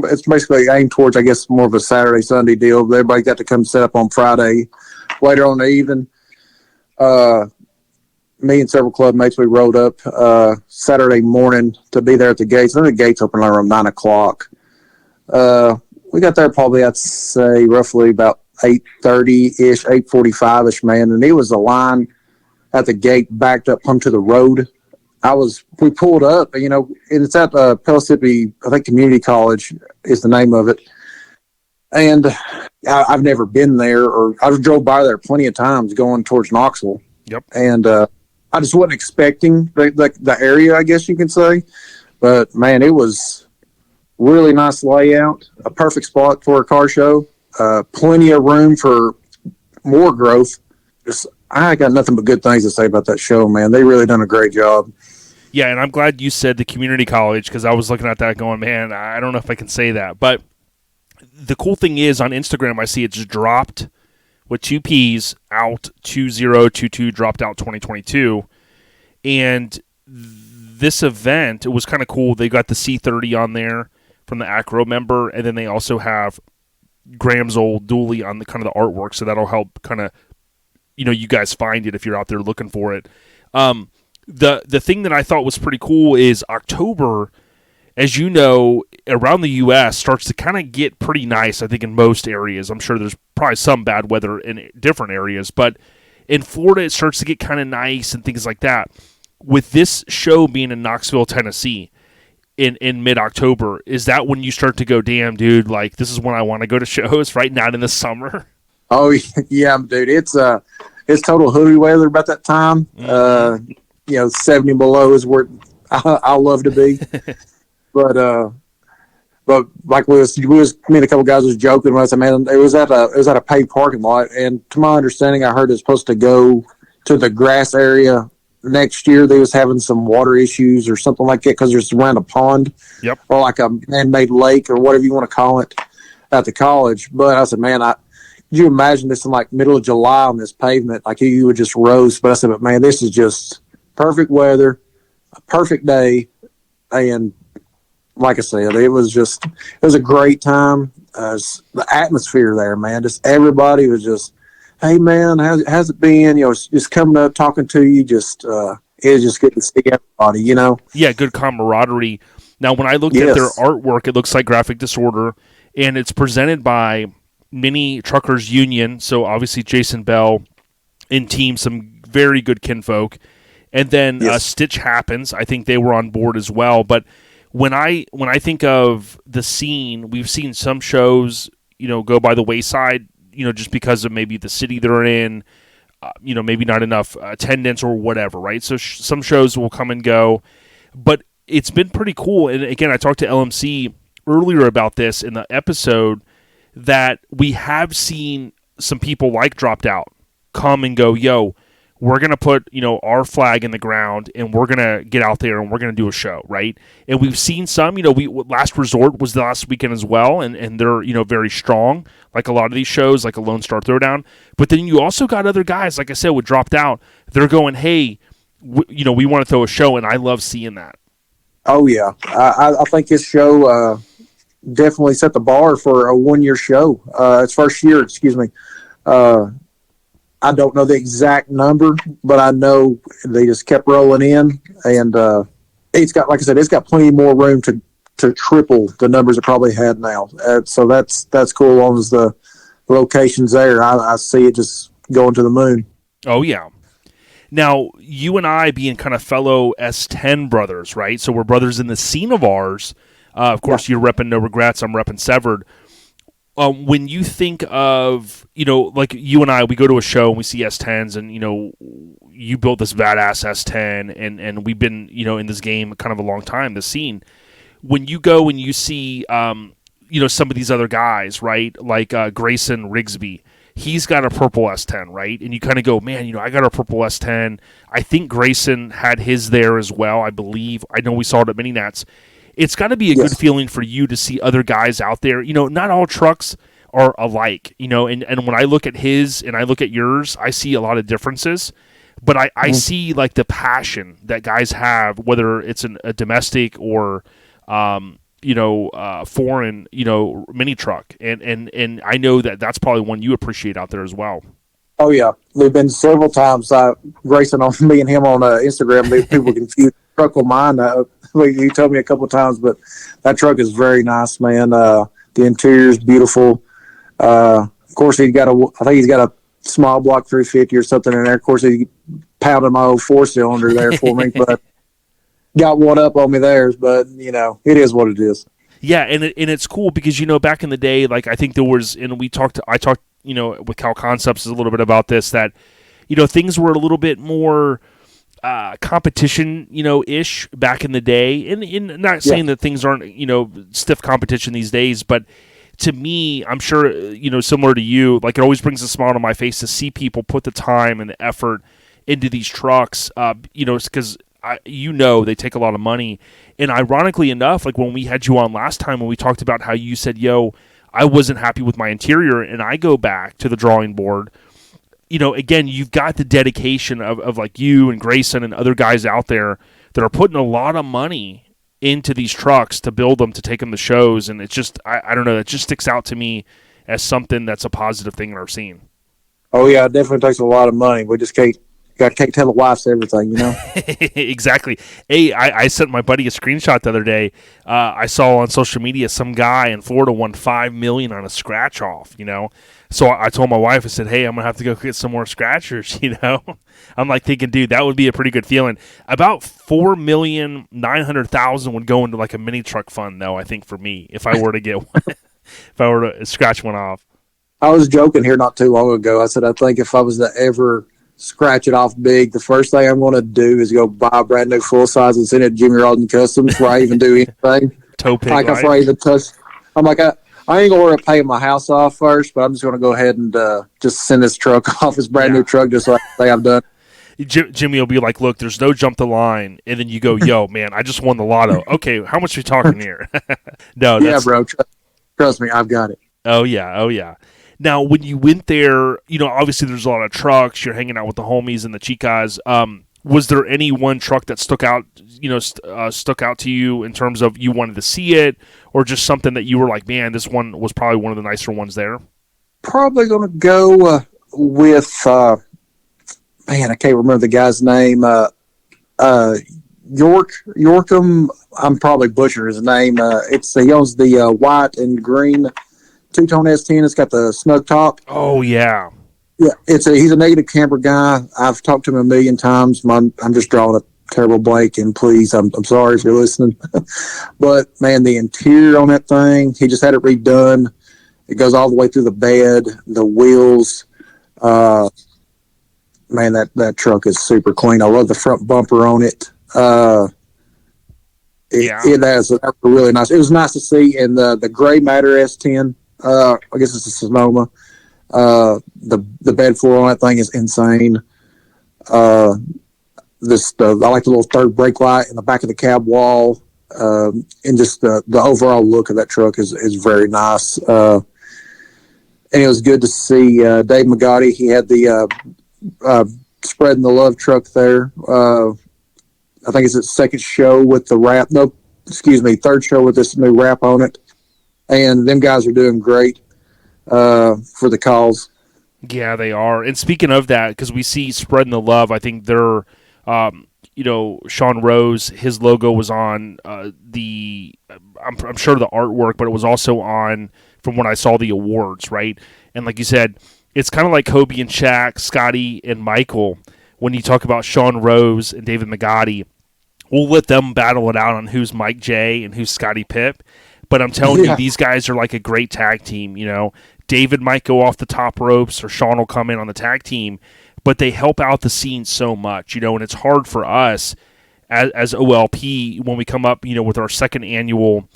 It's basically aimed towards, I guess, more of a Saturday, Sunday deal. Everybody got to come set up on Friday. Later on in the evening, me and several club mates, we rode up Saturday morning to be there at the gates. I think the gates open around 9 o'clock. We got there probably, I'd say, roughly about 8:30-ish, 8:45-ish, man. And it was a line at the gate backed up onto the road. We pulled up, and it's at Pellissippi, I think Community College is the name of it. And I've never been there, or I drove by there plenty of times going towards Knoxville. Yep. And I just wasn't expecting the area, I guess you can say. But, man, it was really nice layout, a perfect spot for a car show, plenty of room for more growth. I got nothing but good things to say about that show, man. They really done a great job. Yeah, and I'm glad you said the community college because I was looking at that going, man, I don't know if I can say that. But the cool thing is on Instagram, I see it's dropped with 2 Ps out 2022, dropped out 2022. And this event, it was kind of cool. They got the C30 on there from the Acro member, and then they also have Graham's old dually on the kind of the artwork, so that'll help kind of, you guys find it if you're out there looking for it. The thing that I thought was pretty cool is October, as you know, around the U.S. starts to kind of get pretty nice, I think, in most areas. I'm sure there's probably some bad weather in different areas, but in Florida it starts to get kind of nice and things like that. With this show being in Knoxville, Tennessee, in mid-October, is that when you start to go, damn, dude, like, this is when I want to go to shows, right? Not in the summer? Oh, yeah, dude. It's total hoodie weather about that time. Mm-hmm. 70 below is where I love to be. But like me and a couple guys was joking when I said, man, it was at a paid parking lot, and to my understanding, I heard it's supposed to go to the grass area next year. They was having some water issues or something like that because there's around a pond, yep, or like a man-made lake or whatever you want to call it at the college. But I said, man, could you imagine this in like middle of July on this pavement? Like you would just roast. But I said, but man, this is just perfect weather, a perfect day, and like I said, it was a great time. The atmosphere there, man, just everybody was just, hey man, how's it been? Just coming up, talking to you. Just it was just good to see everybody. Yeah, good camaraderie. Now, when I looked at their artwork, it looks like Graphic Disorder, and it's presented by Mini Truckers Union. So obviously Jason Bell and team, some very good kinfolk, and then Stitch Happens. I think they were on board as well. But when I think of the scene, we've seen some shows, go by the wayside, just because of maybe the city they're in, maybe not enough attendance or whatever, right? So some shows will come and go, but it's been pretty cool. And again, I talked to LMC earlier about this in the episode, that we have seen some people like Dropped Out come and go, yo, we're going to put, our flag in the ground and we're going to get out there and we're going to do a show, right? And we've seen some, Last Resort was the last weekend as well, and they're, very strong, like a lot of these shows, like a Lone Star Throwdown. But then you also got other guys, like I said, with Dropped Out, they're going, hey, we want to throw a show, and I love seeing that. Oh, yeah. I think this show definitely set the bar for a one-year show. Its first year, excuse me. I don't know the exact number, but I know they just kept rolling in, and it's got, like I said, it's got plenty more room to triple the numbers it probably had now. So that's cool. As long as the location's there, I see it just going to the moon. Oh yeah. Now you and I being kind of fellow S10 brothers, right? So we're brothers in the scene of ours. Of course, You're repping No Regrets. I'm repping Severed. When you think of, like you and I, we go to a show and we see S10s, and, you built this badass S10, and we've been, in this game kind of a long time, this scene. When you go and you see, some of these other guys, right, like Grayson Rigsby, he's got a purple S10, right? And you kind of go, man, I got a purple S10. I think Grayson had his there as well, I believe. I know we saw it at Mini Nats. It's got to be a good feeling for you to see other guys out there. Not all trucks are alike, and when I look at his and I look at yours, I see a lot of differences, but I see like the passion that guys have, whether it's a domestic or, foreign, mini truck. And I know that's probably one you appreciate out there as well. Oh, yeah. There've been several times, Grayson, on me and him on Instagram, people confuse truck with mine. You told me a couple of times, but that truck is very nice, man. The interior is beautiful. Of course, I think he's got a small block 350 or something in there. Of course, he pounded my old 4-cylinder there for me, but got one up on me there. But, it is what it is. Yeah, and it's cool because, back in the day, like I think there was, and I talked, with Cal Concepts a little bit about this, that, things were a little bit more competition, ish back in the day. And not saying that things aren't, stiff competition these days, but to me, I'm sure, similar to you, like it always brings a smile to my face to see people put the time and the effort into these trucks, because they take a lot of money. And ironically enough, like when we had you on last time, when we talked about how you said, yo, I wasn't happy with my interior, and I go back to the drawing board, again, you've got the dedication of like you and Grayson and other guys out there that are putting a lot of money into these trucks to build them, to take them to shows. And it's just, I don't know, it just sticks out to me as something that's a positive thing in our scene. Oh, yeah, it definitely takes a lot of money. We just can't tell the wives everything, Exactly. Hey, I sent my buddy a screenshot the other day. I saw on social media some guy in Florida won $5 million on a scratch off, So I told my wife, I said, hey, I'm going to have to go get some more scratchers, I'm like thinking, dude, that would be a pretty good feeling. About $4,900,000 would go into like a mini truck fund, though, I think, for me, if I were to get one, if I were to scratch one off. I was joking here not too long ago. I said, I think if I was to ever scratch it off big, the first thing I'm going to do is go buy a brand new full size and send it to Jimmy Rodden Customs before I even do anything. Toe pig, like, I'm even touch. I'm like, I ain't going to pay my house off first, but I'm just going to go ahead and just send this truck off, this brand new truck, just like I say I've done. Jimmy will be like, look, there's no jump the line. And then you go, yo, man, I just won the lotto. Okay, how much are we talking here? No, yeah, bro. Trust me, I've got it. Oh, yeah. Now, when you went there, obviously there's a lot of trucks. You're hanging out with the homies and the chicas. Was there any one truck that stuck out to you in terms of you wanted to see it, or just something that you were like, man, this one was probably one of the nicer ones there? Probably going to go with, I can't remember the guy's name. Yorkham. I'm probably butchering his name. He owns the white and green two-tone S10. It's got the snug top. Oh, Yeah, he's a negative camber guy. I've talked to him a million times. I'm just drawing a terrible blank, and please, I'm sorry if you're listening. But, man, the interior on that thing, he just had it redone. It goes all the way through the bed, the wheels. Man, that truck is super clean. I love the front bumper on it. It has a really nice. It was nice to see. And the gray matter S10. I guess it's a Sonoma. The bed floor on that thing is insane. I like the little third brake light in the back of the cab wall. And just the overall look of that truck is very nice. And it was good to see Dave Magotti. He had the Spreading the Love truck there. I think it's its second show with the wrap. No, excuse me, third show with this new wrap on it. And them guys are doing great for the cause. Yeah, they are. And speaking of that, because we see Spreading the Love, I think they're, Sean Rose, his logo was on I'm sure the artwork, but it was also on, from when I saw the awards, right? And like you said, it's kind of like Kobe and Shaq, Scotty and Michael. When you talk about Sean Rose and David Magotti, we'll let them battle it out on who's Mike J and who's Scotty Pipp. But I'm telling you, these guys are like a great tag team. David might go off the top ropes, or Sean will come in on the tag team, but they help out the scene so much, and it's hard for us as OLP when we come up, with our second annual,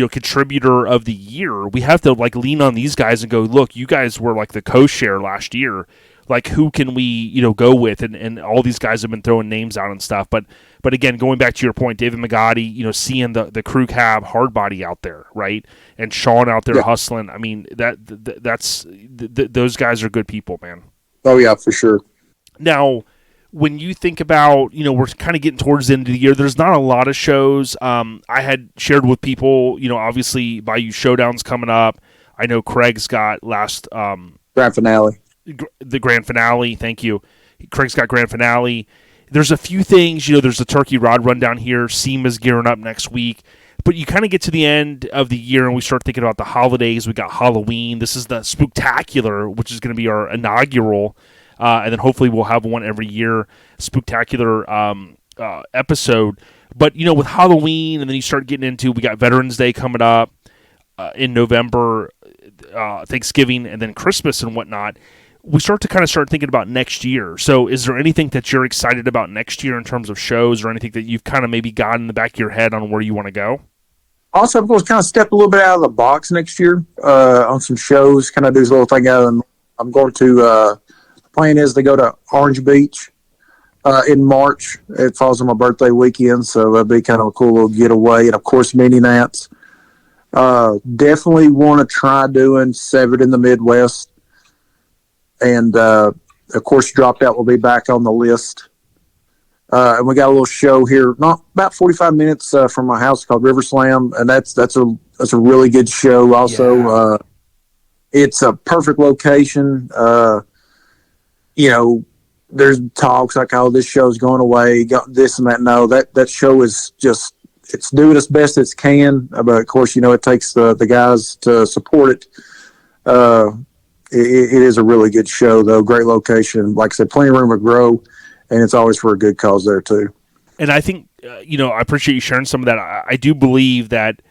contributor of the year. We have to lean on these guys and go, look, you guys were like the co-share last year. Like, who can we, go with? And all these guys have been throwing names out and stuff. But again, going back to your point, David Magotti, seeing the crew cab hard body out there, right? And Sean out there hustling. I mean, that's those guys are good people, man. Oh, yeah, for sure. Now, when you think about, we're kind of getting towards the end of the year, there's not a lot of shows. I had shared with people, obviously Bayou Showdown's coming up. I know Craig's got grand finale. The grand finale, thank you. Craig's got grand finale. There's a few things, there's the Turkey Rod run down here. SEMA's gearing up next week. But you kind of get to the end of the year and we start thinking about the holidays. We got Halloween. This is the Spooktacular, which is going to be our inaugural. And then hopefully we'll have one every year, Spooktacular episode. But, with Halloween, and then you start getting into, we got Veterans Day coming up in November, Thanksgiving, and then Christmas and whatnot. We start thinking about next year. So is there anything that you're excited about next year in terms of shows, or anything that you've kind of maybe got in the back of your head on where you want to go? Also, I'm going to kind of step a little bit out of the box next year on some shows, kind of do a little thing out of them. I'm going to, plan is to go to Orange Beach in March. It falls on my birthday weekend, so that'll be kind of a cool little getaway. And, of course, Mini Nats. Definitely want to try doing Severed in the Midwest. And, of course, Dropped Out will be back on the list. And we got a little show here, not about 45 minutes from my house, called River Slam, and that's a really good show. Also, it's a perfect location. There's talks like, "Oh, this show's going away, got this and that." No, that show is just, it's doing its best it can. But of course, it takes the guys to support it. It is a really good show, though. Great location. Like I said, plenty of room to grow, and it's always for a good cause there, too. And I think, I appreciate you sharing some of that. I do believe that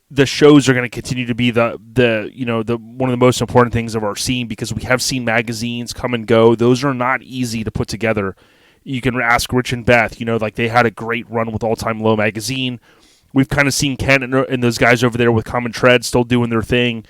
the shows are going to continue to be the one of the most important things of our scene, because we have seen magazines come and go. Those are not easy to put together. You can ask Rich and Beth, they had a great run with All Time Low magazine. We've kind of seen Ken and those guys over there with Common Tread still doing their thing.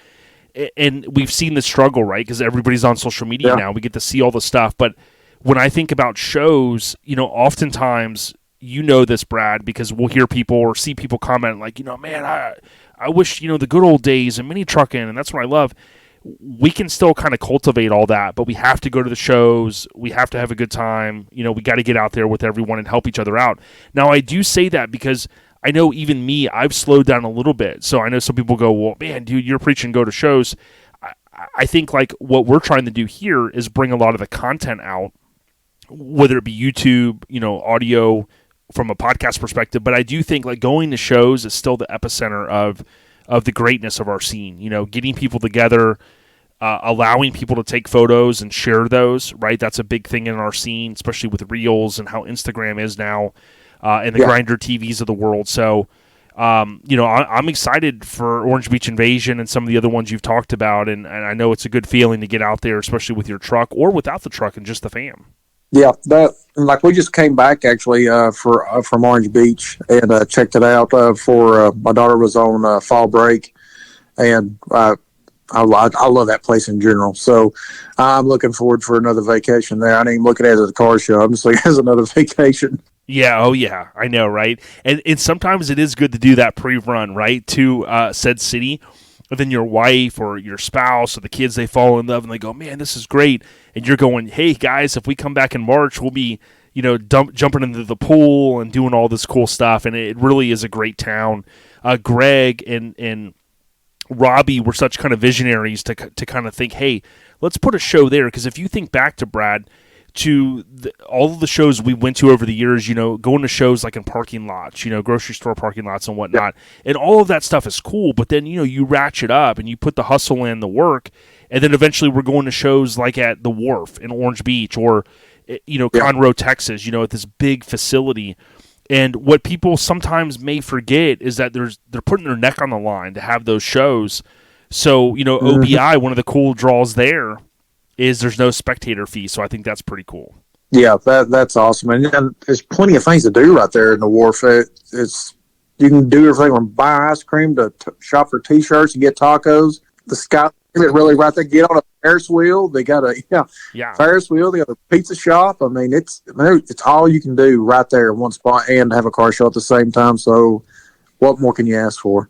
And we've seen the struggle, right? Because everybody's on social media now. We get to see all the stuff. But when I think about shows, oftentimes, this, Brad, because we'll hear people or see people comment like, man, I wish, the good old days and mini trucking, and that's what I love. We can still kind of cultivate all that, but we have to go to the shows. We have to have a good time. We got to get out there with everyone and help each other out. Now, I do say that because I know even me, I've slowed down a little bit. So I know some people go, well, man, dude, you're preaching go to shows. I think like what we're trying to do here is bring a lot of the content out, whether it be YouTube, audio from a podcast perspective. But I do think like going to shows is still the epicenter of the greatness of our scene, getting people together, allowing people to take photos and share those, right? That's a big thing in our scene, especially with Reels and how Instagram is now, and the Grindr TVs of the world. So, I'm excited for Orange Beach Invasion and some of the other ones you've talked about, and I know it's a good feeling to get out there, especially with your truck or without the truck and just the fam. Yeah, we just came back actually from Orange Beach and checked it out for my daughter was on fall break, and I love that place in general. So I'm looking forward for another vacation there. I didn't even look at it as a car show. I'm just like as another vacation. Yeah, oh yeah, I know, right? And sometimes it is good to do that pre-run, right, to said city. And then your wife or your spouse or the kids, they fall in love and they go, man, this is great. And you're going, hey, guys, if we come back in March, we'll be, jumping into the pool and doing all this cool stuff. And it really is a great town. Greg and Robbie were such kind of visionaries to kind of think, hey, let's put a show there. Because if you think back to Brad, to all of the shows we went to over the years, going to shows like in parking lots, grocery store parking lots and whatnot. And all of that stuff is cool. But then, you ratchet up and you put the hustle in, the work. And then eventually we're going to shows like at the Wharf in Orange Beach or, Conroe, Texas, at this big facility. And what people sometimes may forget is that they're putting their neck on the line to have those shows. So, OBI, one of the cool draws there is there's no spectator fee, so I think that's pretty cool. Yeah, that's awesome, and there's plenty of things to do right there in the Wharf. It's you can do everything from buy ice cream to shop for T-shirts and get tacos. The sky really right there. Get on a Ferris wheel. They got a Ferris wheel. They got a pizza shop. I mean, it's all you can do right there in one spot and have a car show at the same time. So, what more can you ask for?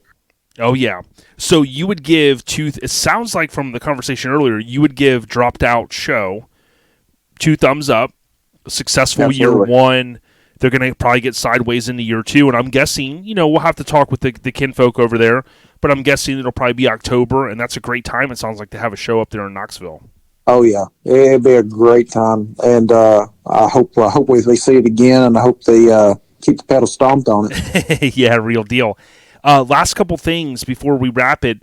Oh, yeah. So you would give it sounds like from the conversation earlier, you would give Dropped Out Show 2 thumbs up. Successful Absolutely. year 1. They're going to probably get sideways into year 2. And I'm guessing, we'll have to talk with the kinfolk over there, but I'm guessing it'll probably be October, and that's a great time, it sounds like, to have a show up there in Knoxville. Oh, yeah. It'd be a great time. And I hope we see it again, and I hope they keep the pedal stomped on it. Yeah, real deal. Last couple things before we wrap it.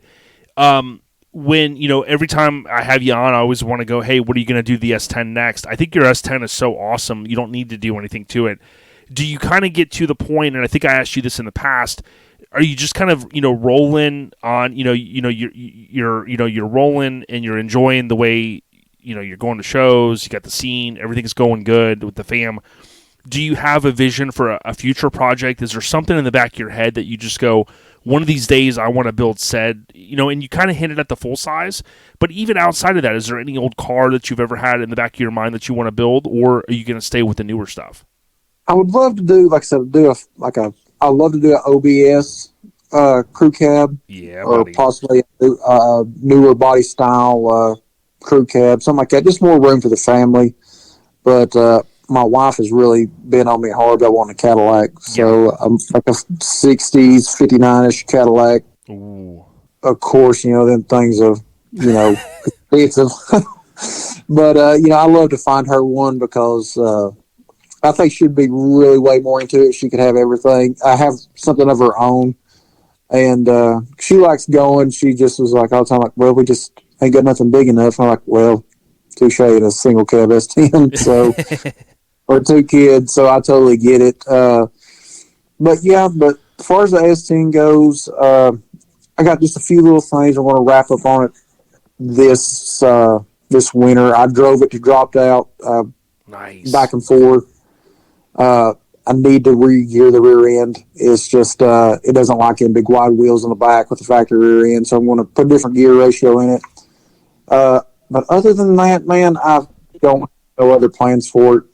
When, every time I have you on, I always want to go, hey, what are you going to do the S10 next? I think your S10 is so awesome, you don't need to do anything to it. Do you kind of get to the point, and I think I asked you this in the past, are you just kind of, rolling on, you're rolling and you're enjoying the way, you're going to shows, you got the scene, everything's going good with the fam. Do you have a vision for a future project? Is there something in the back of your head that you just go, one of these days I want to build said, and you kind of hinted at the full size, but even outside of that, is there any old car that you've ever had in the back of your mind that you want to build, or are you going to stay with the newer stuff? I would love to do, like I said, I'd love to do an OBS crew cab. Yeah, or buddy. possibly a newer body style crew cab, something like that. Just more room for the family. But my wife has really been on me hard about wanting a Cadillac. So like a 60s, 59-ish Cadillac. Ooh. Of course, them things are, expensive. But, I love to find her one because I think she'd be really way more into it. She could have everything. I have something of her own. And she likes going. She just was like all the time, like, well, we just ain't got nothing big enough. I'm like, well, touche, in a single cab S10. So... or 2 kids, so I totally get it. But as far as the S10 goes, I got just a few little things I want to wrap up on it this winter. I drove it to Dropped Out Nice. back and forth. I need to re-gear the rear end. It's just it doesn't like them big wide wheels on the back with the factory rear end, so I'm going to put a different gear ratio in it. But other than that, man, I don't have no other plans for it.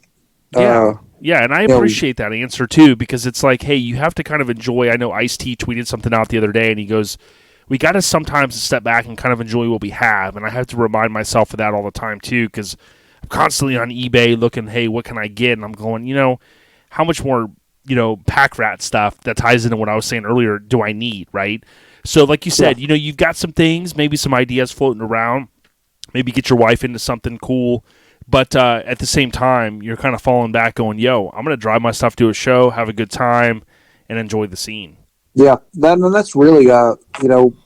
Yeah, and I appreciate that answer, too, because it's like, hey, you have to kind of enjoy. I know Ice-T tweeted something out the other day, and he goes, we got to sometimes step back and kind of enjoy what we have, and I have to remind myself of that all the time, too, because I'm constantly on eBay looking, hey, what can I get? And I'm going, how much more, pack rat stuff that ties into what I was saying earlier do I need, right? So, like you said, you've got some things, maybe some ideas floating around, maybe get your wife into something cool. But at the same time, you're kind of falling back going, yo, I'm going to drive my stuff to a show, have a good time, and enjoy the scene. Yeah, that's really,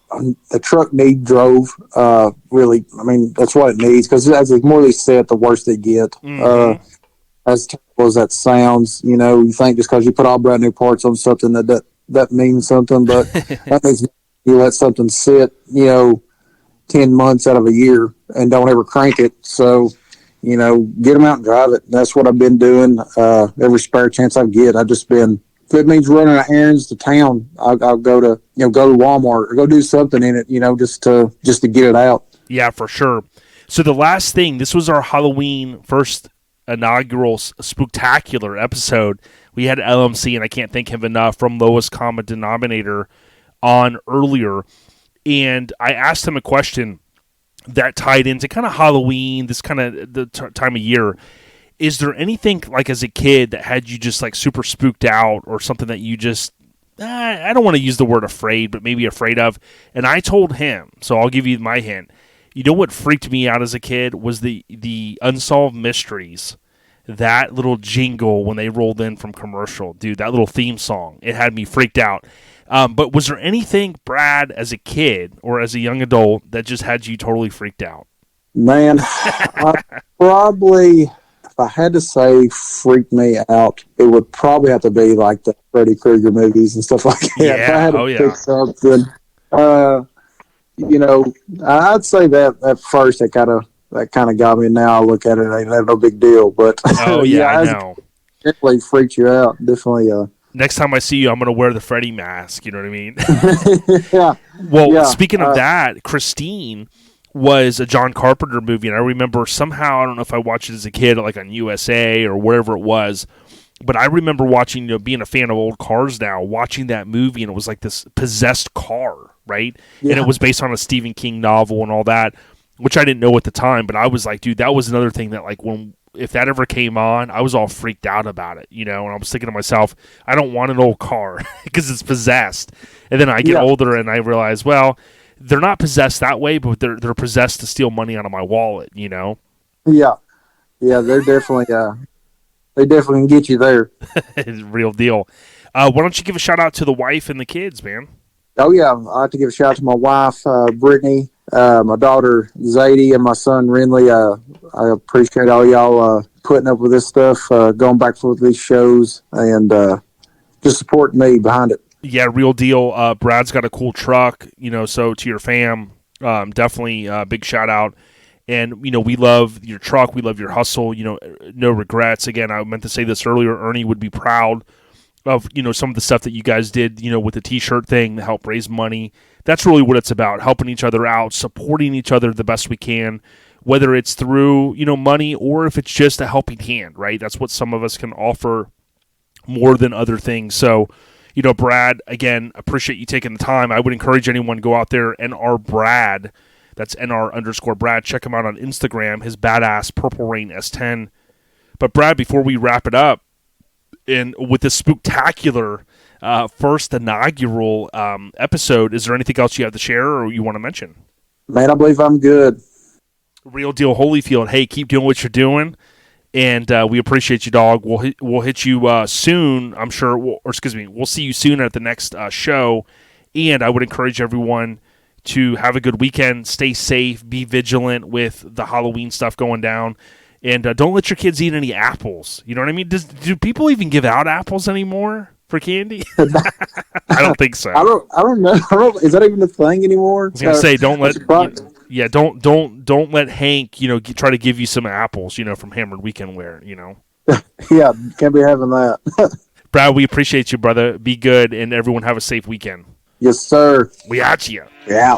the truck drove. Really, I mean, that's what it needs, because as the more they set, the worse they get. As terrible as that sounds, you know, you think just because you put all brand new parts on something that means something, but that means you let something sit, you know, 10 months out of a year and don't ever crank it. So, you know, get them out and drive it. That's what I've been doing every spare chance I get. I've just been, if it means running errands to town, I'll go to Walmart or go do something in it, you know, just to get it out. Yeah, for sure. So the last thing, this was our Halloween first inaugural Spooktacular episode. We had LMC, and I can't thank him enough, from Lowest Common Denominator on earlier. And I asked him a question that tied into kind of Halloween, this kind of the time of year. Is there anything, like, as a kid that had you just, like, super spooked out, or something that you just, I don't want to use the word afraid, but maybe afraid of? And I told him, so I'll give you my hint. You know what freaked me out as a kid was the Unsolved Mysteries. That little jingle when they rolled in from commercial. Dude, that little theme song, it had me freaked out. But was there anything, Brad, as a kid or as a young adult, that just had you totally freaked out? Man, probably, if I had to say freak me out, it would probably have to be like the Freddy Krueger movies and stuff like that. Yeah, if I had to pick something, you know, I'd say that first that kind of got me. Now I look at it, ain't no big deal. But I know. Definitely freaked you out. Definitely. Next time I see you, I'm going to wear the Freddy mask. You know what I mean? Yeah. Well, speaking of that, Christine was a John Carpenter movie, and I remember somehow, I don't know if I watched it as a kid, like on USA or wherever it was, but I remember watching, you know, being a fan of old cars now, watching that movie, and it was like this possessed car, right? Yeah. And it was based on a Stephen King novel and all that, which I didn't know at the time, but I was like, dude, that was another thing that, like, if that ever came on, I was all freaked out about it, you know, and I was thinking to myself, I don't want an old car because it's possessed. And then I get older and I realize, well, they're not possessed that way, but they're possessed to steal money out of my wallet, you know? Yeah. Yeah, they're definitely, they definitely can get you there. Real deal. Why don't you give a shout out to the wife and the kids, man? Oh, yeah. I have to give a shout out to my wife, Brittany, my daughter, Zadie, and my son, Renly. I appreciate all y'all putting up with this stuff, going back for these shows, and just supporting me behind it. Yeah, real deal. Brad's got a cool truck, you know, so to your fam, definitely big shout out. And, you know, we love your truck. We love your hustle. You know, no regrets. Again, I meant to say this earlier. Ernie would be proud of, you know, some of the stuff that you guys did, you know, with the T-shirt thing to help raise money. That's really what it's about, helping each other out, supporting each other the best we can, whether it's through, you know, money or if it's just a helping hand, right? That's what some of us can offer more than other things. So, you know, Brad, again, appreciate you taking the time. I would encourage anyone to go out there, NR Brad, that's NR_Brad. Check him out on Instagram, his badass Purple Rain S10. But Brad, before we wrap it up, and with this Spooktacular first inaugural episode, is there anything else you have to share or you want to mention? Man, I believe I'm good. Real deal, Holyfield. Hey, keep doing what you're doing, and we appreciate you, dog. We'll hit you soon, I'm sure. We'll see you soon at the next show. And I would encourage everyone to have a good weekend, stay safe, be vigilant with the Halloween stuff going down, and don't let your kids eat any apples. You know what I mean? Do people even give out apples anymore for candy? I don't think so. I don't know. Is that even a thing anymore? I was gonna say, don't let Hank, you know, try to give you some apples, you know, from Hammered Weekend Wear, you know. Yeah, can't be having that. Brad, we appreciate you, brother. Be good, and everyone have a safe weekend. Yes, sir. We at you. Yeah.